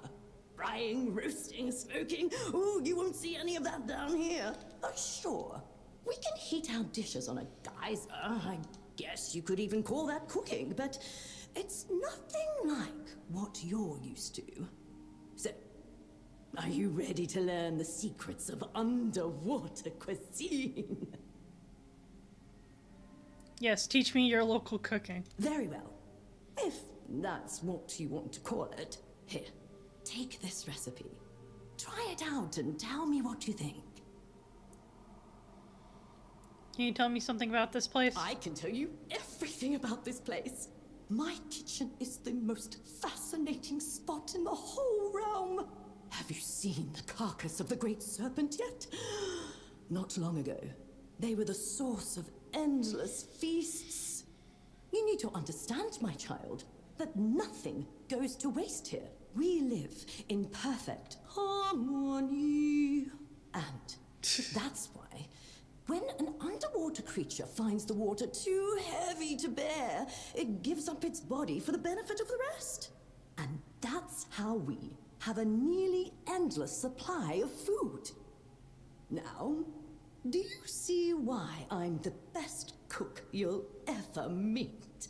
Frying, roasting, smoking. Ooh, you won't see any of that down here. Oh, sure. We can heat our dishes on a geyser. I guess you could even call that cooking, but it's nothing like what you're used to. So, are you ready to learn the secrets of underwater cuisine? Yes, teach me your local cooking. Very well. If that's what you want to call it. Here, take this recipe. Try it out and tell me what you think. Can you tell me something about this place? I can tell you everything about this place. My kitchen is the most fascinating spot in the whole realm. Have you seen the carcass of the great serpent yet? Not long ago, they were the source of endless feasts. You need to understand, my child, that nothing goes to waste here. We live in perfect harmony. And that's why, when an underwater creature finds the water too heavy to bear, it gives up its body for the benefit of the rest. And that's how we have a nearly endless supply of food. Now, do you see why I'm the best cook you'll ever meet?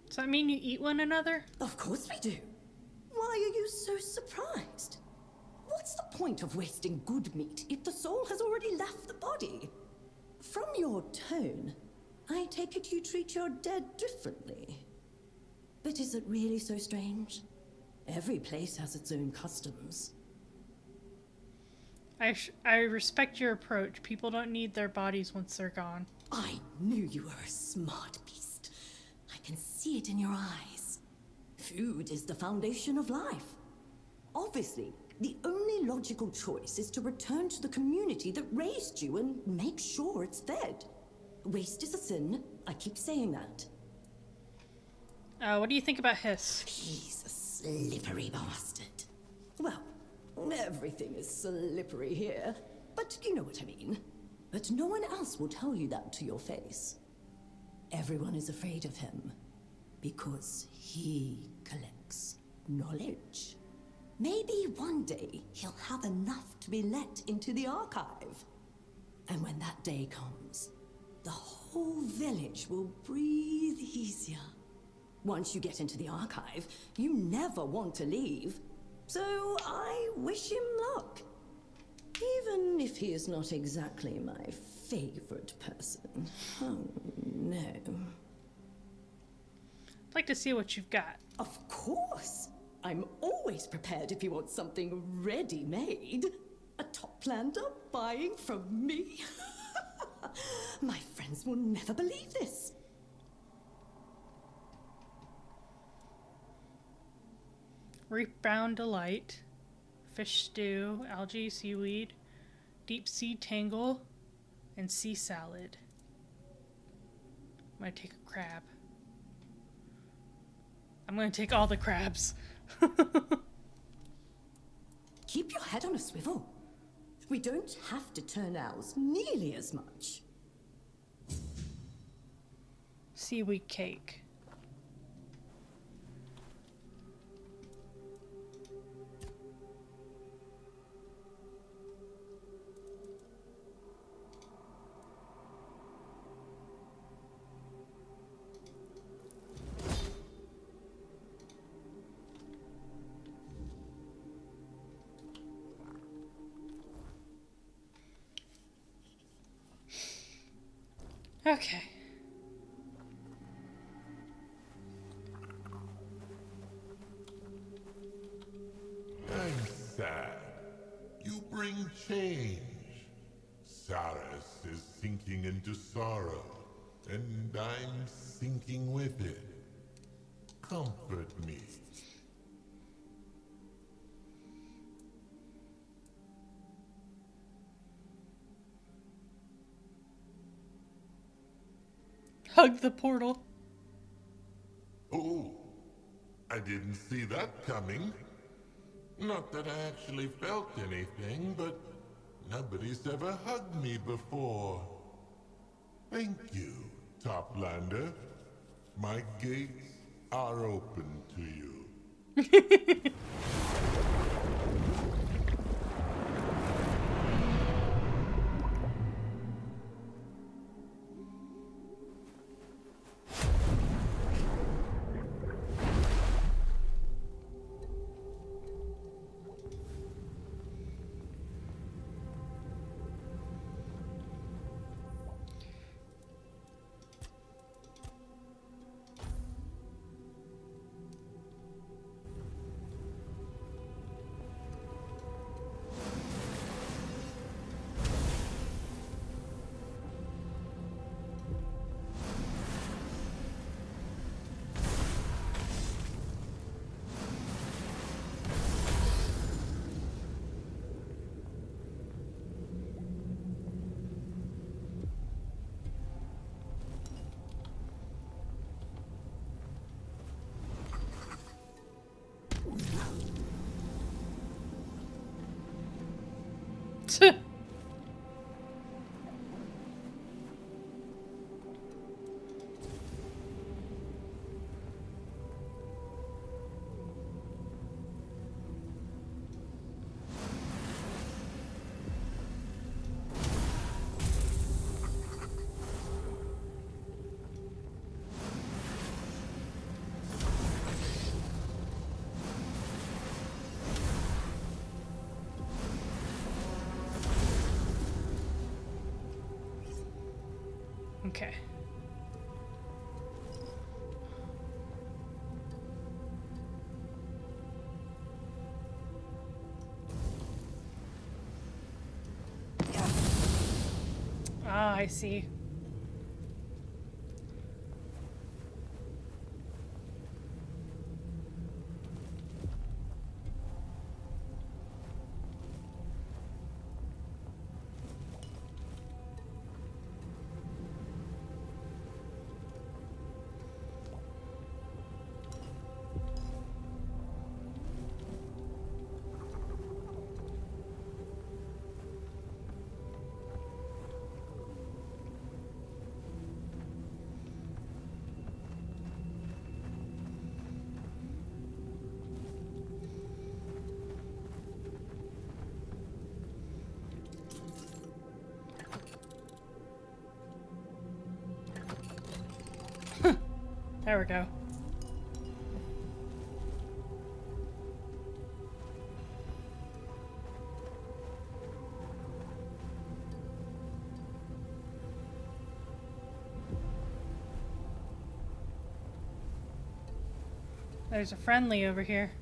Does that mean you eat one another? Of course we do. Why are you so surprised? What's the point of wasting good meat if the soul has already left the body? From your tone, I take it you treat your dead differently. But is it really so strange? Every place has its own customs. I respect your approach. People don't need their bodies once they're gone. I knew you were a smart beast. I can see it in your eyes. Food is the foundation of life. Obviously, the only logical choice is to return to the community that raised you and make sure it's fed. Waste is a sin. I keep saying that. What do you think about Hiss? He's a slippery bastard. Well, everything is slippery here, but you know what I mean. But no one else will tell you that to your face. Everyone is afraid of him because he collects knowledge. Maybe one day he'll have enough to be let into the archive. And when that day comes, the whole village will breathe easier. Once you get into the archive, you never want to leave. So I wish him luck. Even if he is not exactly my favorite person. Oh, no. I'd like to see what you've got. Of course. I'm always prepared if you want something ready-made. A toplander buying from me? My friends will never believe this. Reef-bound delight, fish stew, algae, seaweed, deep sea tangle, and sea salad. Might take a crab. I'm gonna take all the crabs. Keep your head on a swivel. We don't have to turn owls nearly as much. Seaweed cake. Okay. I'm sad. You bring change. Saras is sinking into sorrow, and I'm sinking with it. Comfort me. Hug the portal. Oh, I didn't see that coming. Not that I actually felt anything, but nobody's ever hugged me before. Thank you, Toplander. My gates are open to you. Okay. Ah, I see. There we go. There's a friendly over here.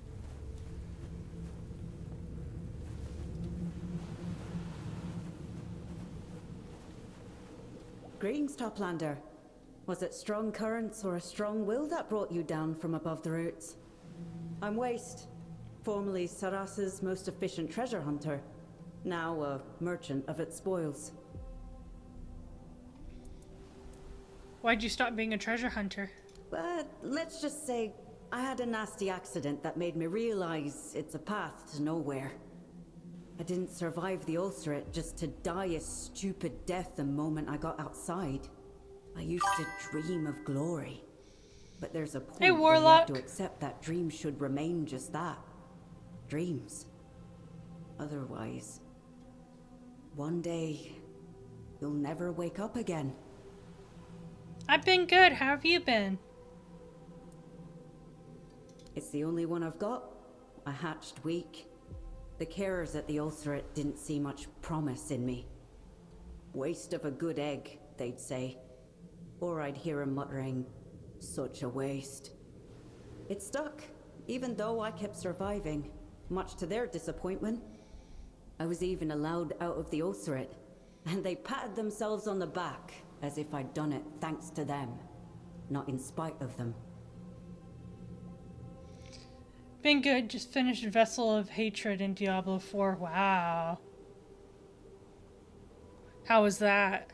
Greetings, Toplander. Was it strong currents or a strong will that brought you down from above the roots? I'm Waste, formerly Saras's most efficient treasure hunter, now a merchant of its spoils. Why'd you stop being a treasure hunter? But let's just say I had a nasty accident that made me realize it's a path to nowhere. I didn't survive the ulcerate just to die a stupid death the moment I got outside. I used to dream of glory. But there's a point where you have to accept that dreams should remain just that. Dreams. Otherwise, one day, you'll never wake up again. I've been good. How have you been? It's the only one I've got. I hatched weak. The carers at the ulcerate didn't see much promise in me. Waste of a good egg, they'd say. Or I'd hear 'em muttering, such a waste. It stuck, even though I kept surviving, much to their disappointment. I was even allowed out of the ulcerate, and they patted themselves on the back as if I'd done it thanks to them, not in spite of them. Been good. Just finished Vessel of Hatred in Diablo 4. Wow. How was that?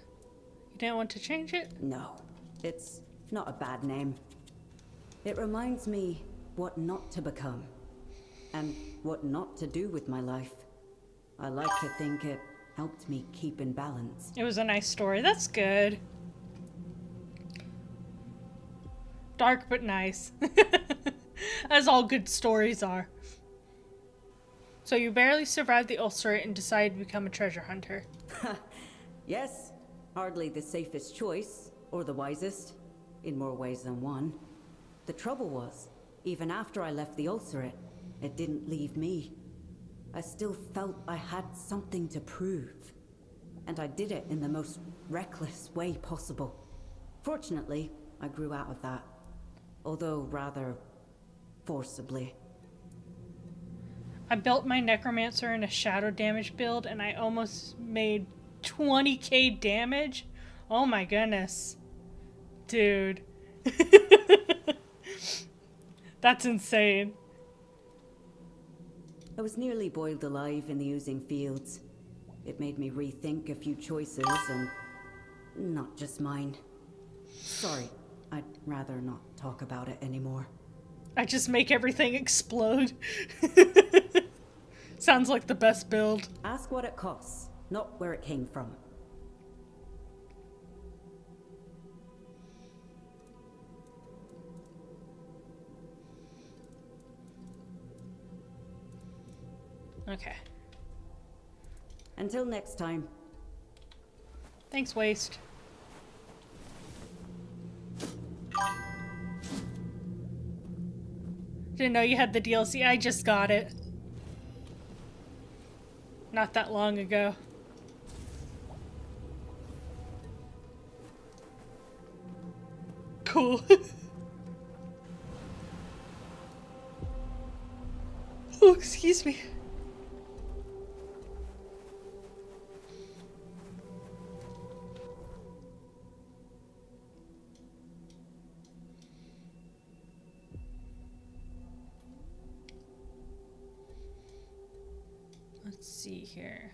You didn't want to change it? No, it's not a bad name. It reminds me what not to become, and what not to do with my life. I like to think it helped me keep in balance. It was a nice story. That's good. Dark but nice. As all good stories are. So you barely survived the ulcerate and decided to become a treasure hunter. Yes, hardly the safest choice, or the wisest, in more ways than one. The trouble was, even after I left the ulcerate, it didn't leave me. I still felt I had something to prove. And I did it in the most reckless way possible. Fortunately, I grew out of that. Although rather forcibly. I built my necromancer in a shadow damage build and I almost made 20k damage. Oh my goodness. Dude. That's insane. I was nearly boiled alive in the oozing fields. It made me rethink a few choices and not just mine. Sorry, I'd rather not talk about it anymore. I just make everything explode. Sounds like the best build. Ask what it costs, not where it came from. Okay. Until next time. Thanks, Waste. Didn't know you had the DLC. I just got it. Not that long ago. Cool. Oh, excuse me. Let's see here.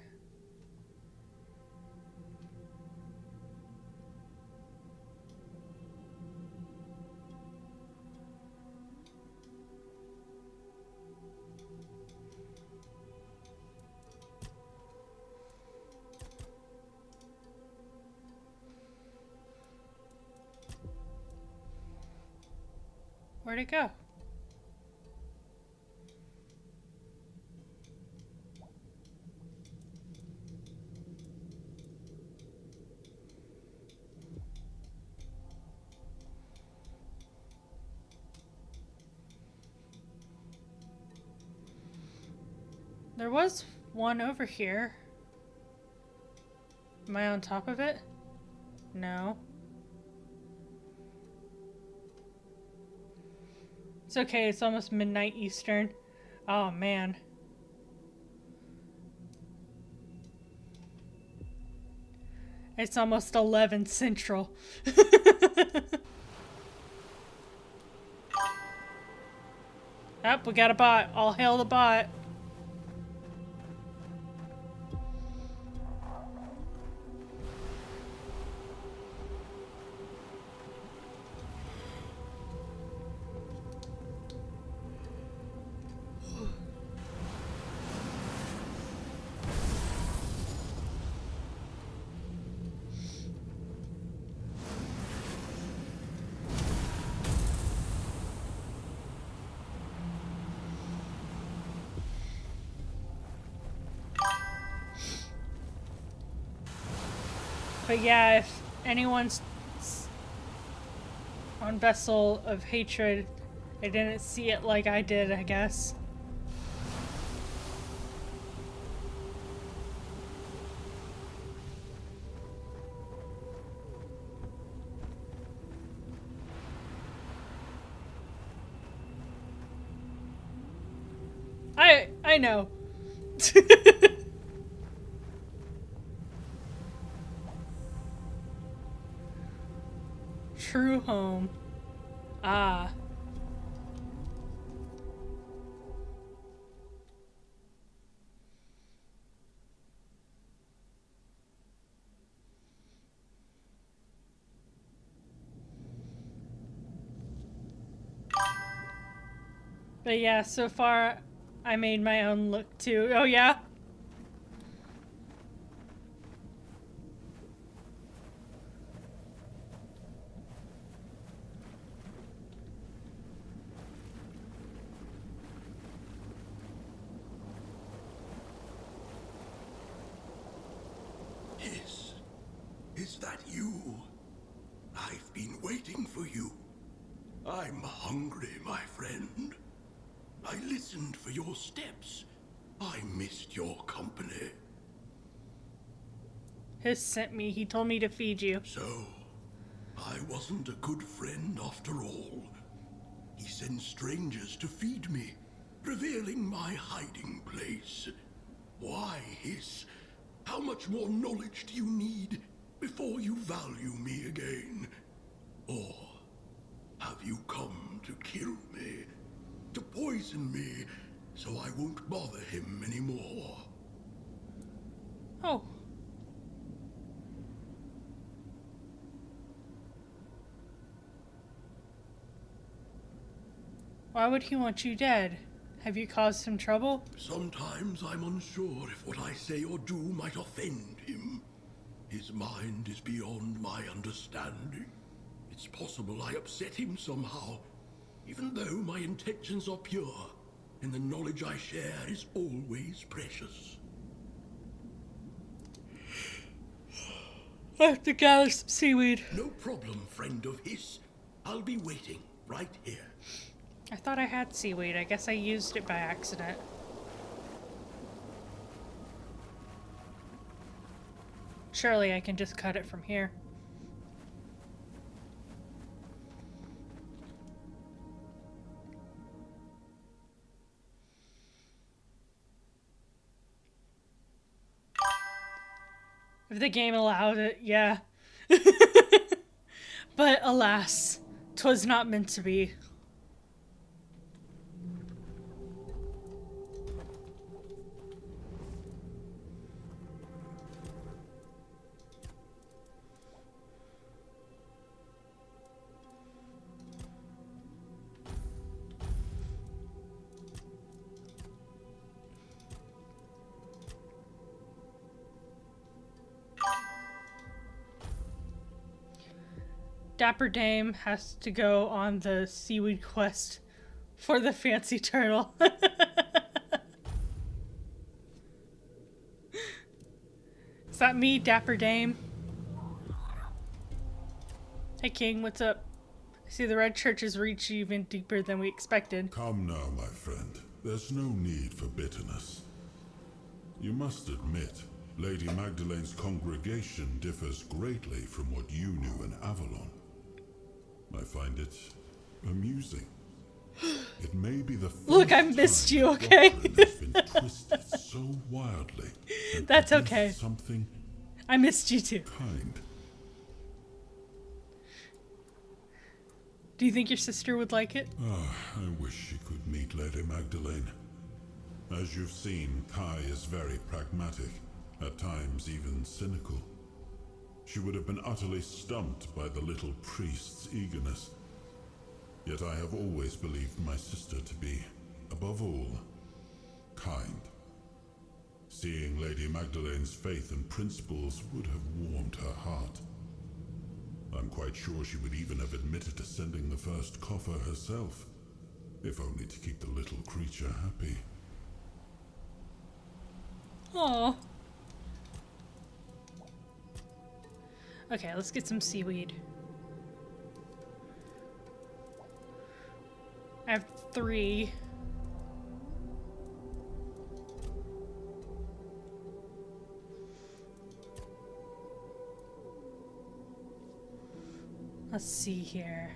Where'd it go? There was one over here. Am I on top of it? No. It's okay, it's almost midnight Eastern. Oh man. It's almost 11 Central. Oh, we got a bot. All hail the bot. But yeah, if anyone's on Vessel of Hatred, they didn't see it like I did, I guess. I know. True home. Ah. But yeah, so far I made my own look too. Oh yeah? Is that you? I've been waiting for you. I'm hungry, my friend. I listened for your steps. I missed your company. Hiss sent me. He told me to feed you. So, I wasn't a good friend after all. He sends strangers to feed me, revealing my hiding place. Why, Hiss? How much more knowledge do you need before you value me again? Or have you come to kill me? To poison me so I won't bother him anymore? Oh. Why would he want you dead? Have you caused him trouble? Sometimes I'm unsure if what I say or do might offend him. His mind is beyond my understanding. It's possible I upset him somehow, even though my intentions are pure, and the knowledge I share is always precious. I have to gather some seaweed. No problem, friend of his. I'll be waiting right here. I thought I had seaweed. I guess I used it by accident. Surely I can just cut it from here. If the game allowed it, yeah. But alas, 'twas not meant to be. Dapper Dame has to go on the seaweed quest for the fancy turtle. Is that me, Dapper Dame? Hey King, what's up? I see the Red Church has reached even deeper than we expected. Come now, my friend. There's no need for bitterness. You must admit, Lady Magdalene's congregation differs greatly from what you knew in Avalon. I find it amusing. It may be the first Look, I missed you, okay? has been twisted so wildly. That's okay. Something I missed you too. kind. Do you think your sister would like it? Ah, I wish she could meet Lady Magdalene. As you've seen, Kai is very pragmatic, at times even cynical. She would have been utterly stumped by the little priest's eagerness. Yet I have always believed my sister to be, above all, kind. Seeing Lady Magdalene's faith and principles would have warmed her heart. I'm quite sure she would even have admitted to sending the first coffer herself, if only to keep the little creature happy. Aww. Okay, let's get some seaweed. I have 3. Let's see here.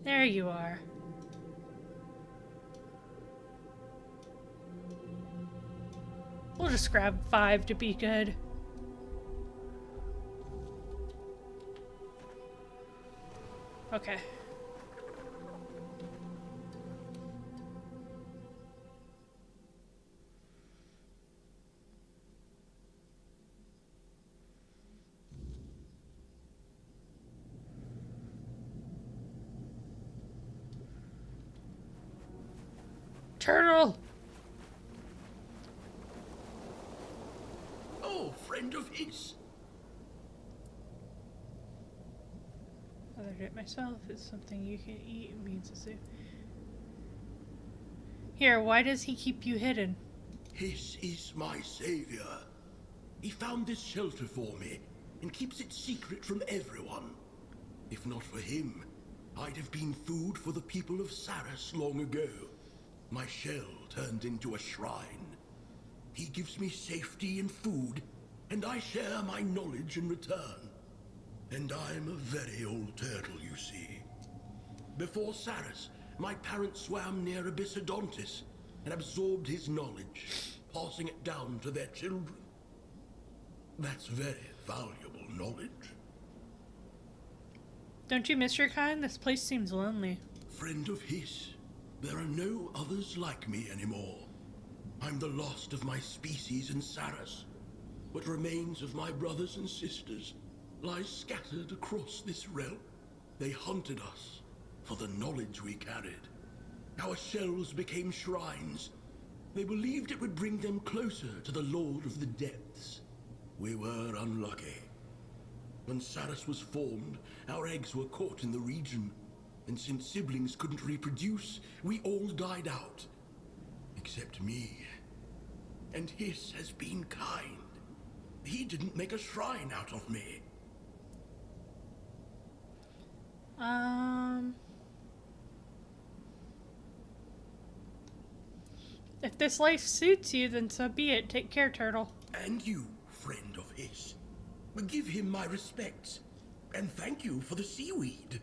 There you are. We'll just grab 5 to be good. Okay. Turtle! Oh, friend of his. Othered it myself is something you can eat. It means to say. Here, why does he keep you hidden? Hiss is my savior. He found this shelter for me and keeps it secret from everyone. If not for him, I'd have been food for the people of Saras long ago. My shell turned into a shrine. He gives me safety and food, and I share my knowledge in return. And I'm a very old turtle, you see. Before Saras, my parents swam near Abyssodontis and absorbed his knowledge, passing it down to their children. That's very valuable knowledge. Don't you miss your kind? This place seems lonely. Friend of his, there are no others like me anymore. I'm the last of my species in Saras. What remains of my brothers and sisters lies scattered across this realm. They hunted us for the knowledge we carried. Our shells became shrines. They believed it would bring them closer to the Lord of the Depths. We were unlucky. When Saras was formed, our eggs were caught in the region. And since siblings couldn't reproduce, we all died out. Except me. And Hiss has been kind. He didn't make a shrine out of me. If this life suits you, then so be it. Take care, Turtle. And you, friend of his. Give him my respects. And thank you for the seaweed.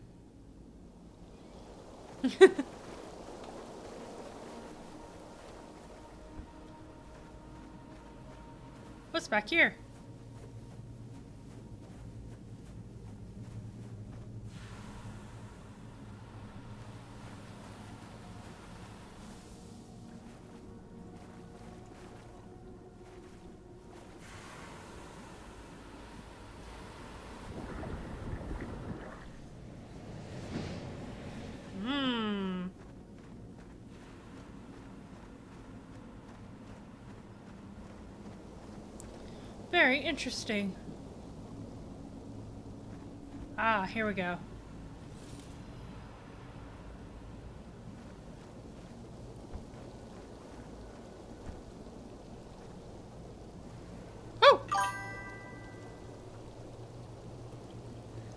What's back here? Very interesting. Ah, here we go. Oh!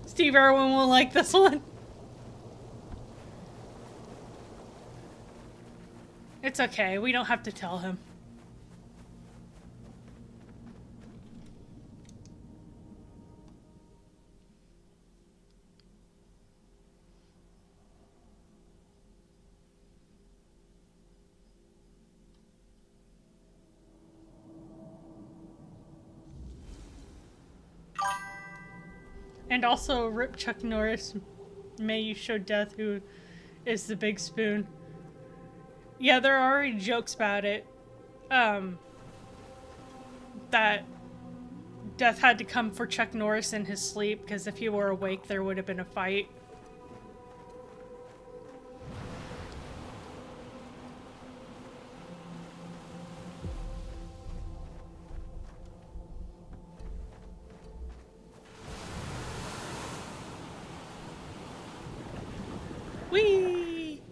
Steve Irwin will like this one. It's okay, we don't have to tell him. And also, rip Chuck Norris, may you show death who is the big spoon. Yeah, there are already jokes about it. That Death had to come for Chuck Norris in his sleep, because if he were awake, there would have been a fight. Whee!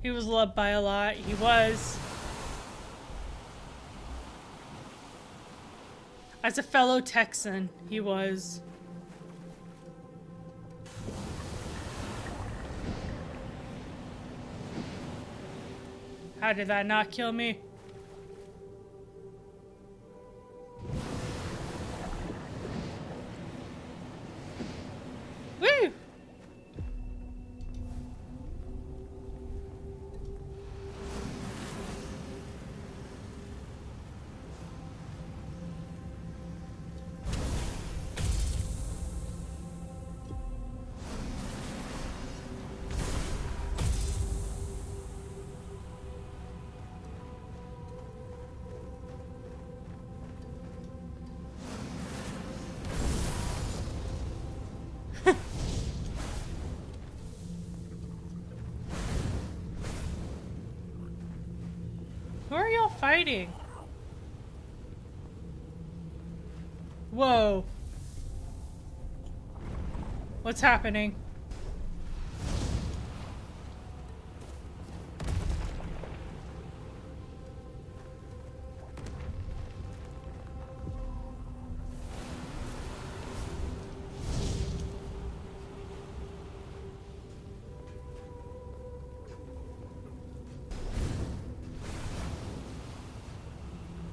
He was loved by a lot. He was. As a fellow Texan, he was. How did that not kill me? Woo! Who are y'all fighting? Whoa. What's happening?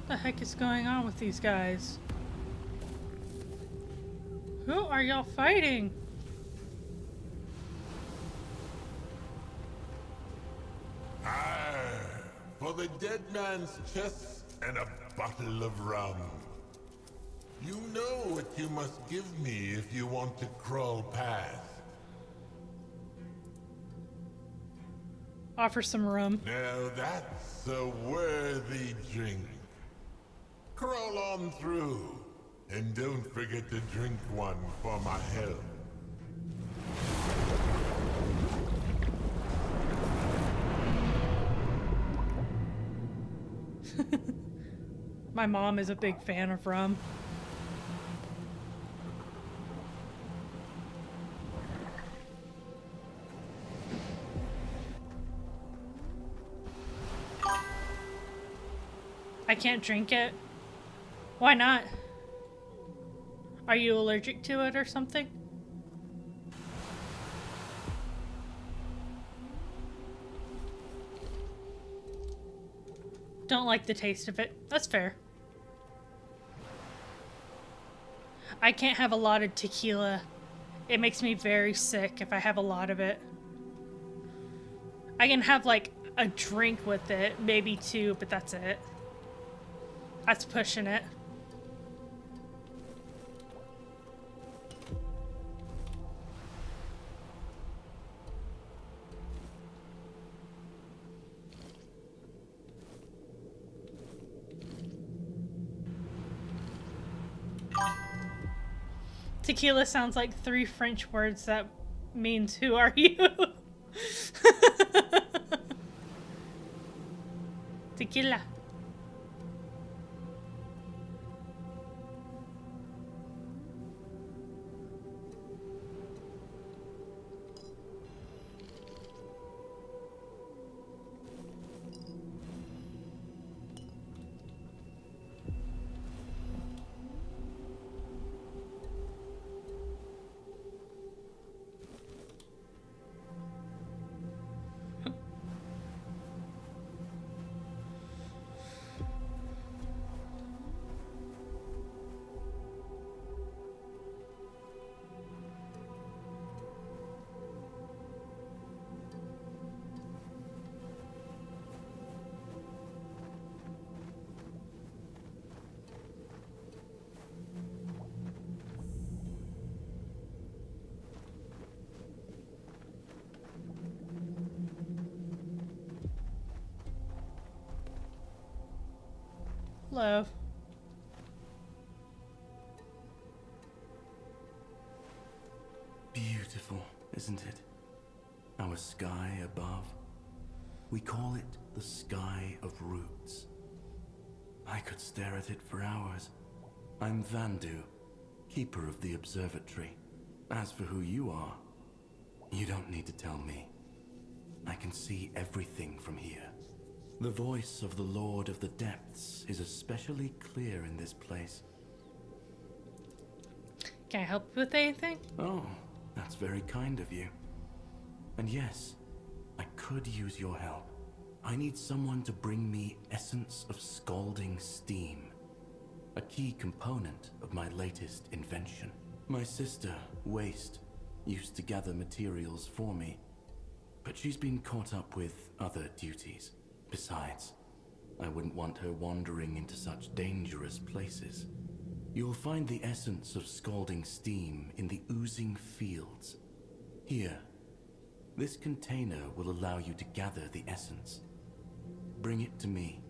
What the heck is going on with these guys? Who are y'all fighting? For the dead man's chest and a bottle of rum. You know what you must give me if you want to crawl past. Offer some rum. Now that's a worthy drink. Crawl on through, and don't forget to drink one for my health. My mom is a big fan of rum. I can't drink it. Why not? Are you allergic to it or something? Don't like the taste of it. That's fair. I can't have a lot of tequila. It makes me very sick if I have a lot of it. I can have like a drink with it, maybe two, but that's it. That's pushing it. Tequila sounds like 3 French words that means who are you? Tequila. Hello. Beautiful, isn't it? Our sky above. We call it the Sky of Roots. I could stare at it for hours. I'm Vandu, keeper of the observatory. As for who you are, you don't need to tell me. I can see everything from here. The voice of the Lord of the Depths is especially clear in this place. Can I help with anything? Oh, that's very kind of you. And yes, I could use your help. I need someone to bring me Essence of Scalding Steam, a key component of my latest invention. My sister, Waste, used to gather materials for me, but she's been caught up with other duties. Besides, I wouldn't want her wandering into such dangerous places. You'll find the Essence of Scalding Steam in the Oozing Fields. Here, this container will allow you to gather the essence. Bring it to me,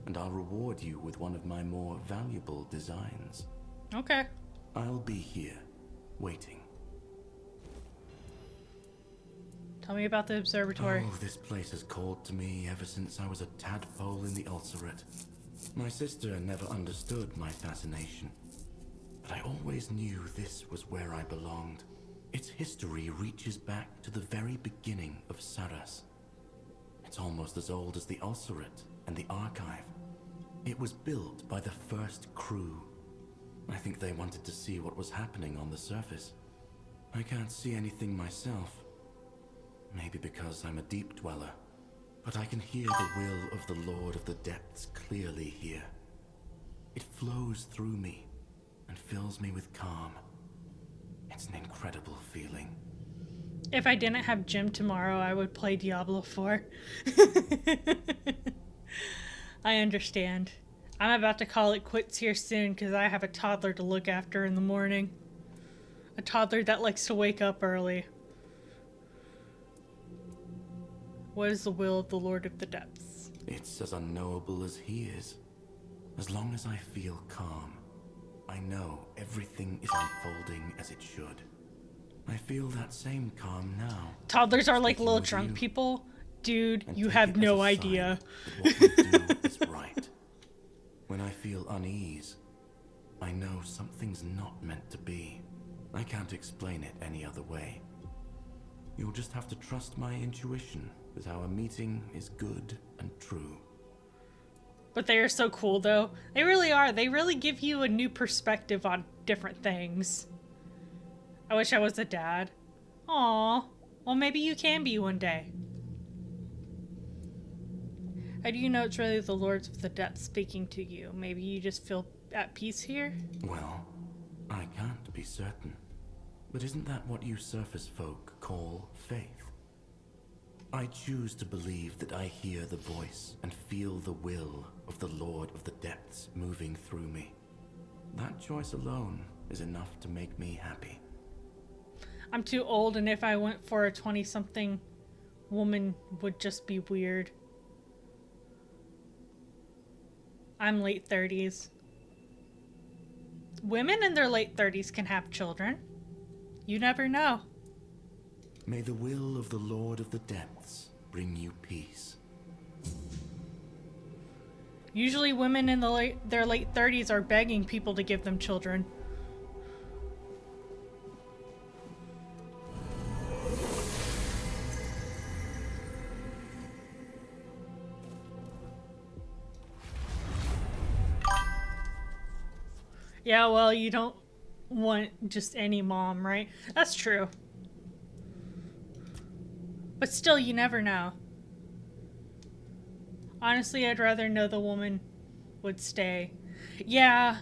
and I'll reward you with one of my more valuable designs. Okay. I'll be here, waiting. Tell me about the observatory. Oh, this place has called to me ever since I was a tadpole in the Ulcerate. My sister never understood my fascination, but I always knew this was where I belonged. Its history reaches back to the very beginning of Saras. It's almost as old as the Ulcerate and the Archive. It was built by the first crew. I think they wanted to see what was happening on the surface. I can't see anything myself. Maybe because I'm a deep dweller. But I can hear the will of the Lord of the Depths clearly here. It flows through me and fills me with calm. It's an incredible feeling. If I didn't have gym tomorrow, I would play Diablo 4. I understand. I'm about to call it quits here soon because I have a toddler to look after in the morning. A toddler that likes to wake up early. What is the will of the Lord of the Depths? It's as unknowable as he is. As long as I feel calm, I know everything is unfolding as it should. I feel that same calm now. Toddlers are like Speaking little with drunk you, people. Dude, and you take have it as no a sign idea. that what we do is right. When I feel unease, I know something's not meant to be. I can't explain it any other way. You'll just have to trust my intuition that our meeting is good and true. But they are so cool, though. They really are. They really give you a new perspective on different things. I wish I was a dad. Aw. Well, maybe you can be one day. How do you know it's really the Lords of the Depths speaking to you? Maybe you just feel at peace here? Well, I can't be certain. But isn't that what you surface folk call faith? I choose to believe that I hear the voice and feel the will of the Lord of the Depths moving through me. That choice alone is enough to make me happy. I'm too old, and if I went for a 20-something woman, would just be weird. I'm late 30s. Women in their late 30s can have children. You never know. May the will of the Lord of the Depths bring you peace. Usually women in their late 30s are begging people to give them children. Yeah, well, you don't want just any mom, right? That's true. But still, you never know. Honestly, I'd rather know the woman would stay. Yeah.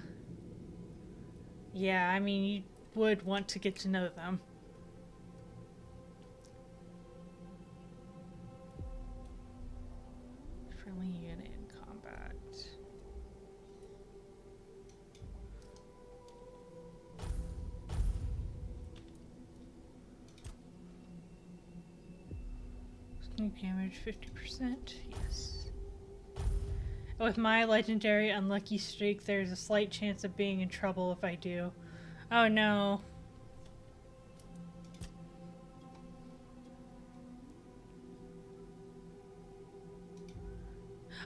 Yeah, I mean, you would want to get to know them. Friendly unit in combat. Sneak damage 50%, yes. With my legendary unlucky streak, there's a slight chance of being in trouble if I do. Oh no.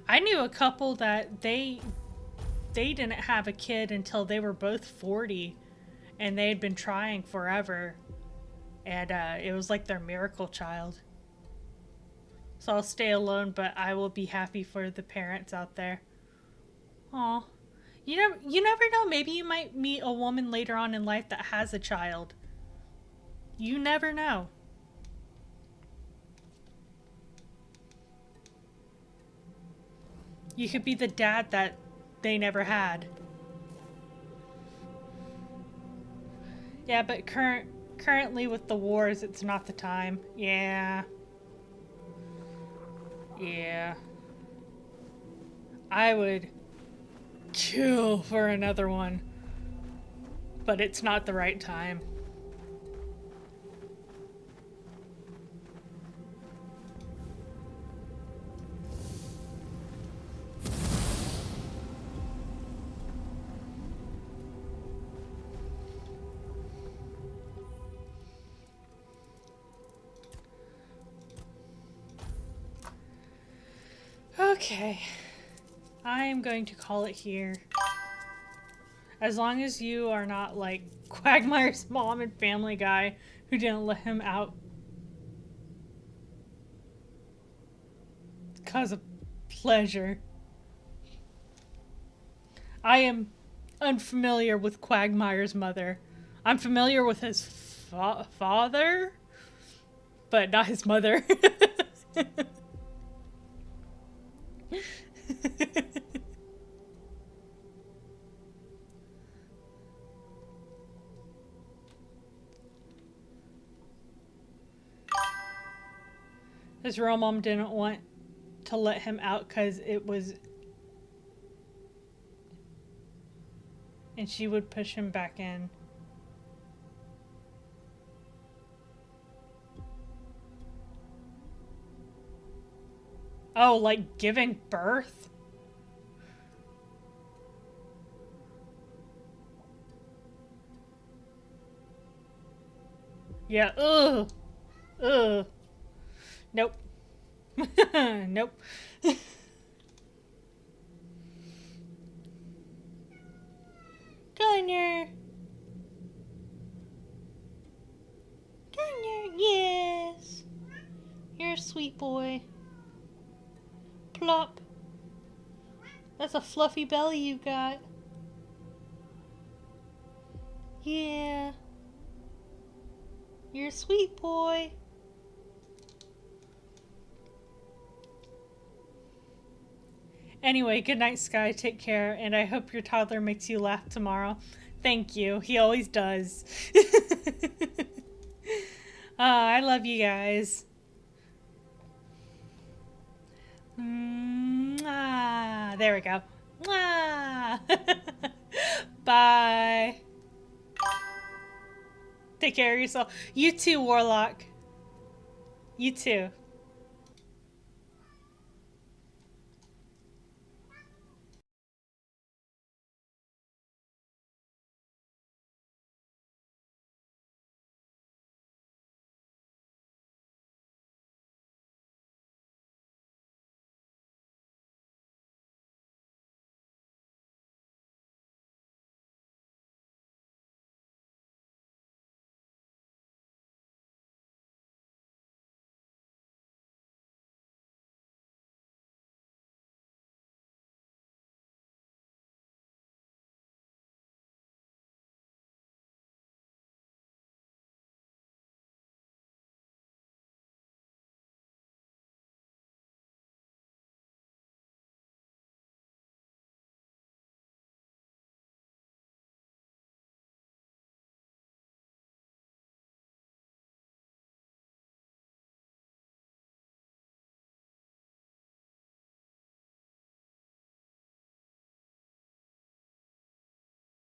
I knew a couple that they didn't have a kid until they were both 40, and they had been trying forever, and it was like their miracle child. So I'll stay alone, but I will be happy for the parents out there. Aw. You never know. Maybe you might meet a woman later on in life that has a child. You never know. You could be the dad that they never had. Yeah, but currently with the wars, it's not the time. Yeah. Yeah. I would kill for another one. But it's not the right time. Okay, I am going to call it here. As long as you are not like Quagmire's mom and Family Guy who didn't let him out because of pleasure. I am unfamiliar with Quagmire's mother. I'm familiar with his father, but not his mother. His real mom didn't want to let him out because it was... And she would push him back in. Oh, like giving birth? Yeah, ugh. Ugh. Nope. Nope. Gunner. Gunner, yes. You're a sweet boy. Plop. That's a fluffy belly you got. Yeah. You're a sweet boy. Anyway, good night, Sky. Take care, and I hope your toddler makes you laugh tomorrow. Thank you. He always does. I love you guys. Mwah. There we go. Mwah. Bye. Take care of yourself. You too, Warlock. You too.